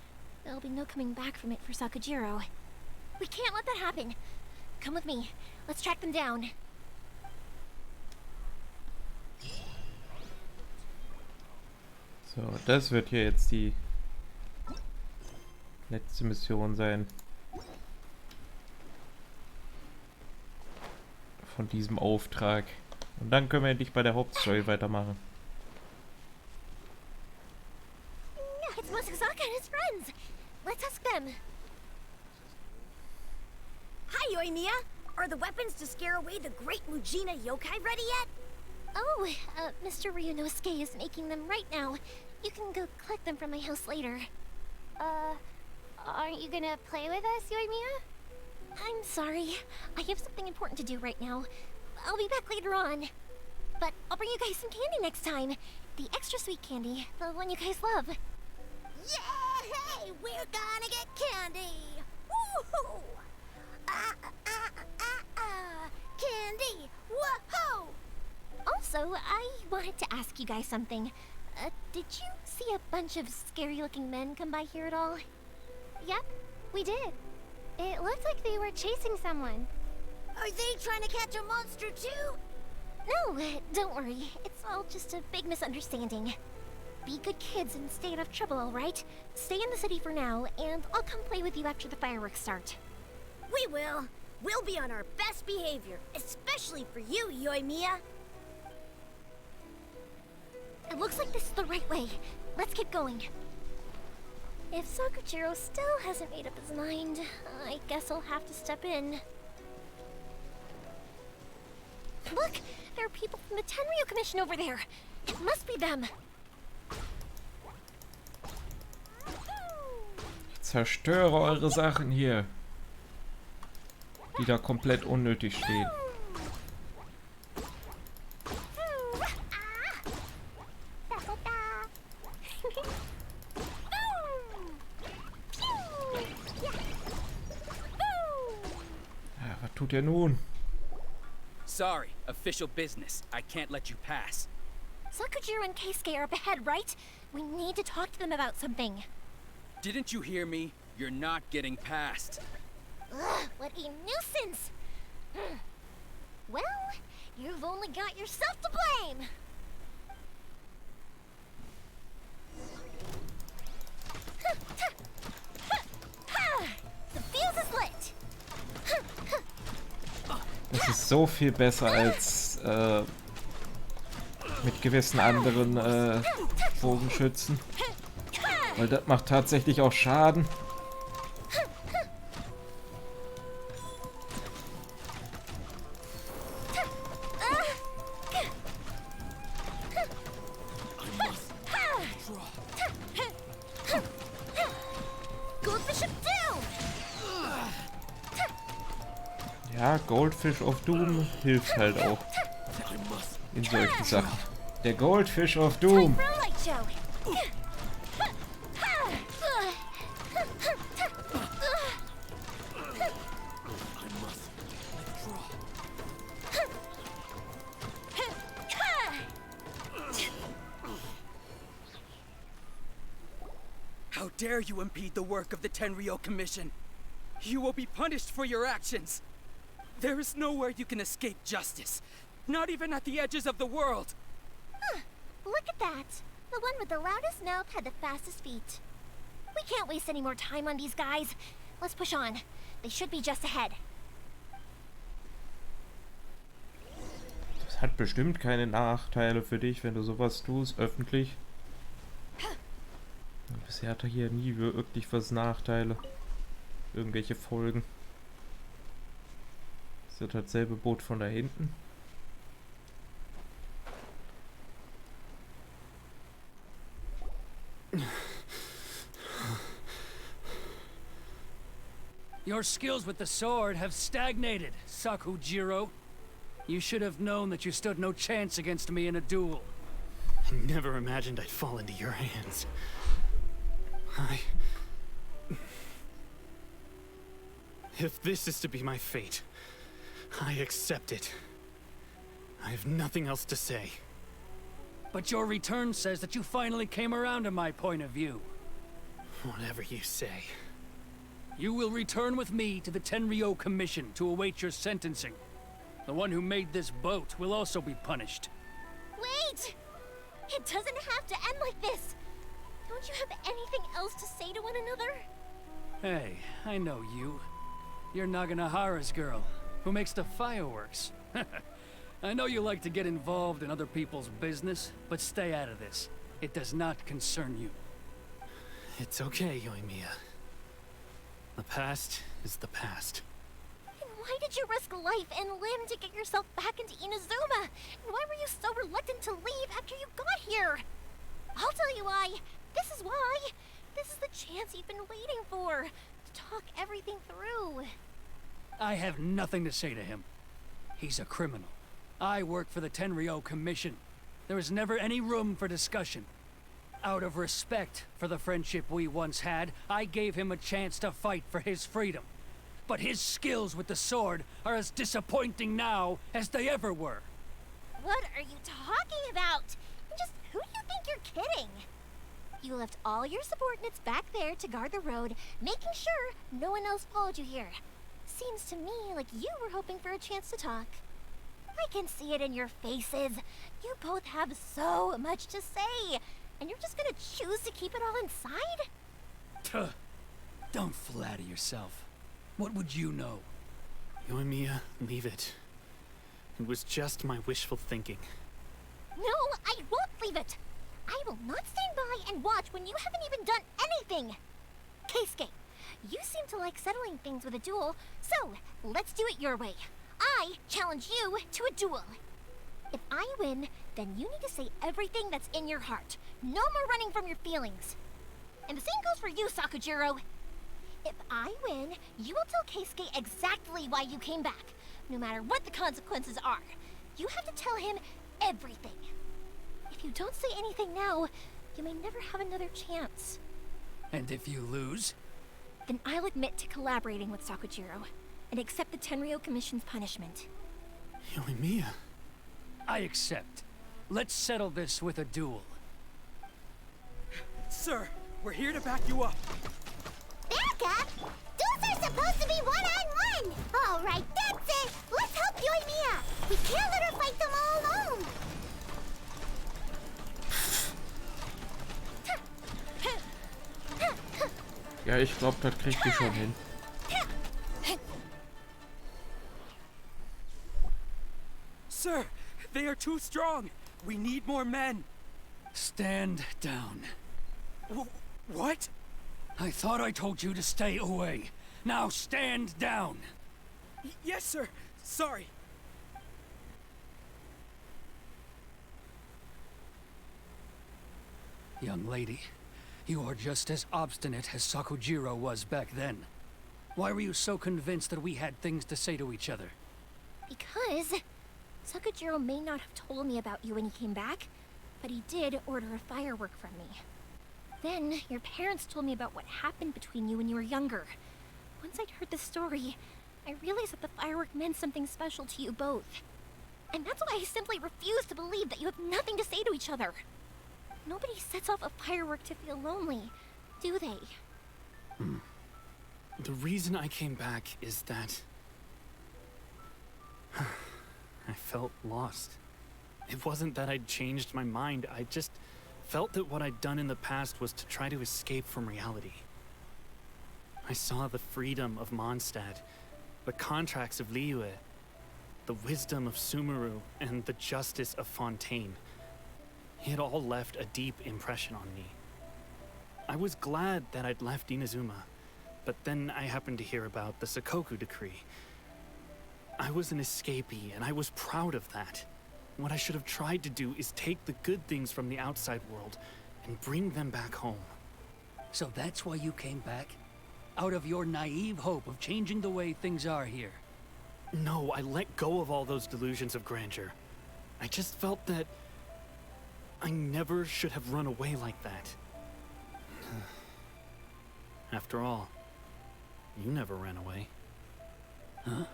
there'll be no coming back from it for Sakujiro. We can't let that happen. Come with me. Let's track them down. So, das wird hier jetzt die letzte Mission sein. Von diesem Auftrag. Und dann können wir endlich bei der Hauptstory weitermachen. It's Masazaka and his friends. Let's ask them. Hi, Yoimiya. Are the weapons to scare away the great Mujina yokai ready yet? Oh, Mr. Ryunosuke is making them right now. You can go collect them from my house later. Aren't you gonna play with us, Yoimiya? I'm sorry. I have something important to do right now. I'll be back later on. But I'll bring you guys some candy next time. The extra sweet candy, the one you guys love. Yay! We're gonna get candy! Woohoo! Candy! Woohoo! Also, I wanted to ask you guys something. Did you see a bunch of scary-looking men come by here at all? Yep, we did. It looked like they were chasing someone. Are they trying to catch a monster too? No, don't worry. It's all just a big misunderstanding. Be good kids and stay out of trouble, alright? Stay in the city for now, and I'll come play with you after the fireworks start. We will. We'll be on our best behavior, especially for you, Yoimiya. It looks like this is the right way. Let's keep going. If Sakujiro still hasn't made up his mind, I guess I'll have to step in. Look! There are people from the Tenryu Commission over there! It must be them! Ich zerstöre eure Sachen hier, die da komplett unnötig stehen. Ja, was tut ihr nun? Sorry, official business. I can't let you pass. Sakujiro and Keisuke are up ahead, right? We need to talk to them about something. Didn't you hear me? You're not getting past. Ugh, what a nuisance! Well, you've only got yourself to blame! The fuse is lit! Das ist so viel besser als mit gewissen anderen Bogenschützen. Weil das macht tatsächlich auch Schaden. Ja, Goldfish of Doom hilft halt auch in solchen Sachen. Der Goldfish of Doom. How dare you impede the work of the Tenryu Commission? You will be punished for your actions. There is nowhere you can escape justice. Not even at the edges of the world. Huh. Look at that. The one with the loudest mouth had the fastest feet. We can't waste any more time on these guys. Let's push on. They should be just ahead. Das hat bestimmt keine Nachteile für dich, wenn du sowas tust, öffentlich. Bisher hat er hier nie wirklich was Nachteile. Irgendwelche Folgen. Ist das dasselbe Boot von da hinten? Your skills with the sword have stagnated, Sakujiro. You should have known that you stood no chance against me in a duel. I never imagined I'd fall into your hands. If this is to be my fate, I accept it. I have nothing else to say. But your return says that you finally came around to my point of view. Whatever you say. You will return with me to the Tenryu Commission to await your sentencing. The one who made this boat will also be punished. Wait! It doesn't have to end like this! Don't you have anything else to say to one another? Hey, I know you. You're Naganohara's girl, who makes the fireworks. I know you like to get involved in other people's business, but stay out of this. It does not concern you. It's okay, Yoimiya. The past is the past. And why did you risk life and limb to get yourself back into Inazuma? And why were you so reluctant to leave after you got here? I'll tell you why. This is why. This is the chance you've been waiting for. To talk everything through. I have nothing to say to him. He's a criminal. I work for the Tenryu Commission. There is never any room for discussion. Out of respect for the friendship we once had, I gave him a chance to fight for his freedom. But his skills with the sword are as disappointing now as they ever were. What are you talking about? Just who do you think you're kidding? You left all your subordinates back there to guard the road, making sure no one else followed you here. Seems to me like you were hoping for a chance to talk. I can see it in your faces. You both have so much to say, and you're just gonna choose to keep it all inside? Tuh. Don't flatter yourself. What would you know? Yoimiya, leave it. It was just my wishful thinking. No, I won't leave it. I will not stand by and watch when you haven't even done anything. Keisuke, you seem to like settling things with a duel, so let's do it your way. I challenge you to a duel. If I win, then you need to say everything that's in your heart. No more running from your feelings. And the same goes for you, Sakujiro. If I win, you will tell Keisuke exactly why you came back, no matter what the consequences are. You have to tell him everything. If you don't say anything now, you may never have another chance. And if you lose? Then I'll admit to collaborating with Sakujiro and accept the Tenryou Commission's punishment. Yoimiya. I accept. Let's settle this with a duel. Sir, we're here to back you up. Back up? Duels are supposed to be one-on-one! All right, that's it! Let's help Yoimiya! We can't let her fight them all alone! Ja, ich glaube, das kriegt die schon hin. Sir, they are too strong. We need more men. Stand down. What? I thought I told you to stay away. Now stand down. Yes, sir. Sorry. Young lady, you are just as obstinate as Sakujiro was back then. Why were you so convinced that we had things to say to each other? Because Sakujiro may not have told me about you when he came back, but he did order a firework from me. Then, your parents told me about what happened between you when you were younger. Once I'd heard the story, I realized that the firework meant something special to you both. And that's why I simply refuse to believe that you have nothing to say to each other. Nobody sets off a firework to feel lonely, do they? The reason I came back is that I felt lost. It wasn't that I'd changed my mind, I just felt that what I'd done in the past was to try to escape from reality. I saw the freedom of Mondstadt, the contracts of Liyue, the wisdom of Sumeru, and the justice of Fontaine. It all left a deep impression on me. I was glad that I'd left Inazuma, but then I happened to hear about the Sakoku decree. I was an escapee, and I was proud of that. What I should have tried to do is take the good things from the outside world and bring them back home. So that's why you came back? Out of your naive hope of changing the way things are here? No, I let go of all those delusions of grandeur. I just felt that I never should have run away like that. After all, you never ran away. Huh?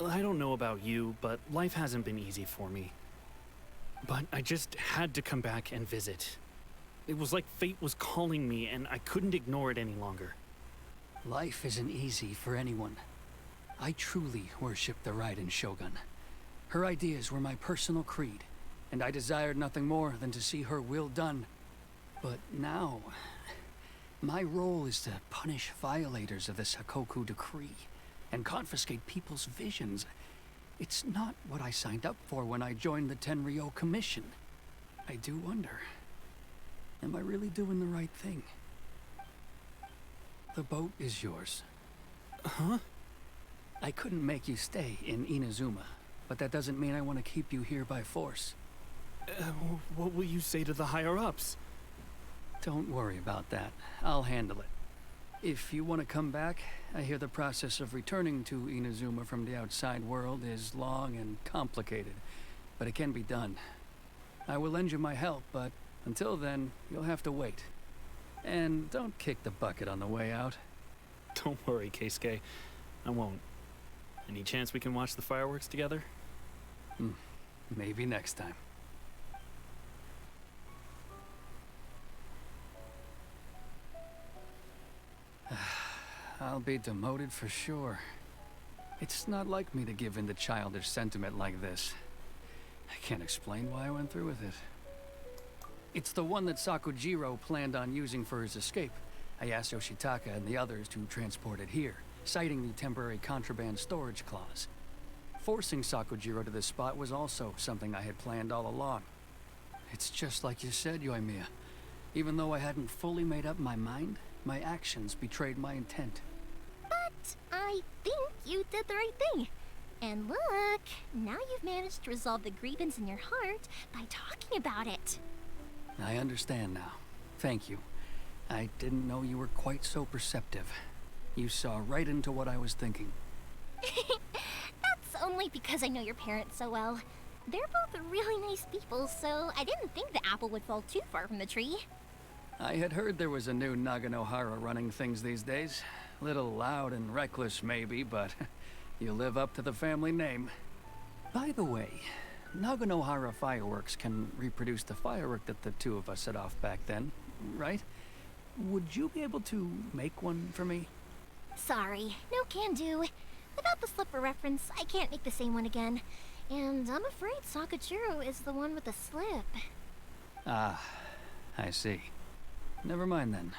I don't know about you, but life hasn't been easy for me. But I just had to come back and visit. It was like fate was calling me, and I couldn't ignore it any longer. Life isn't easy for anyone. I truly worship the Raiden Shogun. Her ideas were my personal creed, and I desired nothing more than to see her will done. But now, my role is to punish violators of the Sakoku decree and confiscate people's visions. It's not what I signed up for when I joined the Tenryou Commission. I do wonder, am I really doing the right thing? The boat is yours. Huh? I couldn't make you stay in Inazuma, but that doesn't mean I want to keep you here by force. What will you say to the higher-ups? Don't worry about that. I'll handle it. If you want to come back, I hear the process of returning to Inazuma from the outside world is long and complicated, but it can be done. I will lend you my help, but until then, you'll have to wait. And don't kick the bucket on the way out. Don't worry, Keisuke. I won't. Any chance we can watch the fireworks together? Maybe next time. I'll be demoted for sure. It's not like me to give in to childish sentiment like this. I can't explain why I went through with it. It's the one that Sakujiro planned on using for his escape. I asked Yoshitaka and the others to transport it here, citing the temporary contraband storage clause. Forcing Sakujiro to this spot was also something I had planned all along. It's just like you said, Yoimiya. Even though I hadn't fully made up my mind, my actions betrayed my intent. But I think you did the right thing. And look, now you've managed to resolve the grievance in your heart by talking about it. I understand now. Thank you. I didn't know you were quite so perceptive. You saw right into what I was thinking. That's only because I know your parents so well. They're both really nice people, so I didn't think the apple would fall too far from the tree. I had heard there was a new Naganohara running things these days. Little loud and reckless, maybe, but you live up to the family name. By the way, Naganohara Fireworks can reproduce the firework that the two of us set off back then, right? Would you be able to make one for me? Sorry, no can do. Without the slipper reference, I can't make the same one again. And I'm afraid Sakujiro is the one with the slip. Ah, I see. Never mind then.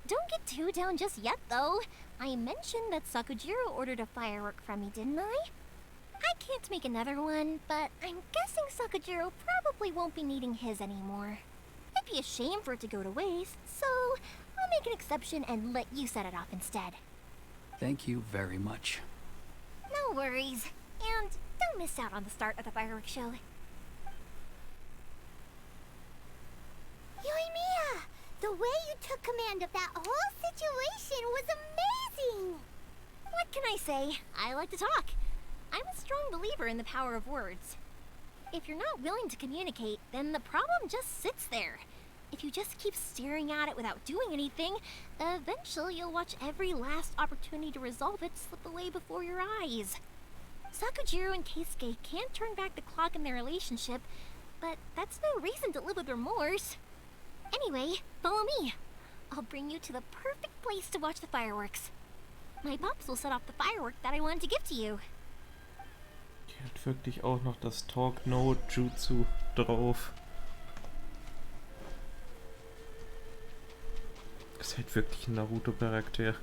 Don't get too down just yet, though. I mentioned that Sakujiro ordered a firework from me, didn't I? I can't make another one, but I'm guessing Sakujiro probably won't be needing his anymore. It'd be a shame for it to go to waste, so I'll make an exception and let you set it off instead. Thank you very much. No worries. And don't miss out on the start of the fireworks show. Yoimiya! The way you took command of that whole situation was amazing! What can I say? I like to talk. I'm a strong believer in the power of words. If you're not willing to communicate, then the problem just sits there. If you just keep staring at it without doing anything, eventually you'll watch every last opportunity to resolve it slip away before your eyes. Sakujiro and Keisuke can't turn back the clock in their relationship, but that's no reason to live with remorse. Anyway, follow me. I'll bring you to the perfect place to watch the fireworks. My pops will set off the firework that I wanted to give to you. Die hat wirklich auch noch das Talk-No-Jutsu drauf. Ist halt wirklich ein Naruto-Charakter.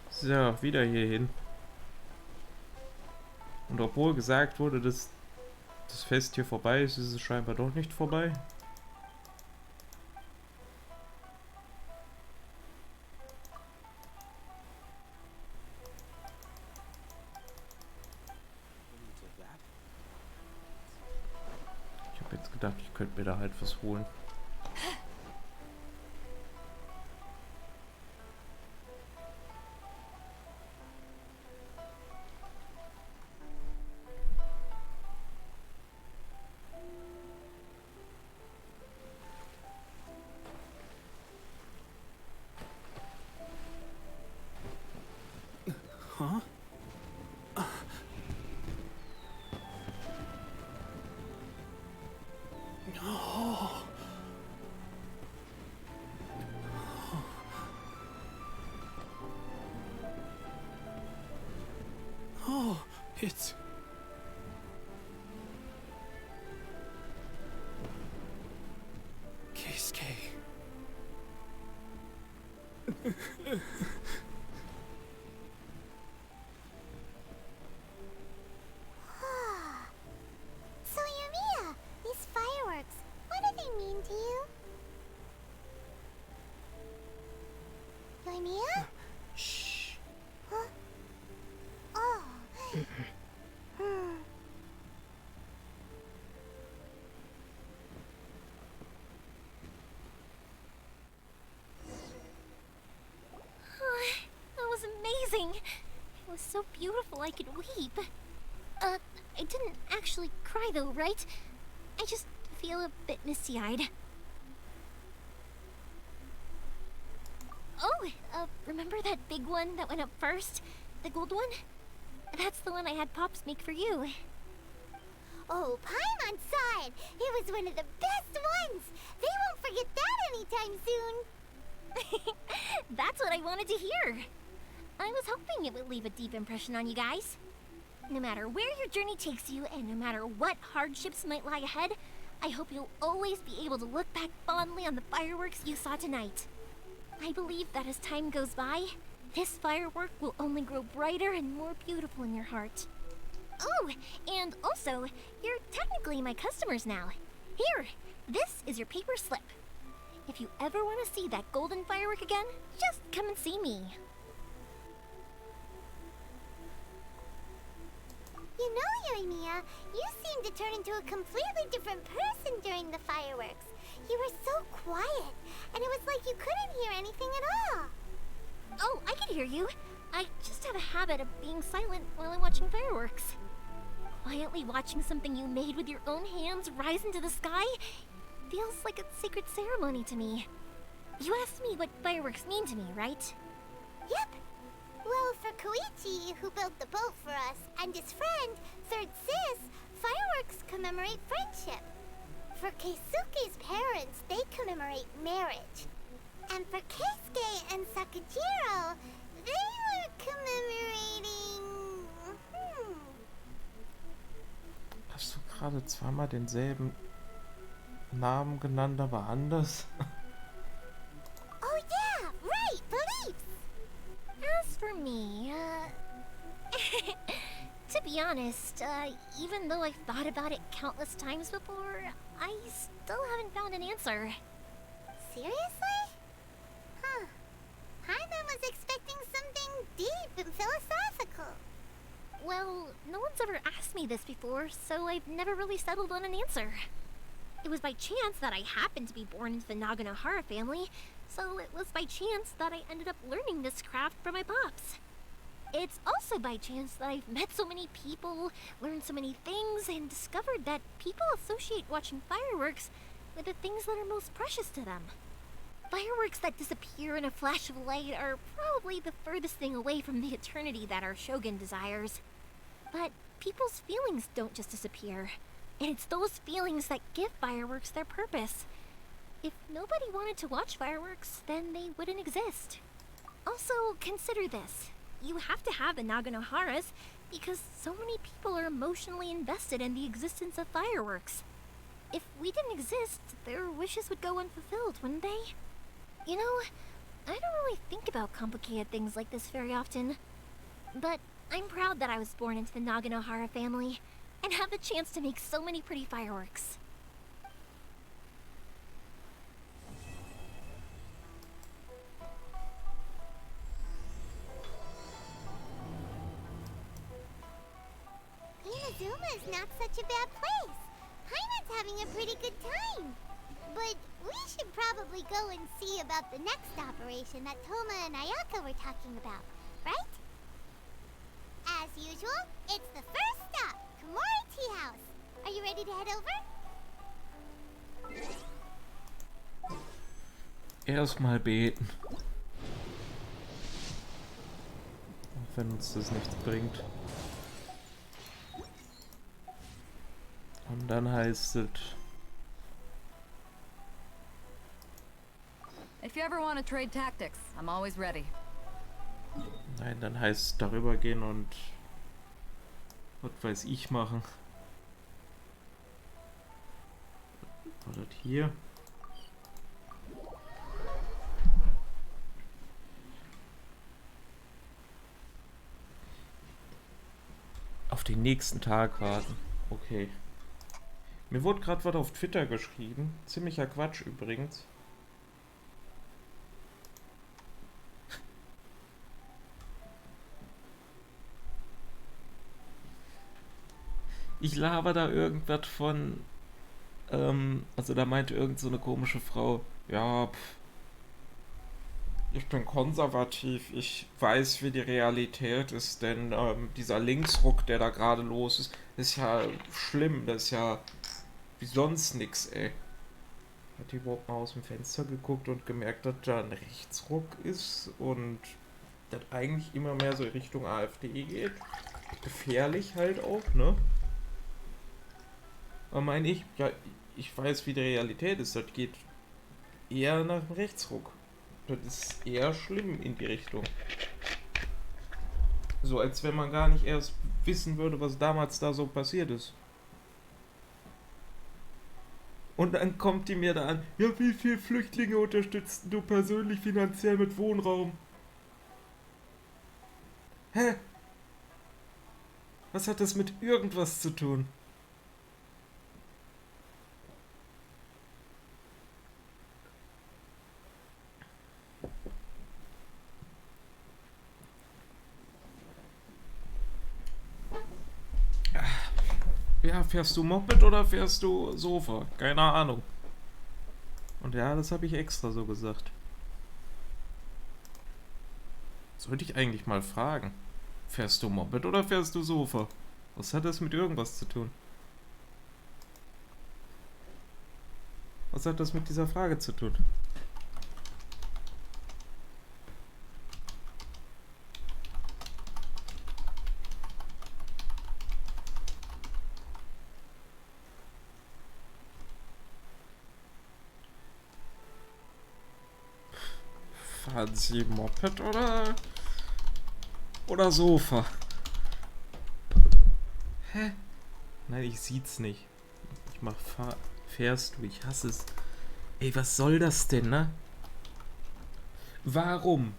So, wieder hier hin. Und obwohl gesagt wurde, dass das Fest hier vorbei ist, ist es scheinbar doch nicht vorbei. Ich habe jetzt gedacht, ich könnte mir da halt was holen. Huh? Oh. Oh, it's... Keisuke. So, Yoimiya, these fireworks, what do they mean to you? Yoimiya? Shh. Huh? Oh. That was amazing. It was so beautiful I could weep. I didn't actually cry though, right? I just feel a bit misty-eyed. Oh, remember that big one that went up first? The gold one? That's the one I had Pops make for you. Oh, Paimon's side! It was one of the best ones! They won't forget that anytime soon! That's what I wanted to hear. I was hoping it would leave a deep impression on you guys. No matter where your journey takes you, and no matter what hardships might lie ahead, I hope you'll always be able to look back fondly on the fireworks you saw tonight. I believe that as time goes by, this firework will only grow brighter and more beautiful in your heart. Oh, and also, you're technically my customers now. Here, This is your paper slip. If you ever want to see that golden firework again, just come and see me. You know, Yoimiya, you seemed to turn into a completely different person during the fireworks. You were so quiet, and it was like you couldn't hear anything at all. Oh, I can hear you. I just have a habit of being silent while I'm watching fireworks. Quietly watching something you made with your own hands rise into the sky feels like a sacred ceremony to me. You asked me what fireworks mean to me, right? Yep. Well, for Koichi, who built the boat for us, and his friend, Third Sis, fireworks commemorate friendship. For Keisuke's parents, they commemorate marriage. And for Keisuke and Sakajiro, they were commemorating... Hast du gerade zweimal denselben Namen genannt, aber anders? Oh yeah, right, beliefs! As for me, to be honest, even though I've thought about it countless times before, I still haven't found an answer. Seriously? Huh. Paimon was expecting something deep and philosophical. Well, no one's ever asked me this before, so I've never really settled on an answer. It was by chance that I happened to be born into the Naganohara family, so it was by chance that I ended up learning this craft from my pops. It's also by chance that I've met so many people, learned so many things, and discovered that people associate watching fireworks with the things that are most precious to them. Fireworks that disappear in a flash of light are probably the furthest thing away from the eternity that our shogun desires. But people's feelings don't just disappear, and it's those feelings that give fireworks their purpose. If nobody wanted to watch fireworks, then they wouldn't exist. Also, consider this. You have to have the Naganoharas because so many people are emotionally invested in the existence of fireworks. If we didn't exist, their wishes would go unfulfilled, wouldn't they? You know, I don't really think about complicated things like this very often. But I'm proud that I was born into the Naganohara family and have the chance to make so many pretty fireworks. Inazuma is not such a bad place. Paimon's having a pretty good time. But we should probably go and see about the next operation that Toma and Ayaka were talking about, right? As usual, it's the first stop, Komori Tea House. Are you ready to head over? Erstmal beten. Auch wenn uns das nichts bringt. Und dann heißt es... If you ever want to trade tactics, I'm always ready. Nein, dann heißt es darüber gehen und... was weiß ich machen. War das hier? Auf den nächsten Tag warten. Okay. Mir wurde gerade was auf Twitter geschrieben. Ziemlicher Quatsch übrigens. Ich laber da irgendwas von, also da meinte irgend so eine komische Frau, ja, ich bin konservativ, ich weiß, wie die Realität ist, denn dieser Linksruck, der da gerade los ist ja schlimm, das ist ja wie sonst nix, ey. Hat die überhaupt mal aus dem Fenster geguckt und gemerkt, dass da ein Rechtsruck ist und das eigentlich immer mehr so in Richtung AfD geht. Gefährlich halt auch, ne? Aber meine ich, ja, ich weiß, wie die Realität ist. Das geht eher nach dem Rechtsruck. Das ist eher schlimm in die Richtung. So als wenn man gar nicht erst wissen würde, was damals da so passiert ist. Und dann kommt die mir da an, ja, wie viele Flüchtlinge unterstützt du persönlich finanziell mit Wohnraum? Hä? Was hat das mit irgendwas zu tun? Ja, fährst du Moped oder fährst du Sofa? Keine Ahnung. Und ja, das habe ich extra so gesagt. Sollte ich eigentlich mal fragen. Fährst du Moped oder fährst du Sofa? Was hat das mit irgendwas zu tun? Was hat das mit dieser Frage zu tun? Fahren Sie Moped oder Sofa? Hä? Nein, ich sieht's nicht. Ich mach fährst du, ich hasse es. Ey, was soll das denn, ne? Warum?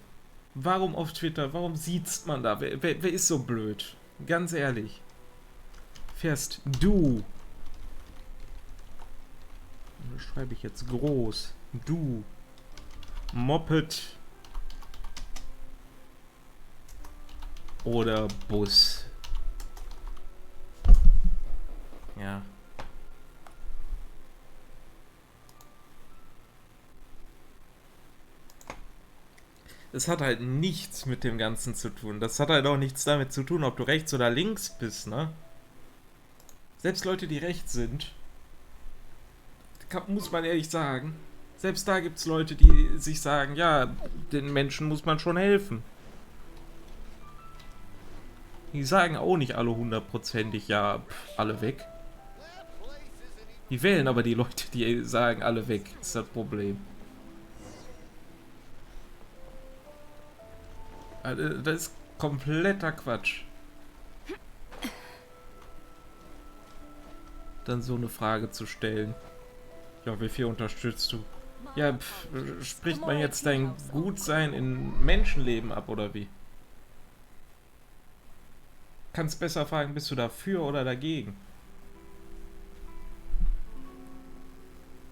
Warum auf Twitter? Warum sieht's man da? Wer ist so blöd? Ganz ehrlich. Fährst du? Das schreibe ich jetzt groß. Du. Moped. Oder Bus. Ja. Das hat halt nichts mit dem Ganzen zu tun. Das hat halt auch nichts damit zu tun, ob du rechts oder links bist, ne? Selbst Leute, die rechts sind, muss man ehrlich sagen, selbst da gibt's Leute, die sich sagen, ja, den Menschen muss man schon helfen. Die sagen auch nicht alle hundertprozentig, ja, alle weg. Die wählen aber die Leute, die sagen, alle weg, ist das Problem. Also, das ist kompletter Quatsch. Dann so eine Frage zu stellen. Ja, wie viel unterstützt du? Ja, spricht man jetzt dein Gutsein in Menschenleben ab, oder wie? Kannst besser fragen, bist du dafür oder dagegen?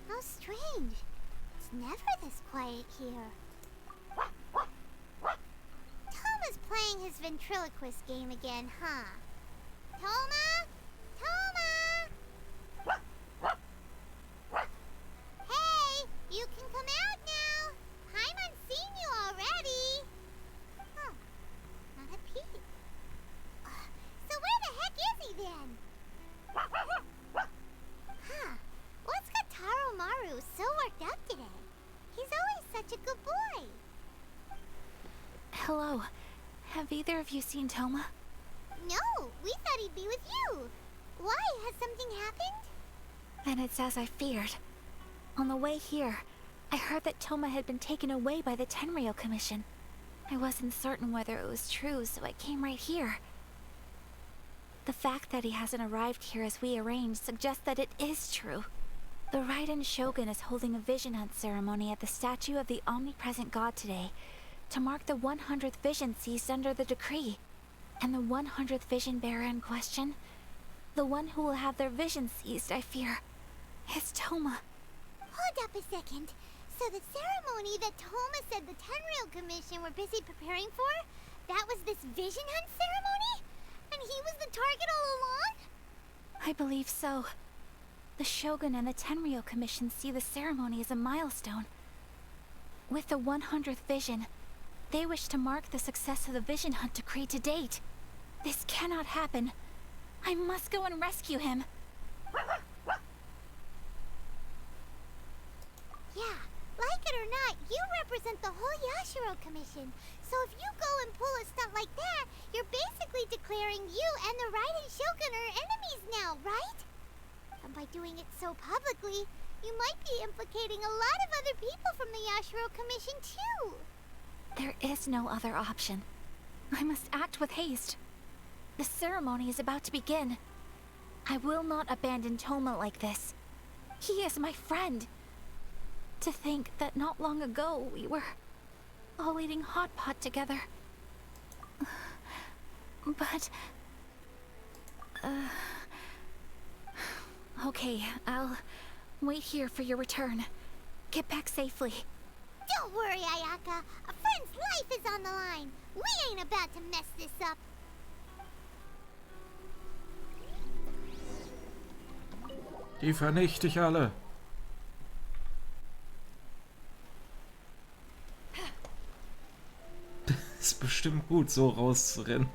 How strange. It's never this quiet here. Toma's playing his ventriloquist game again, huh? Toma? Toma! Hey, you can come out now. Paimon's seen you already. Huh, not a peep. So where the heck is he then? Huh, what's got Taro Maru so worked up today? He's always such a good boy. Hello. Have either of you seen Toma? No, we thought he'd be with you. Why? Has something happened? Then it's as I feared. On the way here, I heard that Toma had been taken away by the Tenryou Commission. I wasn't certain whether it was true, so I came right here. The fact that he hasn't arrived here as we arranged suggests that it is true. The Raiden Shogun is holding a vision hunt ceremony at the statue of the omnipresent god today, to mark the 100th vision seized under the decree. And the 100th vision bearer in question, the one who will have their vision seized, I fear, is Toma. Hold up a second. So the ceremony that Toma said the Tenryou Commission were busy preparing for, that was this vision hunt ceremony? And he was the target all along? I believe so. The Shogun and the Tenryou Commission see the ceremony as a milestone. With the 100th vision, they wish to mark the success of the vision hunt decree to date. This cannot happen. I must go and rescue him. Yeah, like it or not, you represent the whole Yashiro Commission. So if you go and pull a stunt like that, you're basically declaring you and the Raiden Shogun are enemies now, right? And by doing it so publicly, you might be implicating a lot of other people from the Yashiro Commission too. There is no other option. I must act with haste. The ceremony is about to begin. I will not abandon Toma like this. He is my friend. To think that not long ago we were all eating hot pot together. But... Okay, I'll wait here for your return. Get back safely. Don't worry, Ayaka. A friend's life is on the line. We ain't about to mess this up. Die vernichte ich alle. Das ist bestimmt gut, so rauszurennen.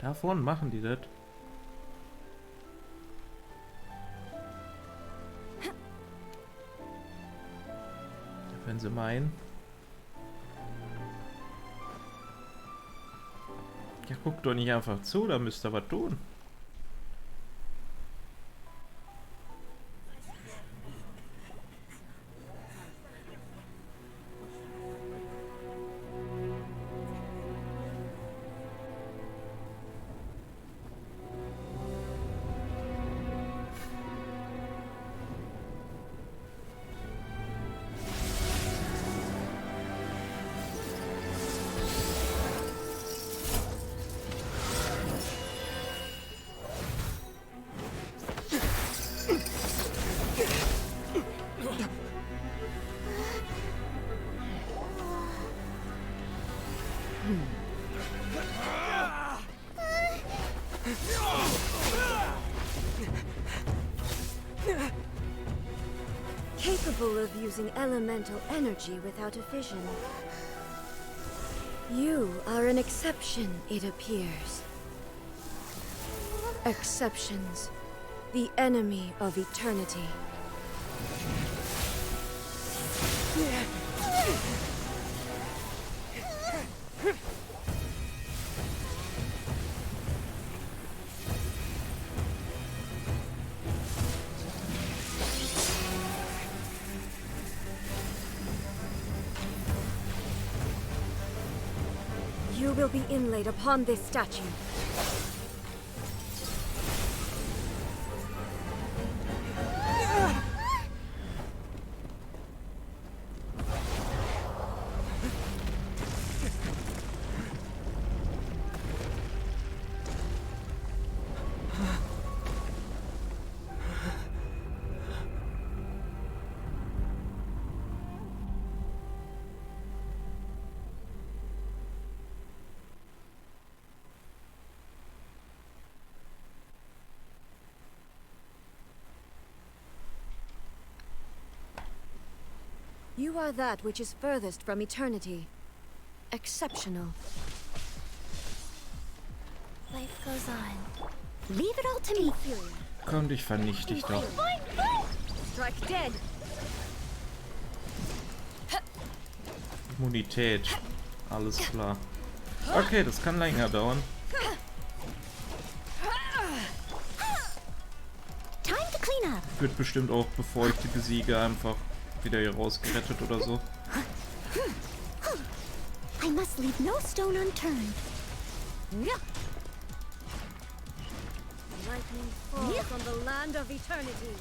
Davon machen die das. Wenn sie meinen. Ja, guckt doch nicht einfach zu, da müsst ihr was tun. Capable of using elemental energy without a fission. You are an exception, it appears. Exceptions. The enemy of eternity. You will be inlaid upon this statue. You are that which is furthest from eternity. Exceptional. Life goes on. Leave it all to me. Komm, dich vernichte ich doch. Strike dead. Immunität. Alles klar. Okay, das kann länger dauern. Time to clean up. Wird bestimmt auch, bevor ich die besiege, einfach wieder hier rausgerettet oder so. I must leave no stone unturned. Lightning falls on the land of eternity.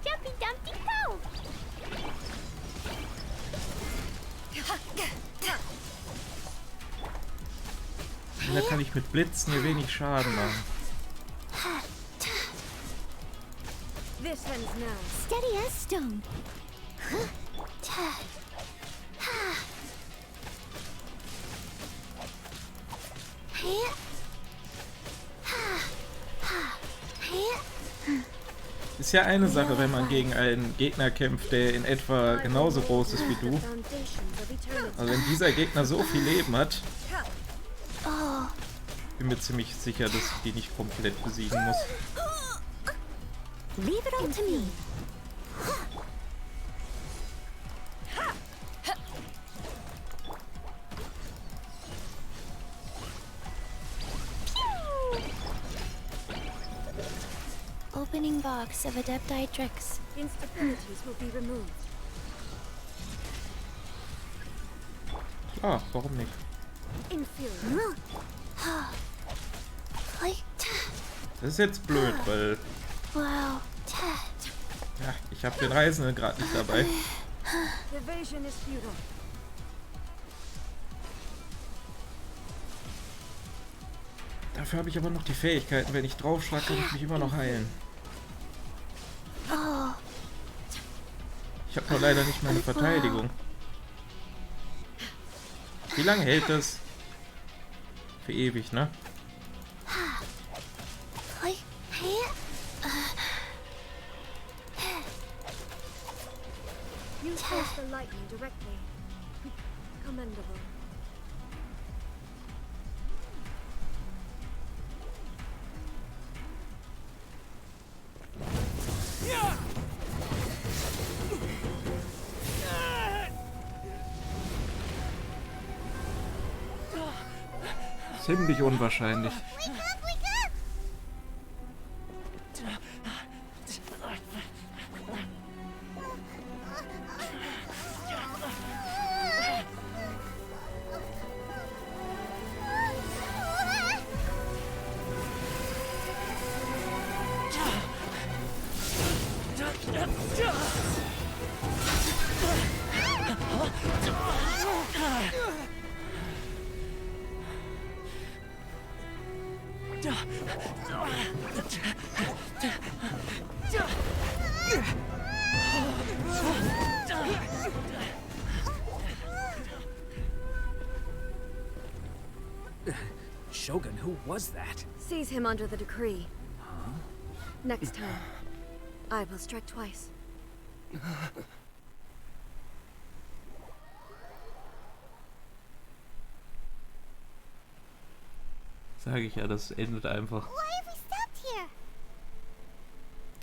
Jumpy Dumpty Go! Da kann ich mit Blitzen hier wenig Schaden machen. This ends now. Steady as stone. Ist ja eine Sache, wenn man gegen einen Gegner kämpft, der in etwa genauso groß ist wie du. Also wenn dieser Gegner so viel Leben hat, bin mir ziemlich sicher, dass ich die nicht komplett besiegen muss. Leave it all to me. Opening box of Adepti tricks. Instabilities will be removed. Ah, warum nicht? Inferior. Das ist jetzt blöd, weil... Wow. Ja, ich habe den Reisenden gerade nicht dabei. Evasion is futile. Dafür habe ich aber noch die Fähigkeiten. Wenn ich draufschlage, kann ich mich immer noch heilen. Oh. Ich habe nur leider nicht meine Verteidigung. Wie lange hält das? Für ewig, ne? You forced the lightning directly. Commendable. Ziemlich unwahrscheinlich. Shogun, who was that? Seize him under the decree. Next time, I will strike twice. Sage ich ja, das endet einfach.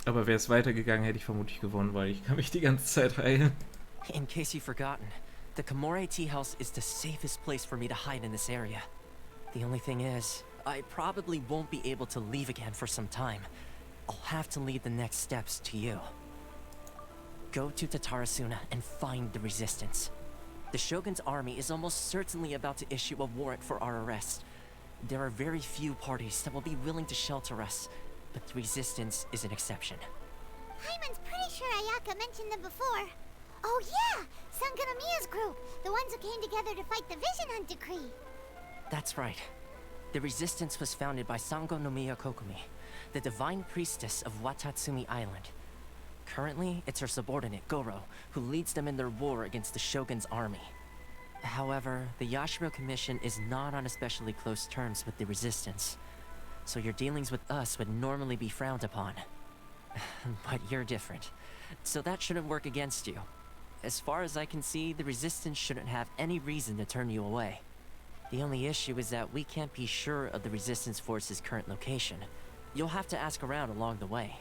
Aber wäre es weitergegangen, hätte ich vermutlich gewonnen, weil ich kann mich die ganze Zeit heilen. In case you've forgotten, the Komore Tea House is the safest place for me to hide in this area. The only thing is, I probably won't be able to leave again for some time. I'll have to leave the next steps to you. Go to Tatarasuna and find the resistance. The Shogun's army is almost certainly about to issue a warrant for our arrest. There are very few parties that will be willing to shelter us, but the resistance is an exception. Hyman's pretty sure Ayaka mentioned them before. Oh yeah! Sangonomiya's group! The ones who came together to fight the Vision Hunt decree! That's right. The resistance was founded by Sangonomiya Kokumi, the divine priestess of Watatsumi Island. Currently, it's her subordinate, Goro, who leads them in their war against the Shogun's army. However, the Yashiro Commission is not on especially close terms with the resistance, so your dealings with us would normally be frowned upon. But you're different, so that shouldn't work against you. As far as I can see, the resistance shouldn't have any reason to turn you away. The only issue is that we can't be sure of the resistance force's current location. You'll have to ask around along the way.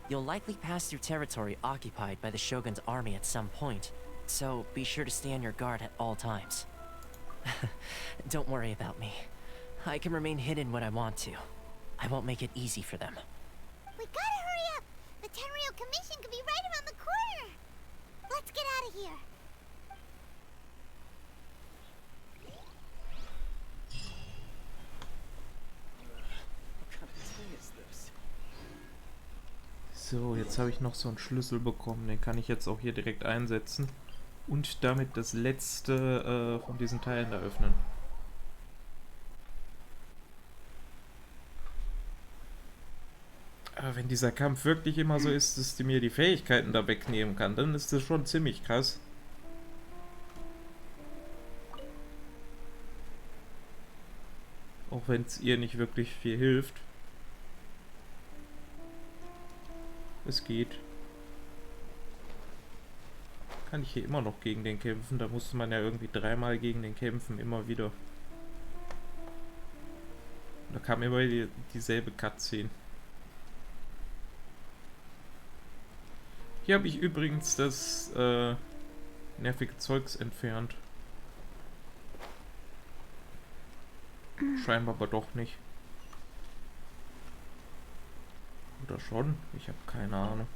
You'll likely pass through territory occupied by the Shogun's army at some point, so be sure to stay on your guard at all times. Don't worry about me. I can remain hidden when I want to. I won't make it easy for them. We gotta hurry up! The Tenryou Commission could be right around the corner! Let's get out of here! So, jetzt habe ich noch so einen Schlüssel bekommen, den kann ich jetzt auch hier direkt einsetzen und damit das letzte von diesen Teilen eröffnen. Aber wenn dieser Kampf wirklich immer so ist, dass die mir die Fähigkeiten da wegnehmen kann, dann ist das schon ziemlich krass. Auch wenn es ihr nicht wirklich viel hilft. Es geht. Kann ich hier immer noch gegen den kämpfen? Da musste man ja irgendwie dreimal gegen den kämpfen, immer wieder. Da kam immer dieselbe Cutscene. Hier habe ich übrigens das nervige Zeugs entfernt. Scheinbar aber doch nicht. Oder schon? Ich habe keine Ahnung.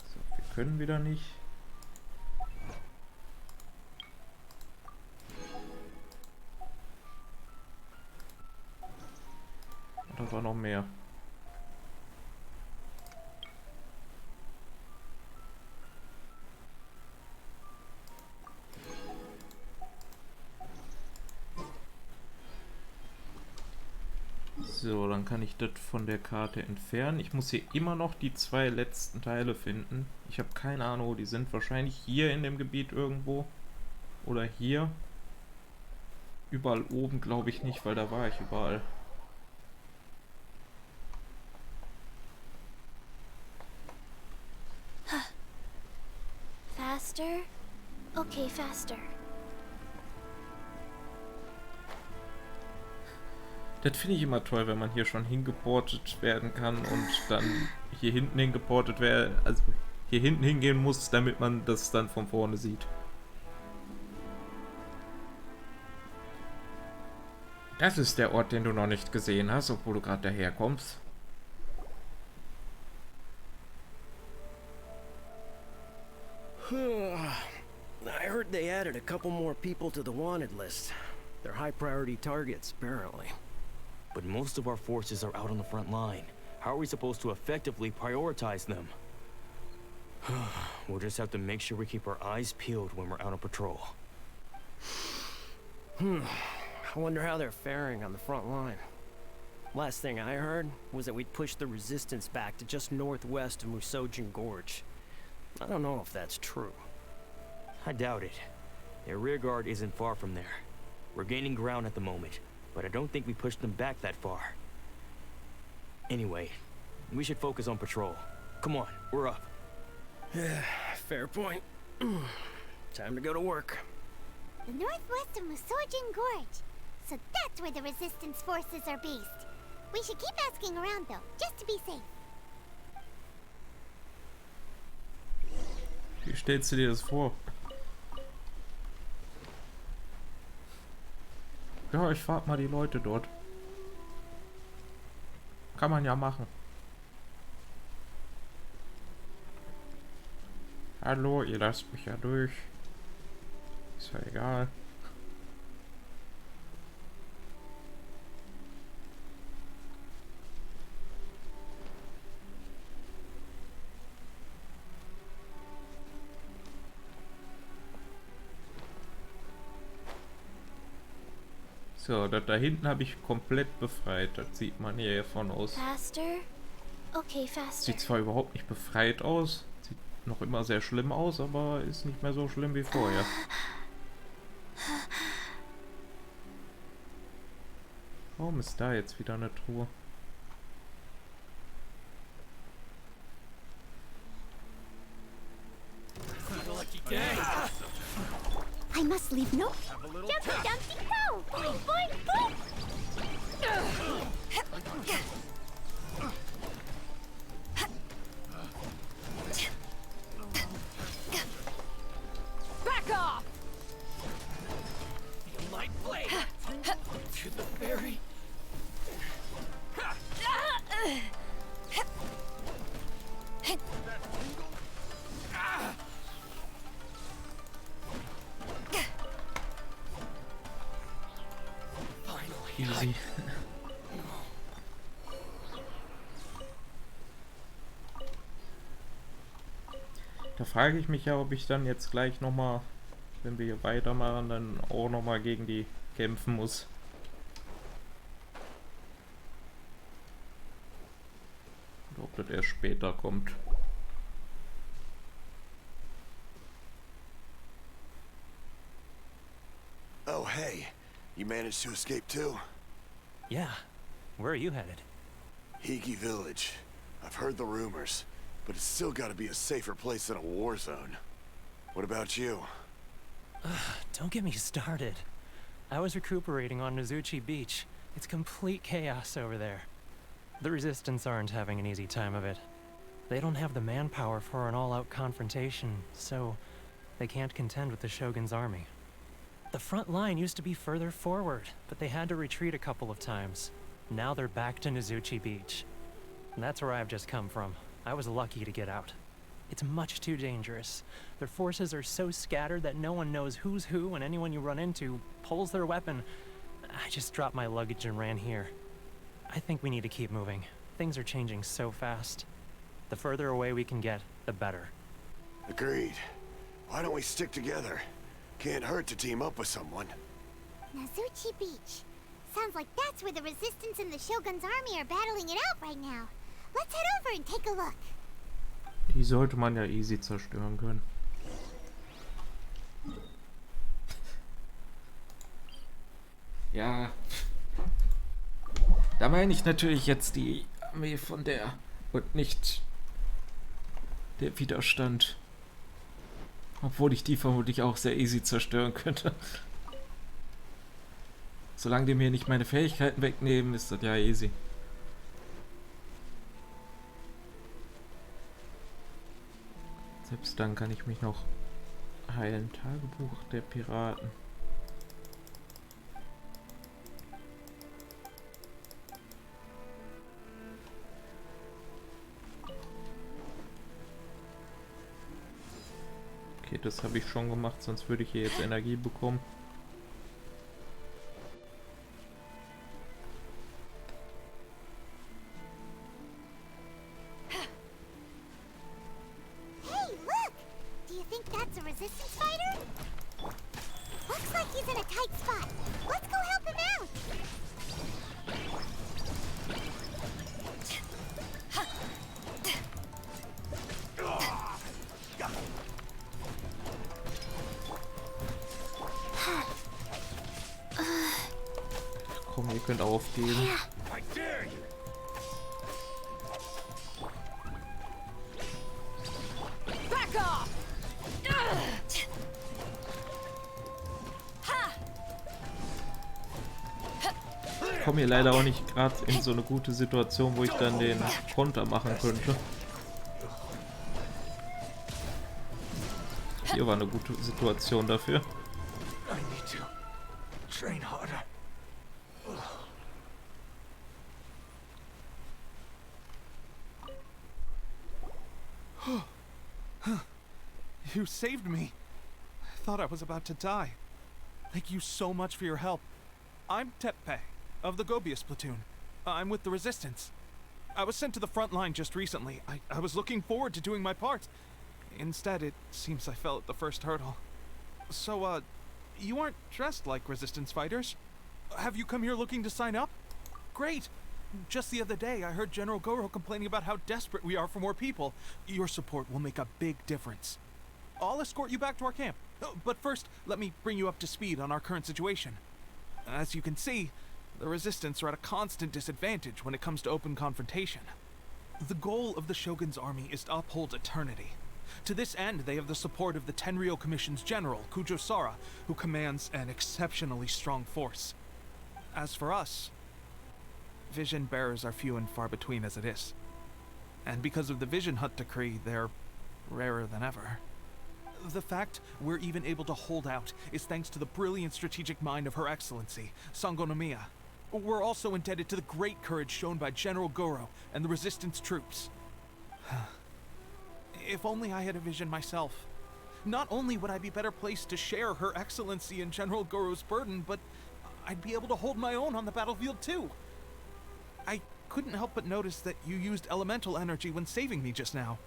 So, wir können wieder nicht. Da war noch mehr. So, dann kann ich das von der Karte entfernen. Ich muss hier immer noch die 2 letzten Teile finden. Ich habe keine Ahnung, wo die sind. Wahrscheinlich hier in dem Gebiet irgendwo. Oder hier. Überall oben glaube ich nicht, weil da war ich überall. Faster? Okay, faster. Das finde ich immer toll, wenn man hier schon hingeportet werden kann und dann hier hinten hingeportet werden, also hier hinten hingehen muss, damit man das dann von vorne sieht. Das ist der Ort, den du noch nicht gesehen hast, obwohl du gerade daherkommst. I heard they added a couple more people to the wanted list. They're high priority targets, apparently. But most of our forces are out on the front line. How are we supposed to effectively prioritize them? We'll just have to make sure we keep our eyes peeled when we're out on patrol. I wonder how they're faring on the front line. Last thing I heard was that we'd pushed the resistance back to just northwest of Musojin Gorge. I don't know if that's true. I doubt it. Their rear guard isn't far from there. We're gaining ground at the moment, but I don't think we pushed them back that far. Anyway, we should focus on patrol. Come on, we're up. Fair point. Time to go to work. The northwest of Musojin Gorge. So that's where the resistance forces are based. We should keep asking around though, just to be safe. Wie stellst du dir das vor? Ja, ich frag mal die Leute dort. Kann man ja machen. Hallo, ihr lasst mich ja durch. Ist ja egal. So, das da hinten habe ich komplett befreit. Das sieht man hier von aus. Faster? Okay, faster. Sieht zwar überhaupt nicht befreit aus, sieht noch immer sehr schlimm aus, aber ist nicht mehr so schlimm wie vorher. Warum ist da jetzt wieder eine Truhe? I must leave no. Jumpy, jumpy, go! Boing, boing, boing! Back off! The light blade to the ferry. Easy. Da frage ich mich ja, ob ich dann jetzt gleich nochmal, wenn wir hier weitermachen, dann auch nochmal gegen die kämpfen muss. Oder ob das erst später kommt. Oh, hey. You managed to escape too? Yeah. Where are you headed? Higi Village. I've heard the rumors, but it's still gotta be a safer place than a war zone. What about you? Don't get me started. I was recuperating on Nozuchi Beach. It's complete chaos over there. The Resistance aren't having an easy time of it. They don't have the manpower for an all-out confrontation, so they can't contend with the Shogun's army. The front line used to be further forward, but they had to retreat a couple of times. Now they're back to Nozuchi Beach. And that's where I've just come from. I was lucky to get out. It's much too dangerous. Their forces are so scattered that no one knows who's who, and anyone you run into pulls their weapon. I just dropped my luggage and ran here. I think we need to keep moving. Things are changing so fast. The further away we can get, the better. Agreed. Why don't we stick together? Can't hurt to team up with someone. Nozuchi Beach. Sounds like that's where the Resistance and the Shogun's army are battling it out right now. Let's head over and take a look. Die sollte man ja easy zerstören können. Ja. Da meine ich natürlich jetzt die Armee von der und nicht der Widerstand. Obwohl ich die vermutlich auch sehr easy zerstören könnte. Solange die mir nicht meine Fähigkeiten wegnehmen, ist das ja easy. Selbst dann kann ich mich noch heilen. Tagebuch der Piraten. Okay, das habe ich schon gemacht, sonst würde ich hier jetzt Energie bekommen. Hey, look! Do you think that's a Resistance fighter? Looks like he's in a tight spot. Let's go help him out! Komm, ihr könnt aufgeben. I dare you! Back off! Ich komme hier leider auch nicht gerade in so eine gute Situation, wo ich dann den Konter machen könnte. Hier war eine gute Situation dafür. I need to train harder. You saved me. I thought I was about to die. Thank you so much for your help. I'm Tepe, of the Gobius platoon. I'm with the Resistance. I was sent to the front line just recently. I was looking forward to doing my part. Instead, it seems I fell at the first hurdle. So, you aren't dressed like Resistance fighters? Have you come here looking to sign up? Great! Just the other day, I heard General Goro complaining about how desperate we are for more people. Your support will make a big difference. I'll escort you back to our camp. But first, let me bring you up to speed on our current situation. As you can see, the Resistance are at a constant disadvantage when it comes to open confrontation. The goal of the Shogun's army is to uphold eternity. To this end, they have the support of the Tenryou Commission's general, Kujo Sara, who commands an exceptionally strong force. As for us, vision bearers are few and far between as it is. And because of the Vision Hut decree, they're rarer than ever. The fact we're even able to hold out is thanks to the brilliant strategic mind of Her Excellency, Sango Nomiya. We're also indebted to the great courage shown by General Goro and the Resistance troops. If only I had a vision myself. Not only would I be better placed to share Her Excellency and General Goro's burden, but I'd be able to hold my own on the battlefield too. I couldn't help but notice that you used elemental energy when saving me just now.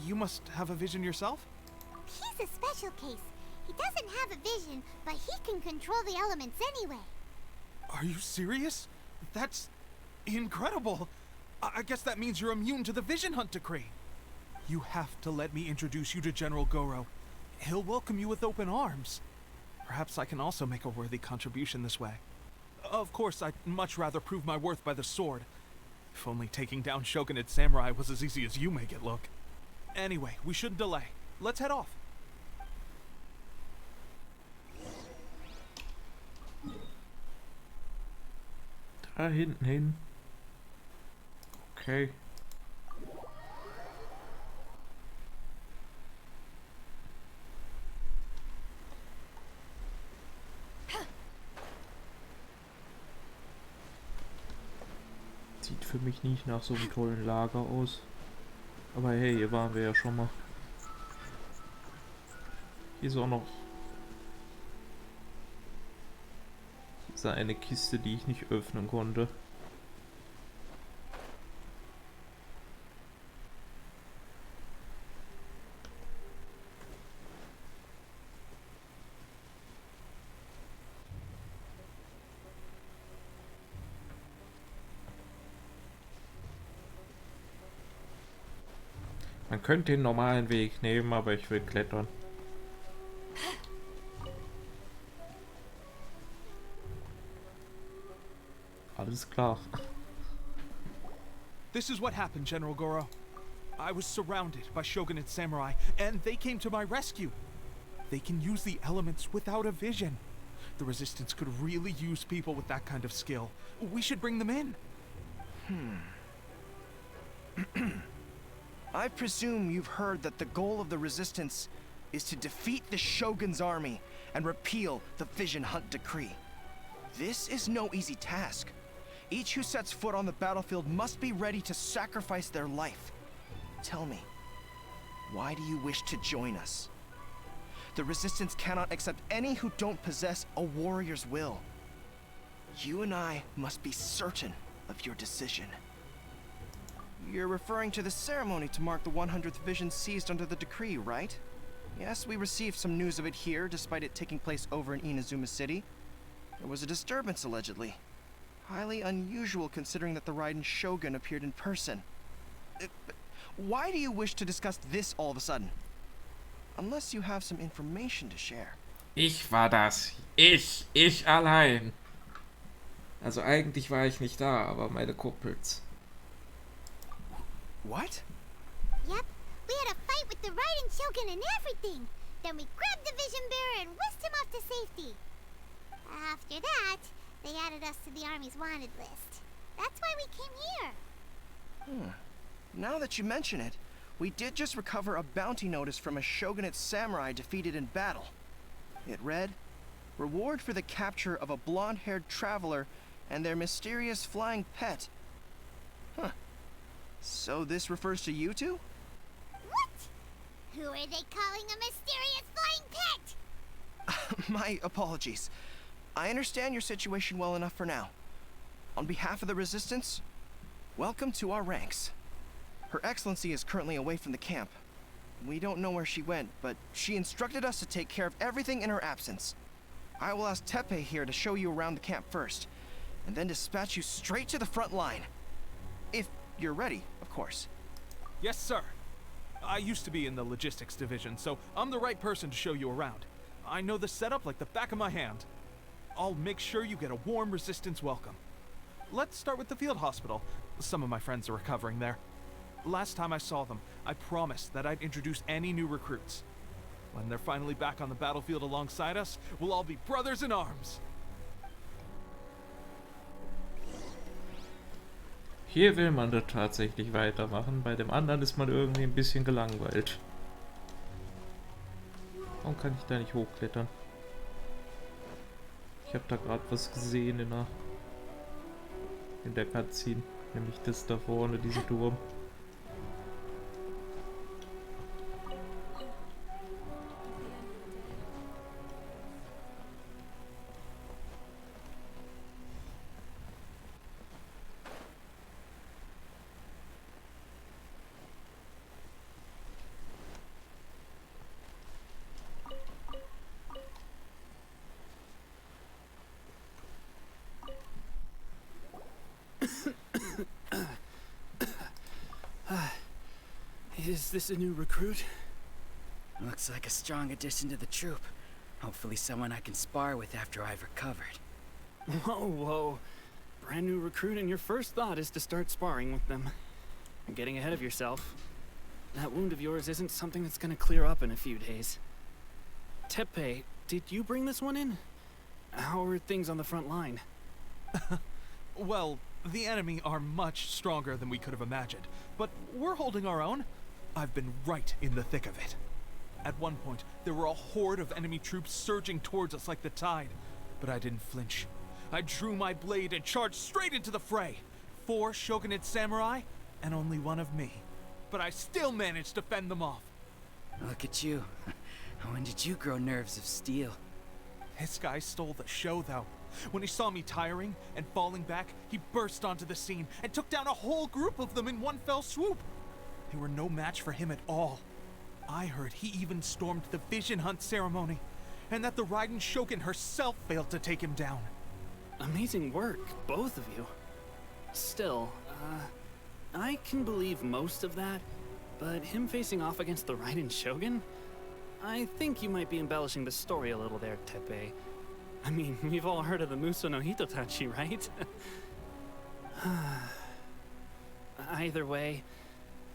You must have a vision yourself? He's a special case. He doesn't have a vision, but he can control the elements anyway. Are you serious? That's incredible. I guess that means you're immune to the Vision Hunt decree. You have to let me introduce you to General Goro. He'll welcome you with open arms. Perhaps I can also make a worthy contribution this way. Of course, I'd much rather prove my worth by the sword. If only taking down Shogunate samurai was as easy as you make it look. Anyway, we shouldn't delay. Let's head off. Da hinten hin. Okay. Sieht für mich nicht nach so einem tollen Lager aus. Aber hey, hier waren wir ja schon mal. Hier ist auch noch diese eine Kiste, die ich nicht öffnen konnte. Man könnte den normalen Weg nehmen, aber ich will klettern. Alles klar. This is what happened, General Goro. I was surrounded by Shogunate samurai, and they came to my rescue. They can use the elements without a vision. The Resistance could really use people with that kind of skill. We should bring them in. I presume you've heard that the goal of the Resistance is to defeat the Shogun's army and repeal the Vision Hunt Decree. This is no easy task. Each who sets foot on the battlefield must be ready to sacrifice their life. Tell me, why do you wish to join us? The Resistance cannot accept any who don't possess a warrior's will. You and I must be certain of your decision. You're referring to the ceremony to mark the 100th Vision seized under the decree, right? Yes, we received some news of it here, despite it taking place over in Inazuma City. There was a disturbance, allegedly. Highly unusual considering that the Raiden Shogun appeared in person. Why do you wish to discuss this all of a sudden? Unless you have some information to share. Ich war das. Ich allein. Also eigentlich war ich nicht da, aber meine Kumpels. What? Yep, we had a fight with the Raiden Shogun and everything. Then we grabbed the Vision Bearer and whisked him off to safety. After that, they added us to the Army's wanted list. That's why we came here. Now that you mention it, we did just recover a bounty notice from a Shogunate samurai defeated in battle. It read, "Reward for the capture of a blonde-haired traveler and their mysterious flying pet." So this refers to you two? What? Who are they calling a mysterious flying pet? My apologies. I understand your situation well enough for now. On behalf of the Resistance, welcome to our ranks. Her Excellency is currently away from the camp. We don't know where she went, but she instructed us to take care of everything in her absence. I will ask Teppei here to show you around the camp first, and then dispatch you straight to the front line. If you're ready, of course. Yes, sir. I used to be in the logistics division, so I'm the right person to show you around. I know the setup like the back of my hand. I'll make sure you get a warm Resistance welcome. Let's start with the field hospital. Some of my friends are recovering there. Last time I saw them, I promised that I'd introduce any new recruits. When they're finally back on the battlefield alongside us, we'll all be brothers in arms. Hier will man da tatsächlich weitermachen, bei dem anderen ist man irgendwie ein bisschen gelangweilt. Warum kann ich da nicht hochklettern? Ich habe da gerade was gesehen in der Cutscene, nämlich das da vorne, diesen Turm. Is this a new recruit? Looks like a strong addition to the troop. Hopefully someone I can spar with after I've recovered. Whoa. Brand new recruit and your first thought is to start sparring with them. You're getting ahead of yourself. That wound of yours isn't something that's gonna clear up in a few days. Teppei, did you bring this one in? How are things on the front line? Well, the enemy are much stronger than we could have imagined, but we're holding our own. I've been right in the thick of it. At one point, there were a horde of enemy troops surging towards us like the tide, but I didn't flinch. I drew my blade and charged straight into the fray. 4 Shogunate samurai, and only 1 of me. But I still managed to fend them off. Look at you. When did you grow nerves of steel? This guy stole the show, though. When he saw me tiring and falling back, he burst onto the scene and took down a whole group of them in one fell swoop. They were no match for him at all. I heard he even stormed the Vision Hunt ceremony, and that the Raiden Shogun herself failed to take him down. Amazing work, both of you. Still, I can believe most of that, But him facing off against the Raiden Shogun? I think you might be embellishing the story a little there, Teppei. I mean, we've all heard of the Muso no Hitotachi, right? Either way,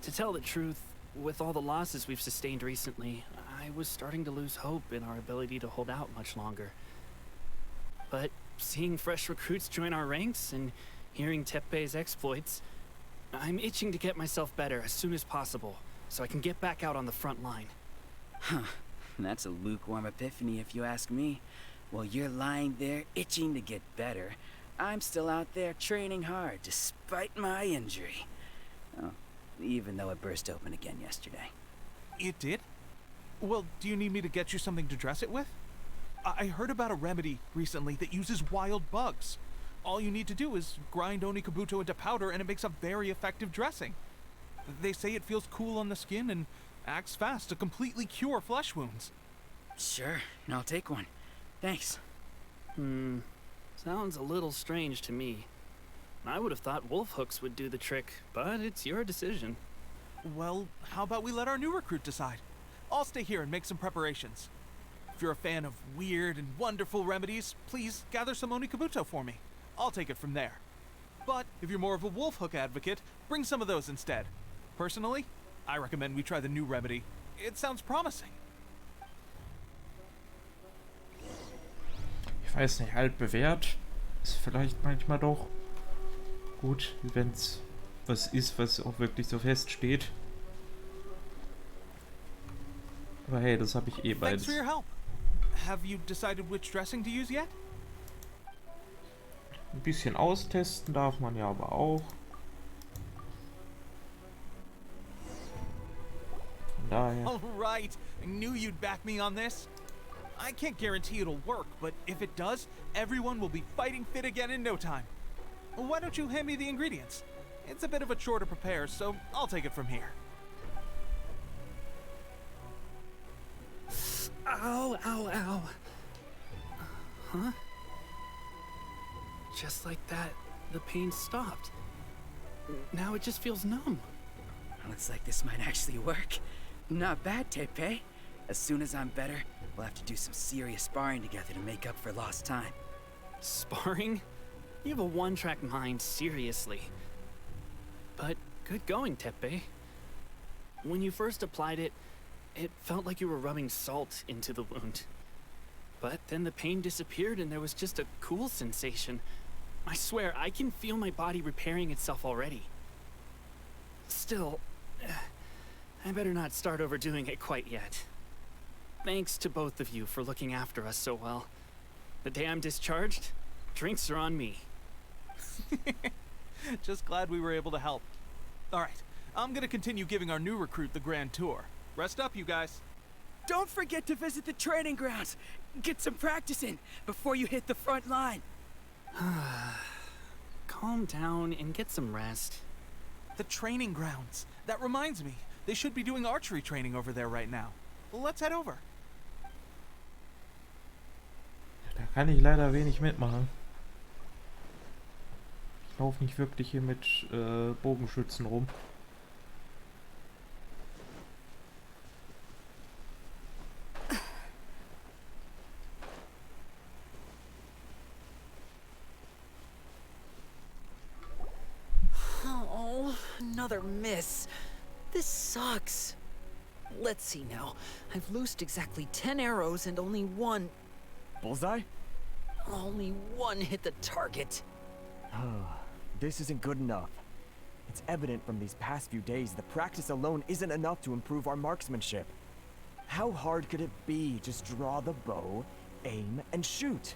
to tell the truth, with all the losses we've sustained recently, I was starting to lose hope in our ability to hold out much longer. But seeing fresh recruits join our ranks and hearing Teppei's exploits, I'm itching to get myself better as soon as possible, so I can get back out on the front line. Huh. That's a lukewarm epiphany if you ask me. While you're lying there itching to get better, I'm still out there training hard despite my injury. Oh, even though it burst open again yesterday. It did? Well, do you need me to get you something to dress it with? I heard about a remedy recently that uses wild bugs. All you need to do is grind Onikabuto into powder and it makes a very effective dressing. They say it feels cool on the skin and acts fast to completely cure flesh wounds. Sure, I'll take one. Thanks. Sounds a little strange to me. I would have thought wolf hooks would do the trick, but it's your decision. Well, how about we let our new recruit decide? I'll stay here and make some preparations. If you're a fan of weird and wonderful remedies, please gather some Onikabuto for me. I'll take it from there. But if you're more of a wolf hook advocate, bring some of those instead. Personally, I recommend we try the new remedy. It sounds promising. Ich weiß nicht, altbewährt ist vielleicht manchmal doch gut, wenn's was ist, was auch wirklich so feststeht. Aber hey, das habe ich eh Thanks beides. for your help. Have you decided which dressing to use yet? Ein bisschen austesten darf man ja aber auch. Von daher. All right, I knew you'd back me on this. I can't guarantee it'll work, but if it does, everyone will be fighting fit again in no time. Why don't you hand me the ingredients? It's a bit of a chore to prepare, so I'll take it from here. Ow, ow, ow. Huh? Just like that, the pain stopped. Now it just feels numb. Looks like this might actually work. Not bad, Teppei. As soon as I'm better, we'll have to do some serious sparring together to make up for lost time. Sparring? You have a one-track mind, seriously. But good going, Teppei. When you first applied it, it felt like you were rubbing salt into the wound. But then the pain disappeared and there was just a cool sensation. I swear, I can feel my body repairing itself already. Still, I better not start overdoing it quite yet. Thanks to both of you for looking after us so well. The day I'm discharged, drinks are on me. Just glad we were able to help. All right, I'm gonna continue giving our new recruit the grand tour. Rest up, you guys. Don't forget to visit the training grounds. Get some practice in before you hit the front line. Calm down and get some rest. The training grounds. That reminds me, they should be doing archery training over there right now. Let's head over. Da kann ich leider wenig mitmachen. Ich laufe nicht wirklich hier mit Bogenschützen rum. Oh, another miss. This sucks. Let's see now. I've loosed exactly 10 arrows and only one... Bullseye? Only one hit the target. This isn't good enough. It's evident from these past few days that practice alone isn't enough to improve our marksmanship. How hard could it be? Just draw the bow, aim, and shoot.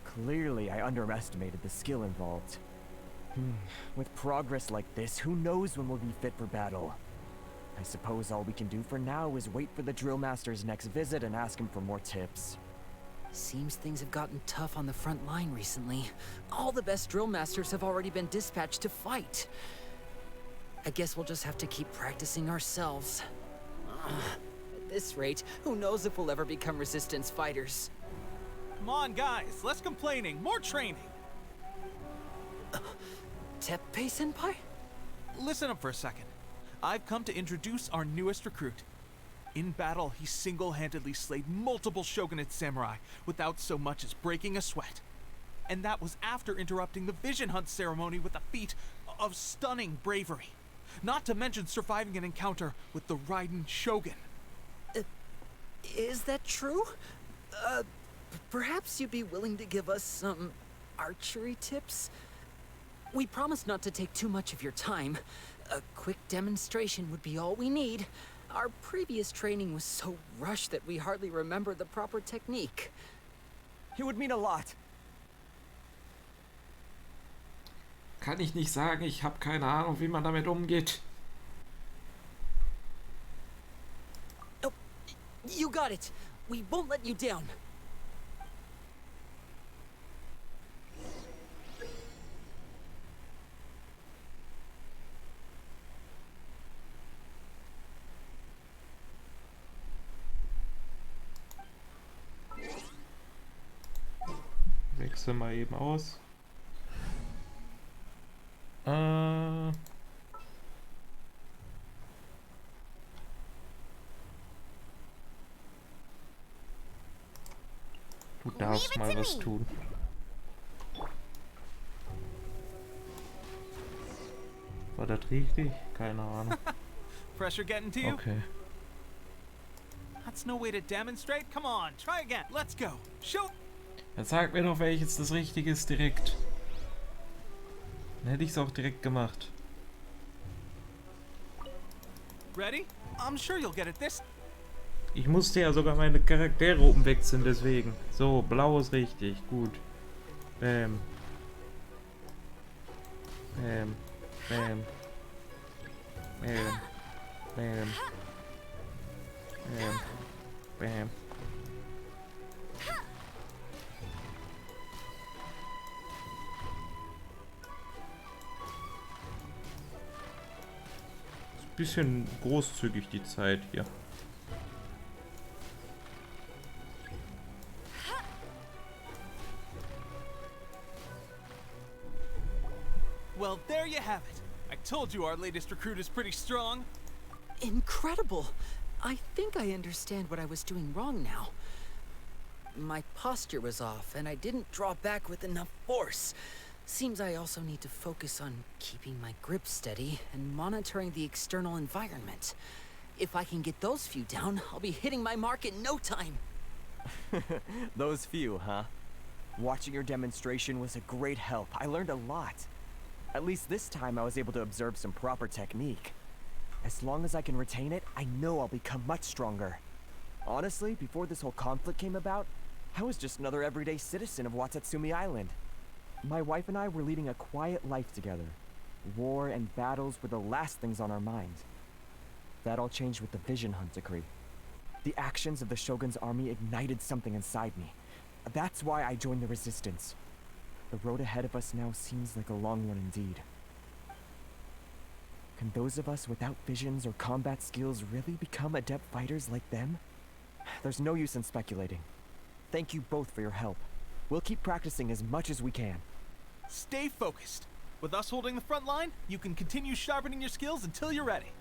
Clearly, I underestimated the skill involved. With progress like this, who knows when we'll be fit for battle? I suppose all we can do for now is wait for the drill master's next visit and ask him for more tips. Seems things have gotten tough on the front line recently. All the best drill masters have already been dispatched to fight. I guess we'll just have to keep practicing ourselves. At this rate, who knows if we'll ever become resistance fighters. Come on, guys, less complaining, more training. Teppei-senpai? Listen up for a second. I've come to introduce our newest recruit. In battle, he single-handedly slayed multiple shogunate samurai without so much as breaking a sweat. And that was after interrupting the vision hunt ceremony with a feat of stunning bravery. Not to mention surviving an encounter with the Raiden Shogun. Is that true? Perhaps you'd be willing to give us some archery tips? We promise not to take too much of your time. A quick demonstration would be all we need. Our previous training was so rushed that we hardly remember the proper technique. It would mean a lot. Kann ich nicht sagen, ich habe keine Ahnung, wie man damit umgeht. Oh, you got it. We won't let you down. Wechsel mal eben aus. Du darfst mal was tun. War das richtig? Keine Ahnung. Pressure getting to you? Okay. That's no way to demonstrate. Come on, try again. Let's go. Shoot! Dann sag mir doch, welches das Richtige ist direkt. Dann hätte ich es auch direkt gemacht. Ready? I'm sure you'll get it this. Ich musste ja sogar meine Charaktere umwechseln, deswegen. So, blau ist richtig. Gut. Bam. Bam. Bam. Bam. Bam. Bam. Bam. Bisschen großzügig die Zeit hier. Well, there you have it. I told you our latest recruit is pretty strong. Incredible! I think I understand what I was doing wrong now. My posture was off, and I didn't draw back with enough force. Seems I also need to focus on keeping my grip steady and monitoring the external environment. If I can get those few down, I'll be hitting my mark in no time. Those few, huh? Watching your demonstration was a great help. I learned a lot. At least this time I was able to observe some proper technique. As long as I can retain it, I know I'll become much stronger. Honestly, before this whole conflict came about, I was just another everyday citizen of Watatsumi Island. My wife and I were leading a quiet life together. War and battles were the last things on our mind. That all changed with the Vision Hunt decree. The actions of the Shogun's army ignited something inside me. That's why I joined the resistance. The road ahead of us now seems like a long one indeed. Can those of us without visions or combat skills really become adept fighters like them? There's no use in speculating. Thank you both for your help. We'll keep practicing as much as we can. Stay focused. With us holding the front line, you can continue sharpening your skills until you're ready.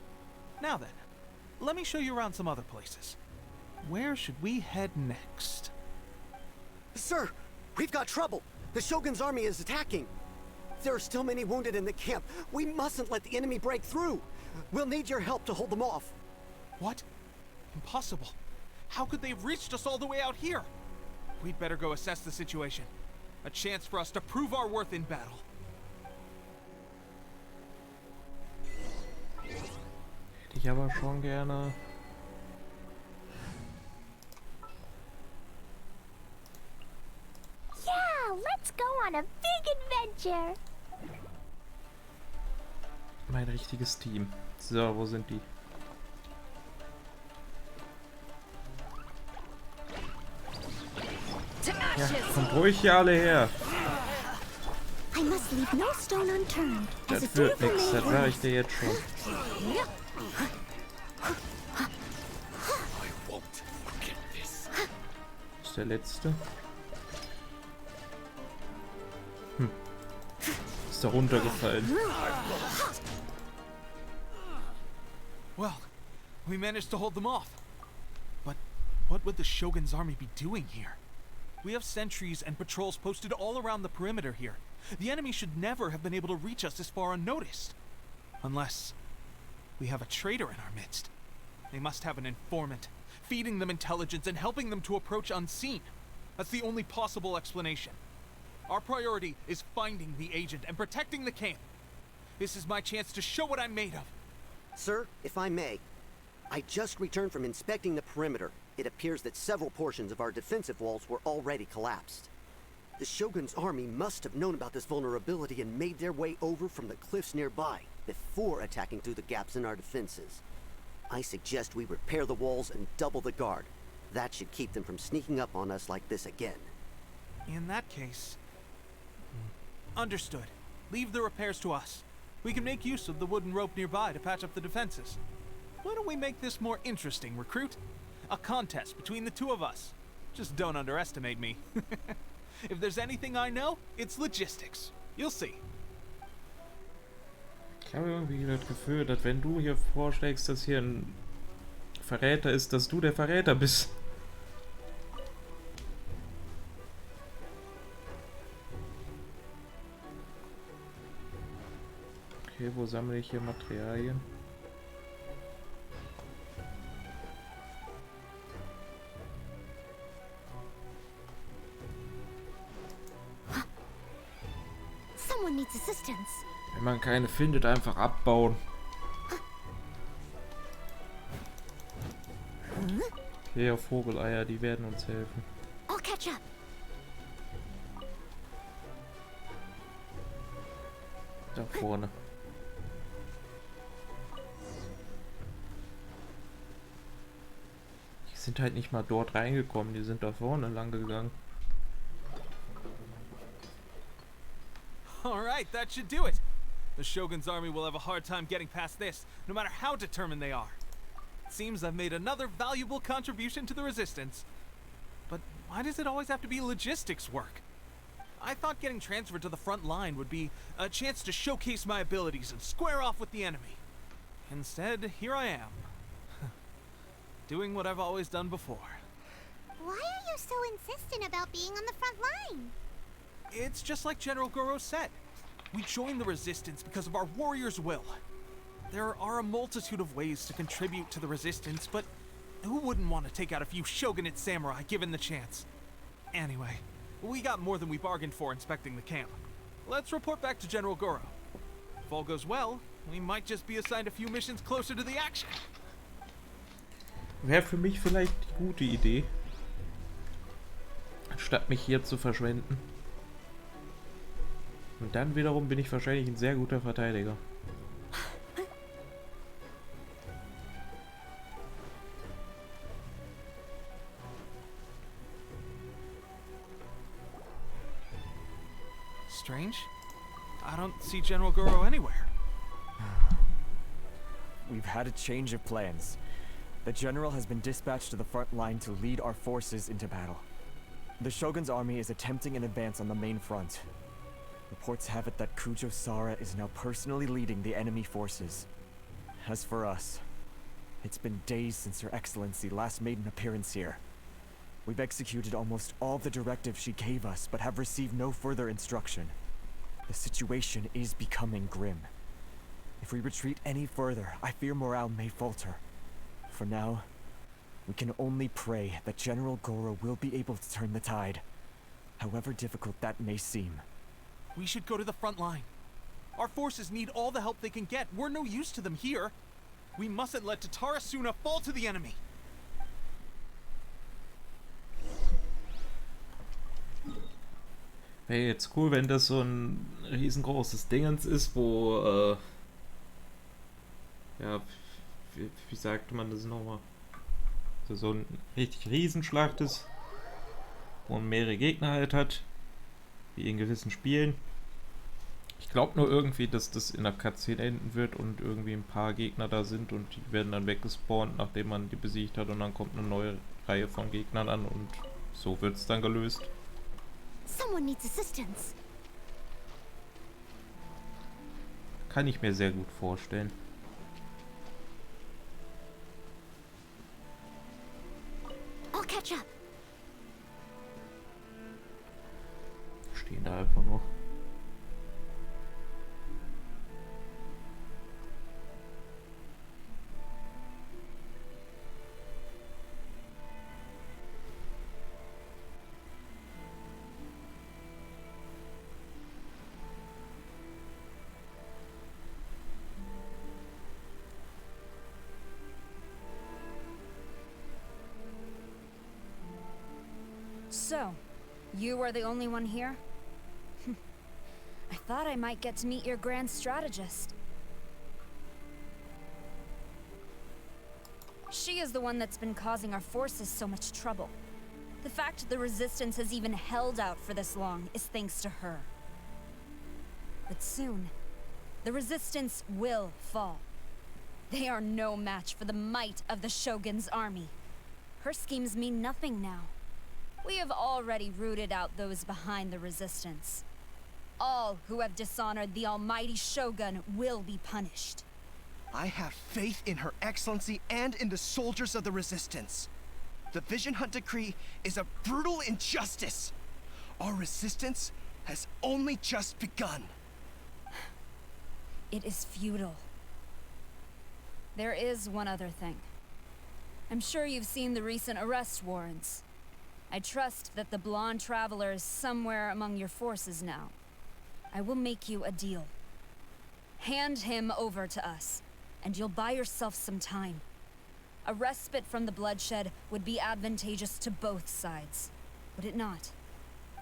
Now then, let me show you around some other places. Where should we head next? Sir, we've got trouble. The Shogun's army is attacking. There are still many wounded in the camp. We mustn't let the enemy break through. We'll need your help to hold them off. What? Impossible. How could they have reached us all the way out here? We'd better go assess the situation. A chance for us to prove our worth in battle. Hätte ich aber schon gerne. Yeah, let's go on a big adventure. Mein richtiges Team. So, wo sind die? Ja, kommt ruhig hier alle her. I must leave no stone unturned. Das wird nix, das sag ich dir jetzt schon. Das ist der letzte. Ist da runtergefallen. Well, we managed to hold them off. But what would the Shogun's army be doing here? We have sentries and patrols posted all around the perimeter here. The enemy should never have been able to reach us this far unnoticed. Unless we have a traitor in our midst. They must have an informant, feeding them intelligence and helping them to approach unseen. That's the only possible explanation. Our priority is finding the agent and protecting the camp. This is my chance to show what I'm made of. Sir, if I may, I just returned from inspecting the perimeter. It appears that several portions of our defensive walls were already collapsed. The Shogun's army must have known about this vulnerability and made their way over from the cliffs nearby before attacking through the gaps in our defenses. I suggest we repair the walls and double the guard. That should keep them from sneaking up on us like this again. In that case... Understood. Leave the repairs to us. We can make use of the wooden rope nearby to patch up the defenses. Why don't we make this more interesting, recruit? A contest between the two of us. Just don't underestimate me. If there's anything I know, it's logistics. You'll see. Ich habe irgendwie das Gefühl, dass wenn du hier vorschlägst, dass hier ein Verräter ist, dass du der Verräter bist. Okay, wo sammle ich hier Materialien? Someone needs assistance. Wenn man keine findet, einfach abbauen. Okay, auf Vogeleier, die werden uns helfen. I'll catch up. Da vorne. Die sind halt nicht mal dort reingekommen, die sind da vorne lang gegangen. Alright, that should do it. The Shogun's army will have a hard time getting past this, no matter how determined they are. It seems I've made another valuable contribution to the resistance. But why does it always have to be logistics work? I thought getting transferred to the front line would be a chance to showcase my abilities and square off with the enemy. Instead, here I am. Doing what I've always done before. Why are you so insistent about being on the front line? It's just like General Goro said. We joined the resistance because of our warrior's will. There are a multitude of ways to contribute to the resistance, but who wouldn't want to take out a few shogunate samurai given the chance? Anyway, we got more than we bargained for inspecting the camp. Let's report back to General Goro. If all goes well, we might just be assigned a few missions closer to the action. Wäre für mich vielleicht die gute Idee, statt mich hier zu verschwenden. Und dann wiederum bin ich wahrscheinlich ein sehr guter Verteidiger. Strange. I don't see General Goro anywhere. We've had a change of plans. The general has been dispatched to the front line to lead our forces into battle. The Shogun's army is attempting an advance on the main front. Reports have it that Kujo Sara is now personally leading the enemy forces. As for us, it's been days since Her Excellency last made an appearance here. We've executed almost all the directives she gave us, but have received no further instruction. The situation is becoming grim. If we retreat any further, I fear morale may falter. For now, we can only pray that General Goro will be able to turn the tide, however difficult that may seem. We should go to the front line. Our forces need all the help they can get. We're no use to them here. We mustn't let Tatarasuna fall to the enemy. Wäre jetzt cool, wenn das so ein riesengroßes Dingens ist, wo, ja, wie sagte man das nochmal? So ein richtig Riesenschlacht ist, wo man mehrere Gegner halt hat, wie in gewissen Spielen. Ich glaube nur irgendwie, dass das in der Cutscene enden wird und irgendwie ein paar Gegner da sind und die werden dann weggespawnt, nachdem man die besiegt hat, und dann kommt eine neue Reihe von Gegnern an und so wird es dann gelöst. Someone needs assistance. Kann ich mir sehr gut vorstellen. ihn da einfach nur. So, you are the only one here? I thought I might get to meet your grand strategist. She is the one that's been causing our forces so much trouble. The fact the Resistance has even held out for this long is thanks to her. But soon, the Resistance will fall. They are no match for the might of the Shogun's army. Her schemes mean nothing now. We have already rooted out those behind the Resistance. All who have dishonored the almighty Shogun will be punished. I have faith in Her Excellency and in the soldiers of the Resistance. The Vision Hunt Decree is a brutal injustice. Our resistance has only just begun. It is futile. There is one other thing. I'm sure you've seen the recent arrest warrants. I trust that the blonde traveler is somewhere among your forces now. I will make you a deal. Hand him over to us, and you'll buy yourself some time. A respite from the bloodshed would be advantageous to both sides, would it not?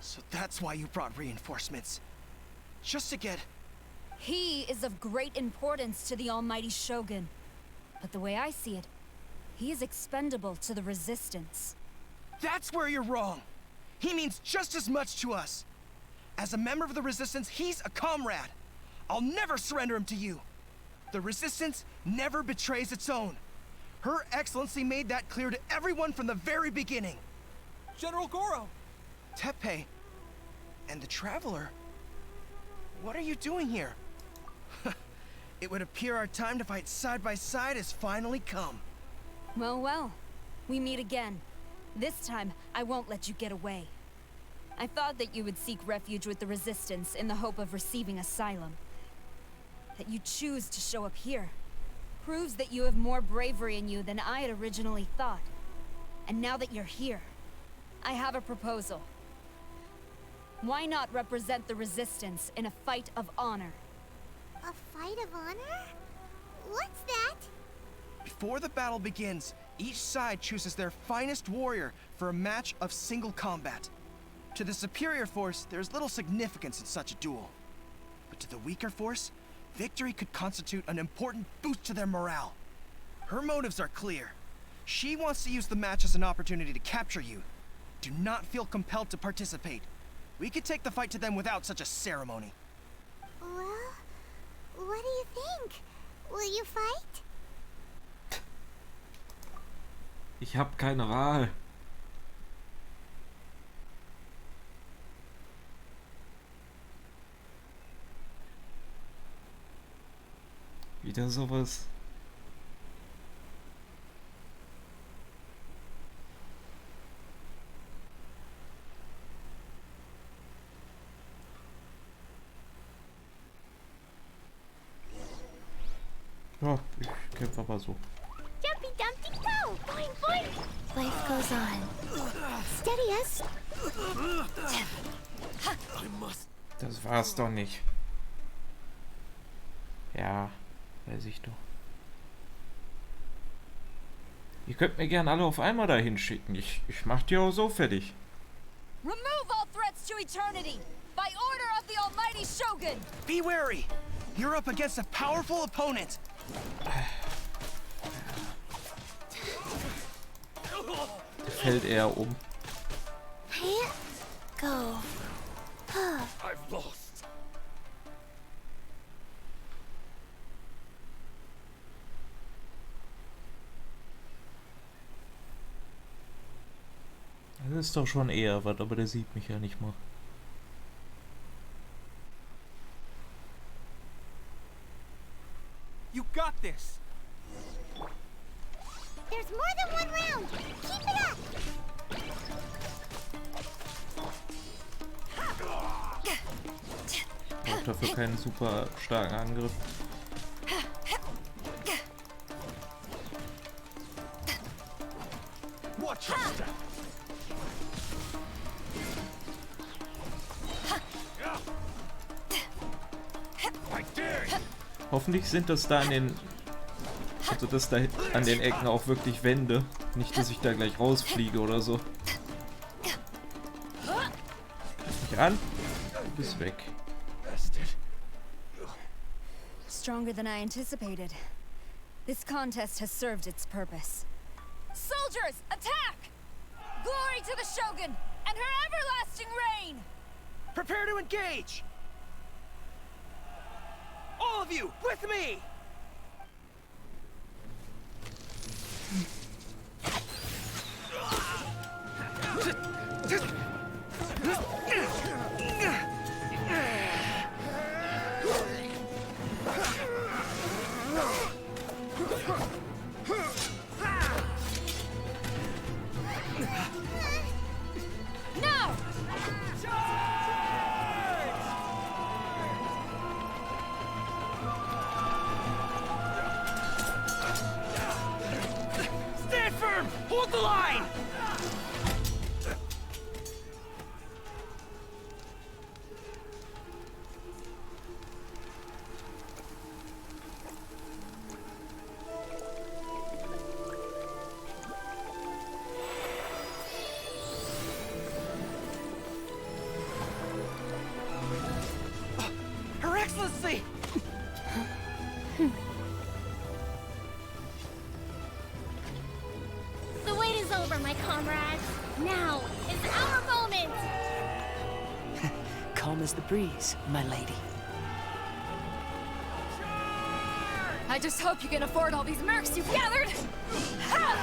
So that's why you brought reinforcements. Just to get... He is of great importance to the almighty Shogun. But the way I see it, he is expendable to the Resistance. That's where you're wrong. He means just as much to us. As a member of the Resistance, he's a comrade. I'll never surrender him to you. The Resistance never betrays its own. Her Excellency made that clear to everyone from the very beginning. General Goro! Teppei and the Traveler. What are you doing here? It would appear our time to fight side by side has finally come. Well, well. We meet again. This time, I won't let you get away. I thought that you would seek refuge with the Resistance in the hope of receiving asylum. That you choose to show up here proves that you have more bravery in you than I had originally thought. And now that you're here, I have a proposal. Why not represent the Resistance in a fight of honor? A fight of honor? What's that? Before the battle begins, each side chooses their finest warrior for a match of single combat. To the superior force, there's little significance in such a duel. But to the weaker force, victory could constitute an important boost to their morale. Her motives are clear. She wants to use the match as an opportunity to capture you. Do not feel compelled to participate. We could take the fight to them without such a ceremony. Well, what do you think? Will you fight? Ich hab keine Wahl. Wieder sowas. Ja, ich kämpfe aber so. Jumpy dumpty go! Boing boing! Life goes on. Steady us. Das war's doch nicht. Ja, weiß ich doch. Ihr könnt mir gern alle auf einmal dahin schicken. Ich mach die auch so fertig. Remove all threats to eternity! By order of the almighty Shogun! Be wary! You're up against a powerful opponent! Fällt er um. Go. I've lost. Das ist doch schon eher was, aber der sieht mich ja nicht mal. You got this! There's more than one round! Keep it up! dafür keinen super starken Angriff. Hoffentlich sind das da an den... Also dass da an den Ecken auch wirklich Wände. Nicht, dass ich da gleich rausfliege oder so. Nicht an. Du bist weg. Stronger than I anticipated. This contest has served its purpose. Soldiers, attack! Glory to the Shogun and her everlasting reign! Prepare to engage! All of you, with me! Now! Stand firm! Hold the line! Her Excellency! The wait is over, my comrades. Now is our moment. Calm as the breeze, my lady. I just hope you can afford all these mercs you've gathered! Ha!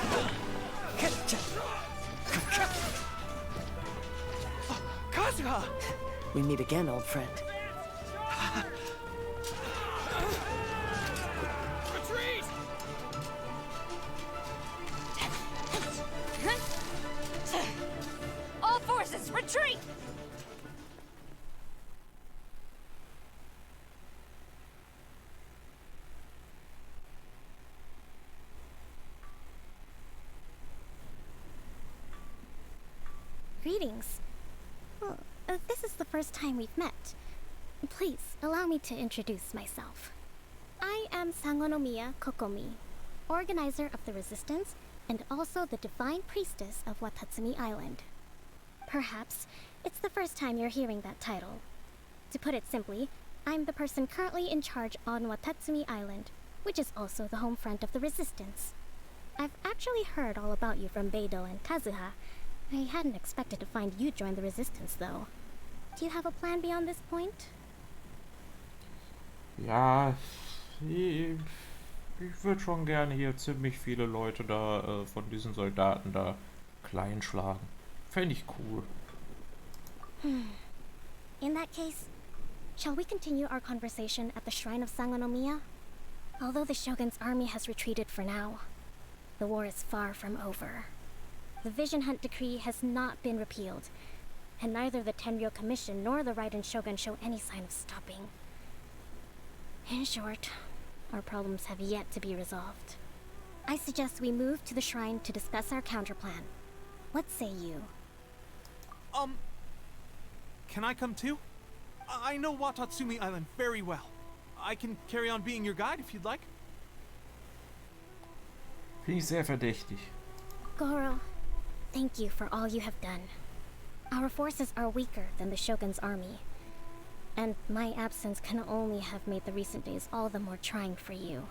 Kazuha! We meet again, old friend. Retreat! All forces, retreat! Greetings. Well, this is the first time we've met. Please, allow me to introduce myself. I am Sangonomiya Kokomi, organizer of the Resistance and also the Divine Priestess of Watatsumi Island. Perhaps it's the first time you're hearing that title. To put it simply, I'm the person currently in charge on Watatsumi Island, which is also the home front of the Resistance. I've actually heard all about you from Beidou and Kazuha. I hadn't expected to find you join the Resistance, though. Do you have a plan beyond this point? Ja, ich würde schon gerne hier ziemlich viele Leute da von diesen Soldaten da klein schlagen. Fände ich cool. In that case, shall we continue our conversation at the shrine of Sangonomiya? Although the Shogun's army has retreated for now, the war is far from over. The Vision Hunt Decree has not been repealed, and neither the Tenryo Commission nor the Raiden Shogun show any sign of stopping. In short, our problems have yet to be resolved. I suggest we move to the shrine to discuss our counterplan. What say you? Can I come too? I know Watatsumi Island very well. I can carry on being your guide if you'd like. Finde ich sehr verdächtig. Goro, thank you for all you have done. Our forces are weaker than the Shogun's army, and my absence can only have made the recent days all the more trying for you.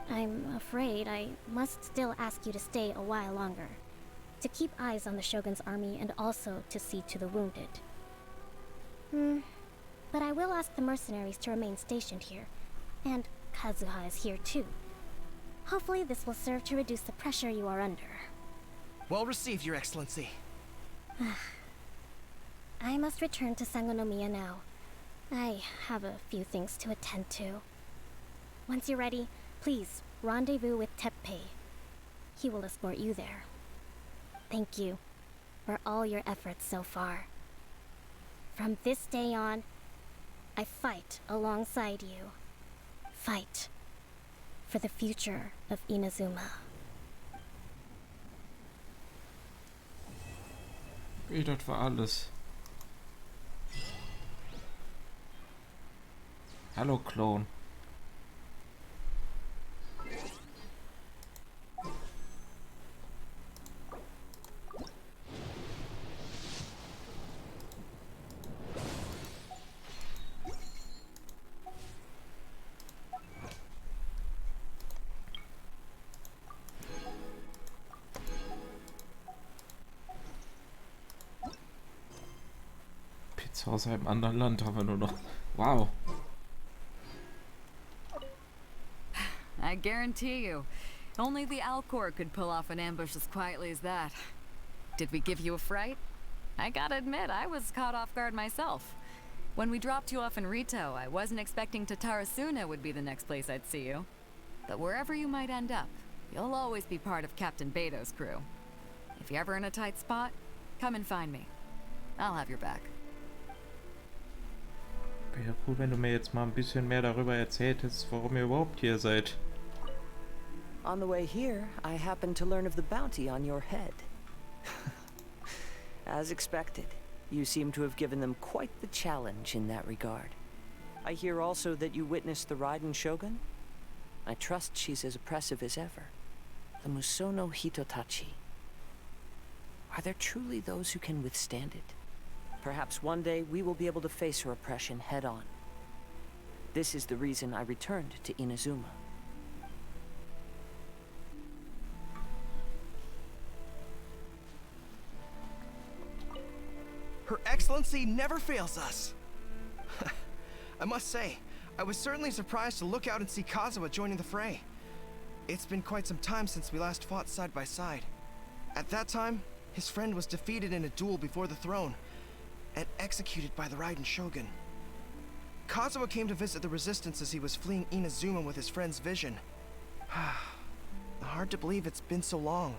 I'm afraid I must still ask you to stay a while longer, to keep eyes on the Shogun's army and also to see to the wounded. But I will ask the mercenaries to remain stationed here, and Kazuha is here too. Hopefully this will serve to reduce the pressure you are under. Well received, Your Excellency. I must return to Sangonomiya now. I have a few things to attend to. Once you're ready, please rendezvous with Teppei. He will escort you there. Thank you for all your efforts so far. From this day on, I fight alongside you. Fight for the future of Inazuma. Das war alles. Hallo, Klon. Pizza aus einem anderen Land haben wir nur noch. Wow. I guarantee you, only the Alcor could pull off an ambush as quietly as that. Did we give you a fright? I gotta admit, I was caught off guard myself. When we dropped you off in Rito, I wasn't expecting Tatarasuna would be the next place I'd see you. But wherever you might end up, you'll always be part of Captain Beto's crew. If you're ever in a tight spot, come and find me. I'll have your back. Wäre cool, wenn du mir jetzt mal ein bisschen mehr darüber erzählt hättest, warum ihr überhaupt hier seid. On the way here, I happened to learn of the bounty on your head. As expected, you seem to have given them quite the challenge in that regard. I hear also that you witnessed the Raiden Shogun? I trust she's as oppressive as ever. The Musono Hitotachi. Are there truly those who can withstand it? Perhaps one day we will be able to face her oppression head-on. This is the reason I returned to Inazuma. Her Excellency never fails us. I must say, I was certainly surprised to look out and see Kazuha joining the fray. It's been quite some time since we last fought side by side. At that time, his friend was defeated in a duel before the throne, and executed by the Raiden Shogun. Kazuha came to visit the Resistance as he was fleeing Inazuma with his friend's vision. Hard to believe it's been so long.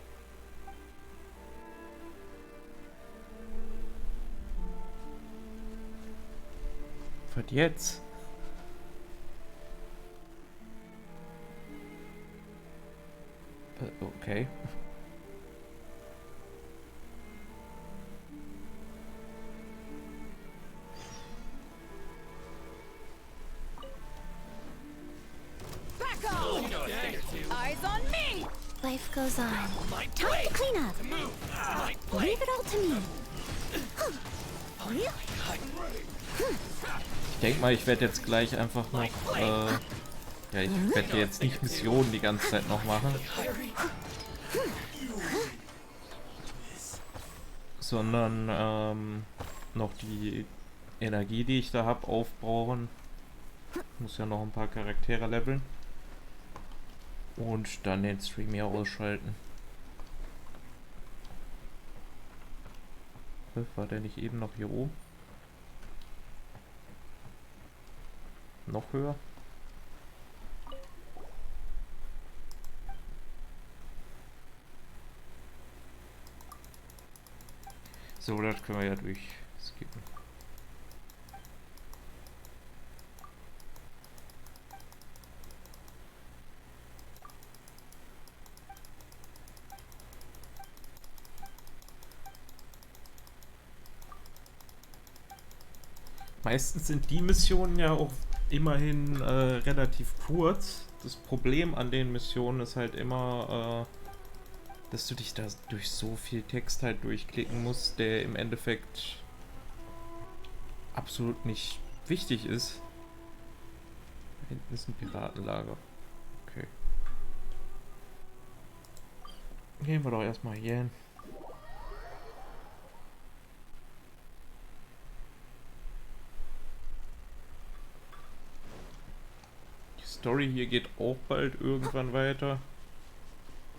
Was jetzt? Okay. Back off! Eyes on me! Life goes on. Time to clean up. Leave it all to me. Ich denke mal, ich werde jetzt gleich einfach noch, ja, ich werde jetzt nicht Missionen die ganze Zeit noch machen, sondern noch die Energie, die ich da habe, aufbrauchen. Ich muss ja noch ein paar Charaktere leveln und dann den Stream hier ausschalten. War der nicht eben noch hier oben? Noch höher? So, das können wir ja durchskippen. Meistens sind die Missionen ja auch immerhin relativ kurz. Das Problem an den Missionen ist halt immer, dass du dich da durch so viel Text halt durchklicken musst, der im Endeffekt absolut nicht wichtig ist. Da hinten ist ein Piratenlager. Okay. Gehen wir doch erstmal hier hin. Story hier geht auch bald irgendwann weiter.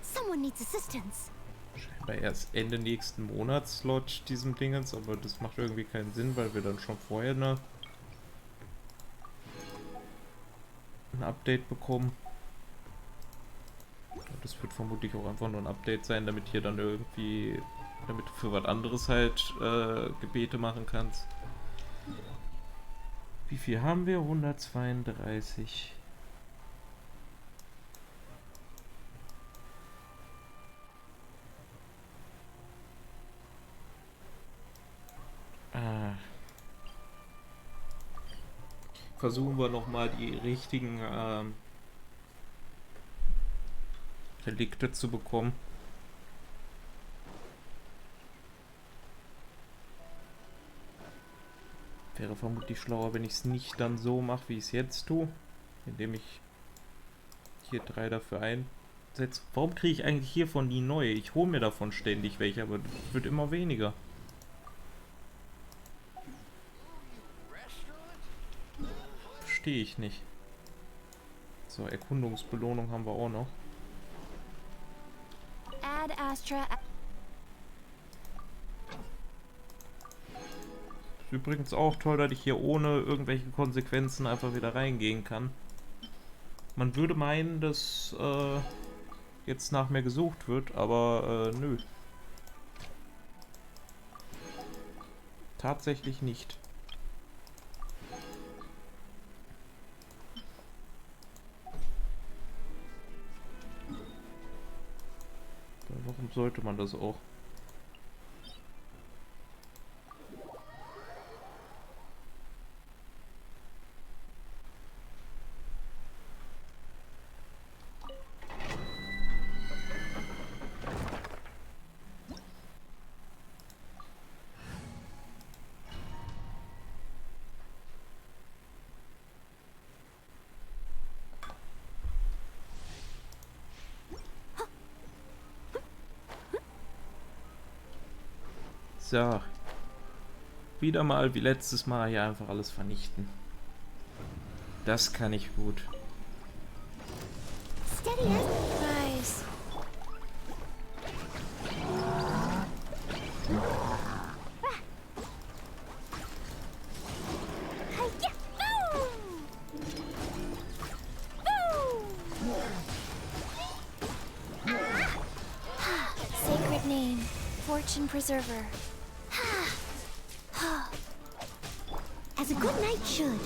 Someone needs assistance. Scheinbar erst Ende nächsten Monats laut diesem Dingens, aber das macht irgendwie keinen Sinn, weil wir dann schon vorher ein Update bekommen. Und das wird vermutlich auch einfach nur ein Update sein, damit hier dann irgendwie, damit du für was anderes halt Gebete machen kannst. Wie viel haben wir? 132. Versuchen wir nochmal die richtigen Relikte zu bekommen. Wäre vermutlich schlauer, wenn ich es nicht dann so mache, wie ich es jetzt tue. Indem ich hier 3 dafür einsetze. Warum kriege ich eigentlich hiervon nie neue? Ich hole mir davon ständig welche, aber es wird immer weniger. Verstehe ich nicht. So, Erkundungsbelohnung haben wir auch noch. Ad Astra. Ist übrigens auch toll, dass ich hier ohne irgendwelche Konsequenzen einfach wieder reingehen kann. Man würde meinen, dass jetzt nach mir gesucht wird, aber nö. Tatsächlich nicht. Warum sollte man das auch? So. Wieder mal wie letztes Mal hier einfach alles vernichten. Das kann ich gut. Steady as Sacred name, Fortune Preserver. As a good knight should.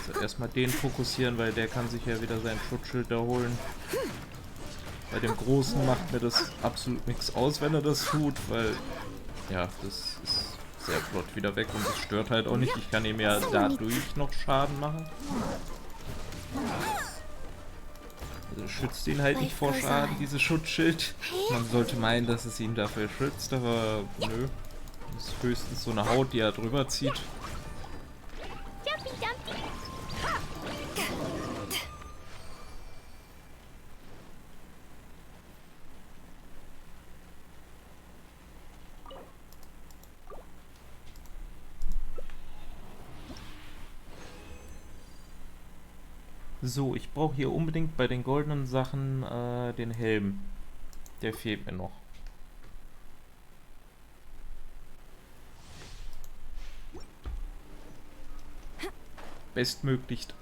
So, erstmal den fokussieren, weil der kann sich ja wieder sein Schutzschild erholen. Bei dem Großen macht mir das absolut nichts aus, wenn er das tut, weil ja, das ist sehr flott wieder weg und das stört halt auch nicht. Ich kann ihm ja dadurch noch Schaden machen. Also schützt ihn halt nicht vor Schaden, dieses Schutzschild. Man sollte meinen, dass es ihn dafür schützt, aber nö. Das ist höchstens so eine Haut, die er drüber zieht. So, ich brauche hier unbedingt bei den goldenen Sachen den Helm. Der fehlt mir noch. Bestmöglichst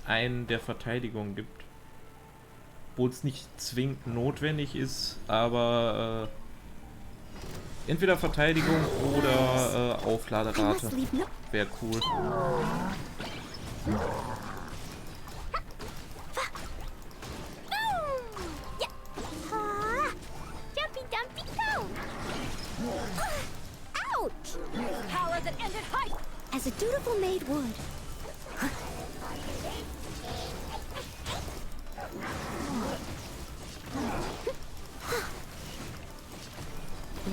einen der Verteidigung gibt. Obwohl es nicht zwingend notwendig ist, aber entweder Verteidigung oder Aufladerate wäre cool. Power that ended height. As a dutiful maid would.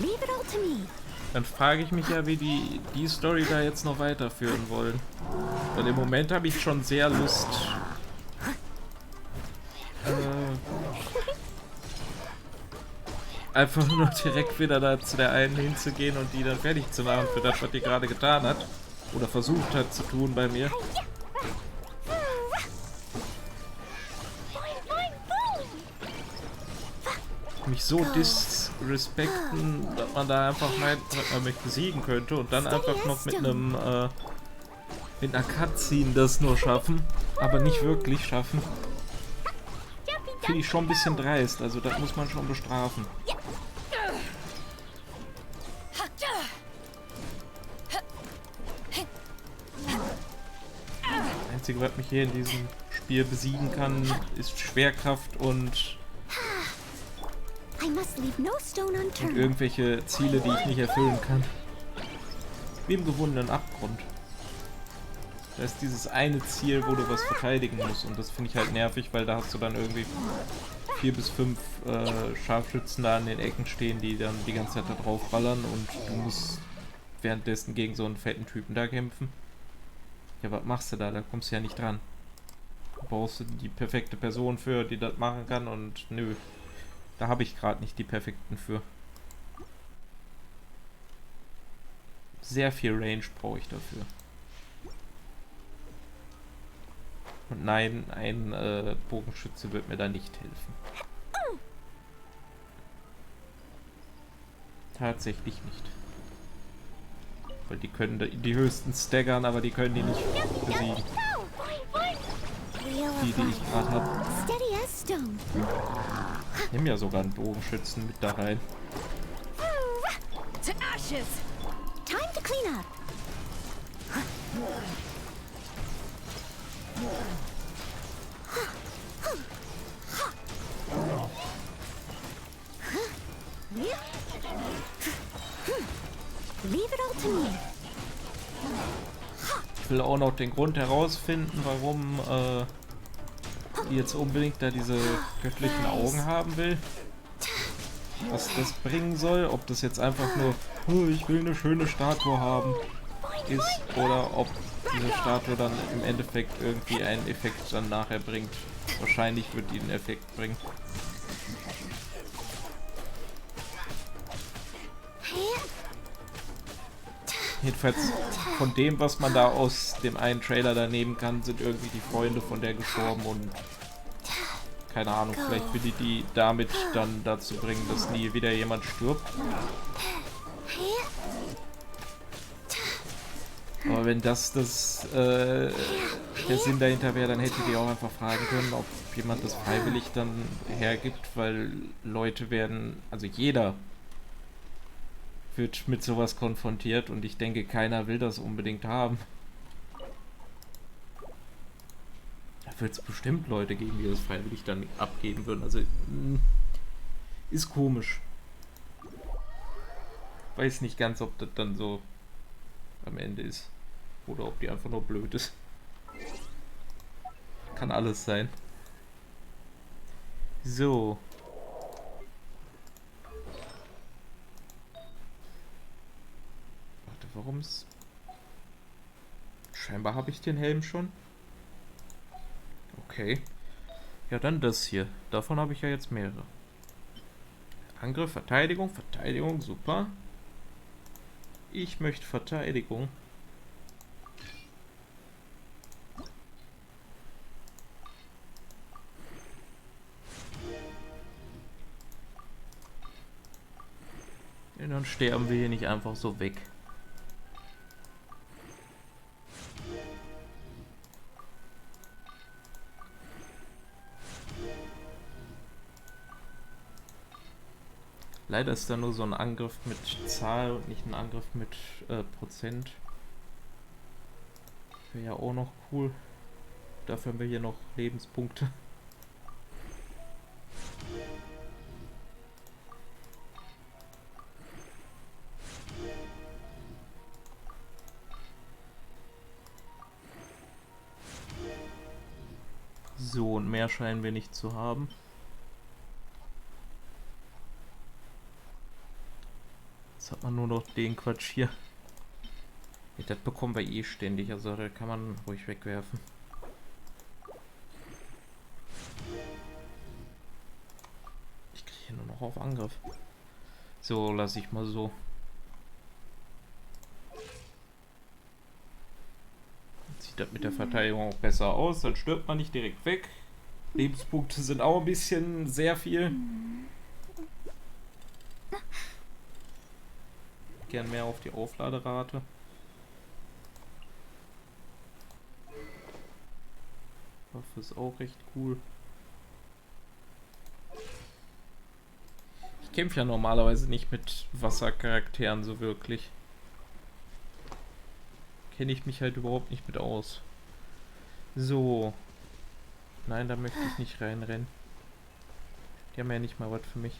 Leave it all to me. Dann frage ich mich ja, wie die Story da jetzt noch weiterführen wollen. Weil im Moment habe ich schon sehr Lust, einfach nur direkt wieder da zu der einen hinzugehen und die dann fertig zu machen für das, was die gerade getan hat. Oder versucht hat zu tun bei mir. Mich so disrespekten, dass man da einfach meint, dass man mich besiegen könnte und dann einfach noch mit einem mit einer Cutscene das nur schaffen, aber nicht wirklich schaffen. Finde ich schon ein bisschen dreist, also das muss man schon bestrafen. Einzige, was mich hier in diesem Spiel besiegen kann, ist Schwerkraft und irgendwelche Ziele, die ich nicht erfüllen kann. Wie im gewonnenen Abgrund. Da ist dieses eine Ziel, wo du was verteidigen musst, und das finde ich halt nervig, weil da hast du dann irgendwie 4 bis 5 Scharfschützen da an den Ecken stehen, die dann die ganze Zeit da drauf ballern, und du musst währenddessen gegen so einen fetten Typen da kämpfen. Ja, was machst du da? Da kommst du ja nicht dran. Da brauchst du die perfekte Person für, die das machen kann, und nö. Da habe ich gerade nicht die perfekten für. Sehr viel Range brauche ich dafür. Und nein, ein Bogenschütze wird mir da nicht helfen. Tatsächlich nicht. Weil die können die höchsten staggern, aber die können die nicht besiegen. Die ich gerade habe. Ich nehme ja sogar einen Bogenschützen mit da rein. To ashes. Time to clean up. Leave it all to me. Ich will auch noch den Grund herausfinden, warum die jetzt unbedingt da diese göttlichen Augen haben will. Was das bringen soll, ob das jetzt einfach nur, oh, ich will eine schöne Statue haben, ist, oder ob diese Statue dann im Endeffekt irgendwie einen Effekt dann nachher bringt. Wahrscheinlich wird die einen Effekt bringen. Jedenfalls von dem, was man da aus dem einen Trailer da nehmen kann, sind irgendwie die Freunde von der gestorben, und keine Ahnung, vielleicht will die damit dann dazu bringen, dass nie wieder jemand stirbt. Aber wenn das der Sinn dahinter wäre, dann hätte die auch einfach fragen können, ob jemand das freiwillig dann hergibt, weil Leute werden, also jeder wird mit sowas konfrontiert, und ich denke, keiner will das unbedingt haben. Da wird es bestimmt Leute geben, die das freiwillig dann abgeben würden. Also, ist komisch. Weiß nicht ganz, ob das dann so am Ende ist. Oder ob die einfach nur blöd ist. Kann alles sein. So. Warte, warum's? Scheinbar habe ich den Helm schon. Okay. Ja, dann das hier. Davon habe ich ja jetzt mehrere. Angriff, Verteidigung, Verteidigung, super. Ich möchte Verteidigung. Ja, dann sterben wir hier nicht einfach so weg. Leider ist da nur so ein Angriff mit Zahl und nicht ein Angriff mit Prozent. Wäre ja auch noch cool. Dafür haben wir hier noch Lebenspunkte. So, und mehr scheinen wir nicht zu haben. Jetzt hat man nur noch den Quatsch hier. Ja, das bekommen wir eh ständig, also da kann man ruhig wegwerfen. Ich kriege hier nur noch auf Angriff. So, lasse ich mal so. Jetzt sieht das mit der Verteidigung auch besser aus, dann stirbt man nicht direkt weg. Lebenspunkte sind auch ein bisschen sehr viel. Gern mehr auf die Aufladerate. Waffe ist auch recht cool. Ich kämpfe ja normalerweise nicht mit Wassercharakteren so wirklich. Kenne ich mich halt überhaupt nicht mit aus. So. Nein, da möchte ich nicht reinrennen. Die haben ja nicht mal was für mich.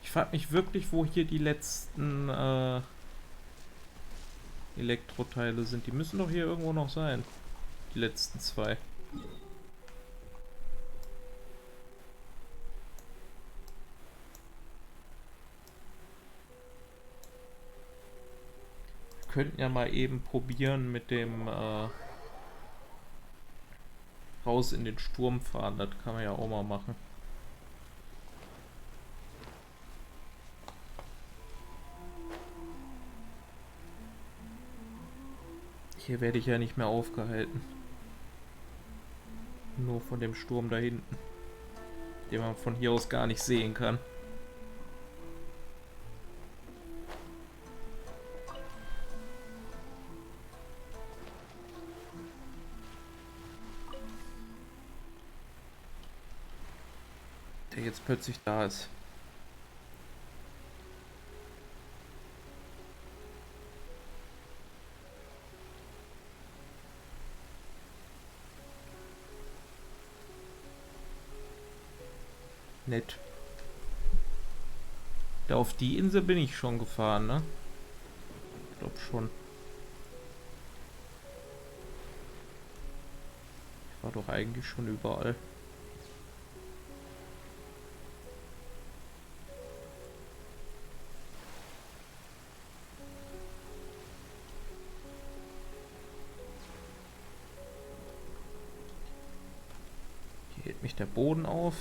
Ich frage mich wirklich, wo hier die letzten Elektroteile sind. Die müssen doch hier irgendwo noch sein. Die letzten zwei. Wir könnten ja mal eben probieren mit dem raus in den Sturm fahren. Das kann man ja auch mal machen. Hier werde ich ja nicht mehr aufgehalten. Nur von dem Sturm da hinten. Den man von hier aus gar nicht sehen kann. Der jetzt plötzlich da ist. Nett. Da auf die Insel bin ich schon gefahren, ne? Ich glaube schon. Ich war doch eigentlich schon überall. Hier hält mich der Boden auf.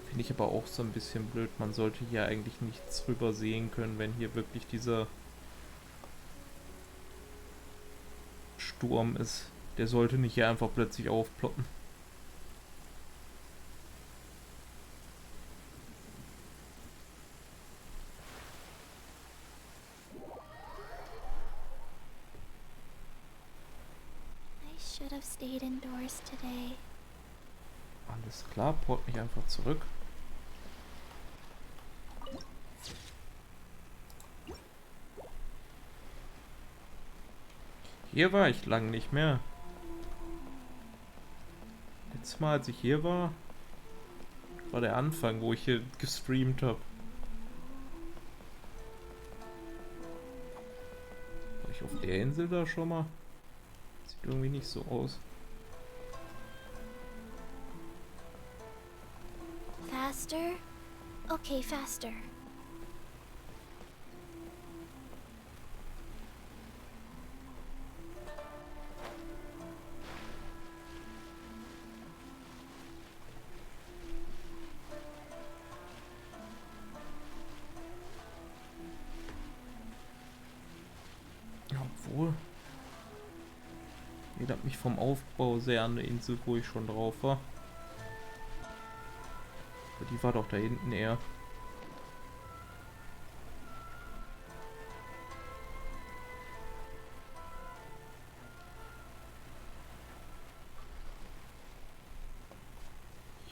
Finde ich aber auch so ein bisschen blöd. Man sollte hier eigentlich nichts drüber sehen können, wenn hier wirklich dieser Sturm ist. Der sollte nicht hier einfach plötzlich aufploppen. I should have stayed indoors today. Alles klar, port mich einfach zurück. Hier war ich lang nicht mehr. Letztes Mal, als ich hier war der Anfang, wo ich hier gestreamt habe. War ich auf der Insel da schon mal? Sieht irgendwie nicht so aus. Faster? Okay, faster. Obwohl. Erinnert mich vom Aufbau sehr an eine Insel, wo ich schon drauf war. Aber die war doch da hinten eher.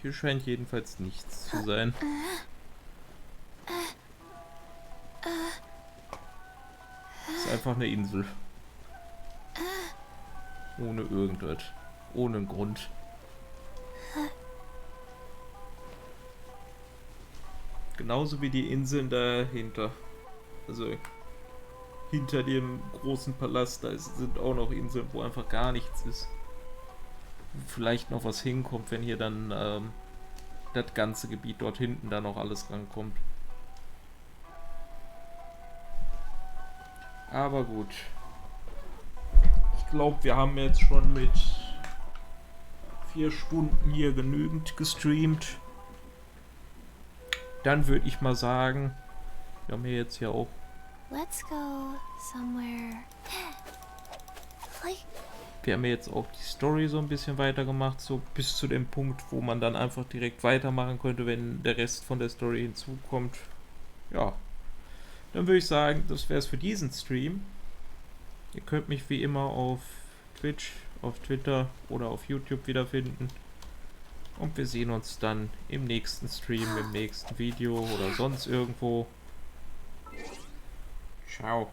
Hier scheint jedenfalls nichts zu sein. Es ist einfach eine Insel. Ohne irgendwas. Ohne einen Grund. Genauso wie die Inseln dahinter. Also hinter dem großen Palast, da sind auch noch Inseln, wo einfach gar nichts ist. Wo vielleicht noch was hinkommt, wenn hier dann das ganze Gebiet dort hinten da noch alles rankommt. Aber gut. Ich glaube, wir haben jetzt schon mit 4 Stunden hier genügend gestreamt. Dann würde ich mal sagen, wir haben hier jetzt ja auch. Let's go somewhere. Wir haben jetzt auch die Story so ein bisschen weitergemacht, so bis zu dem Punkt, wo man dann einfach direkt weitermachen könnte, wenn der Rest von der Story hinzukommt. Ja, Dann würde ich sagen, das wäre es für diesen Stream. Ihr könnt mich wie immer auf Twitch, auf Twitter oder auf YouTube wiederfinden. Und wir sehen uns dann im nächsten Stream, im nächsten Video oder sonst irgendwo. Ciao.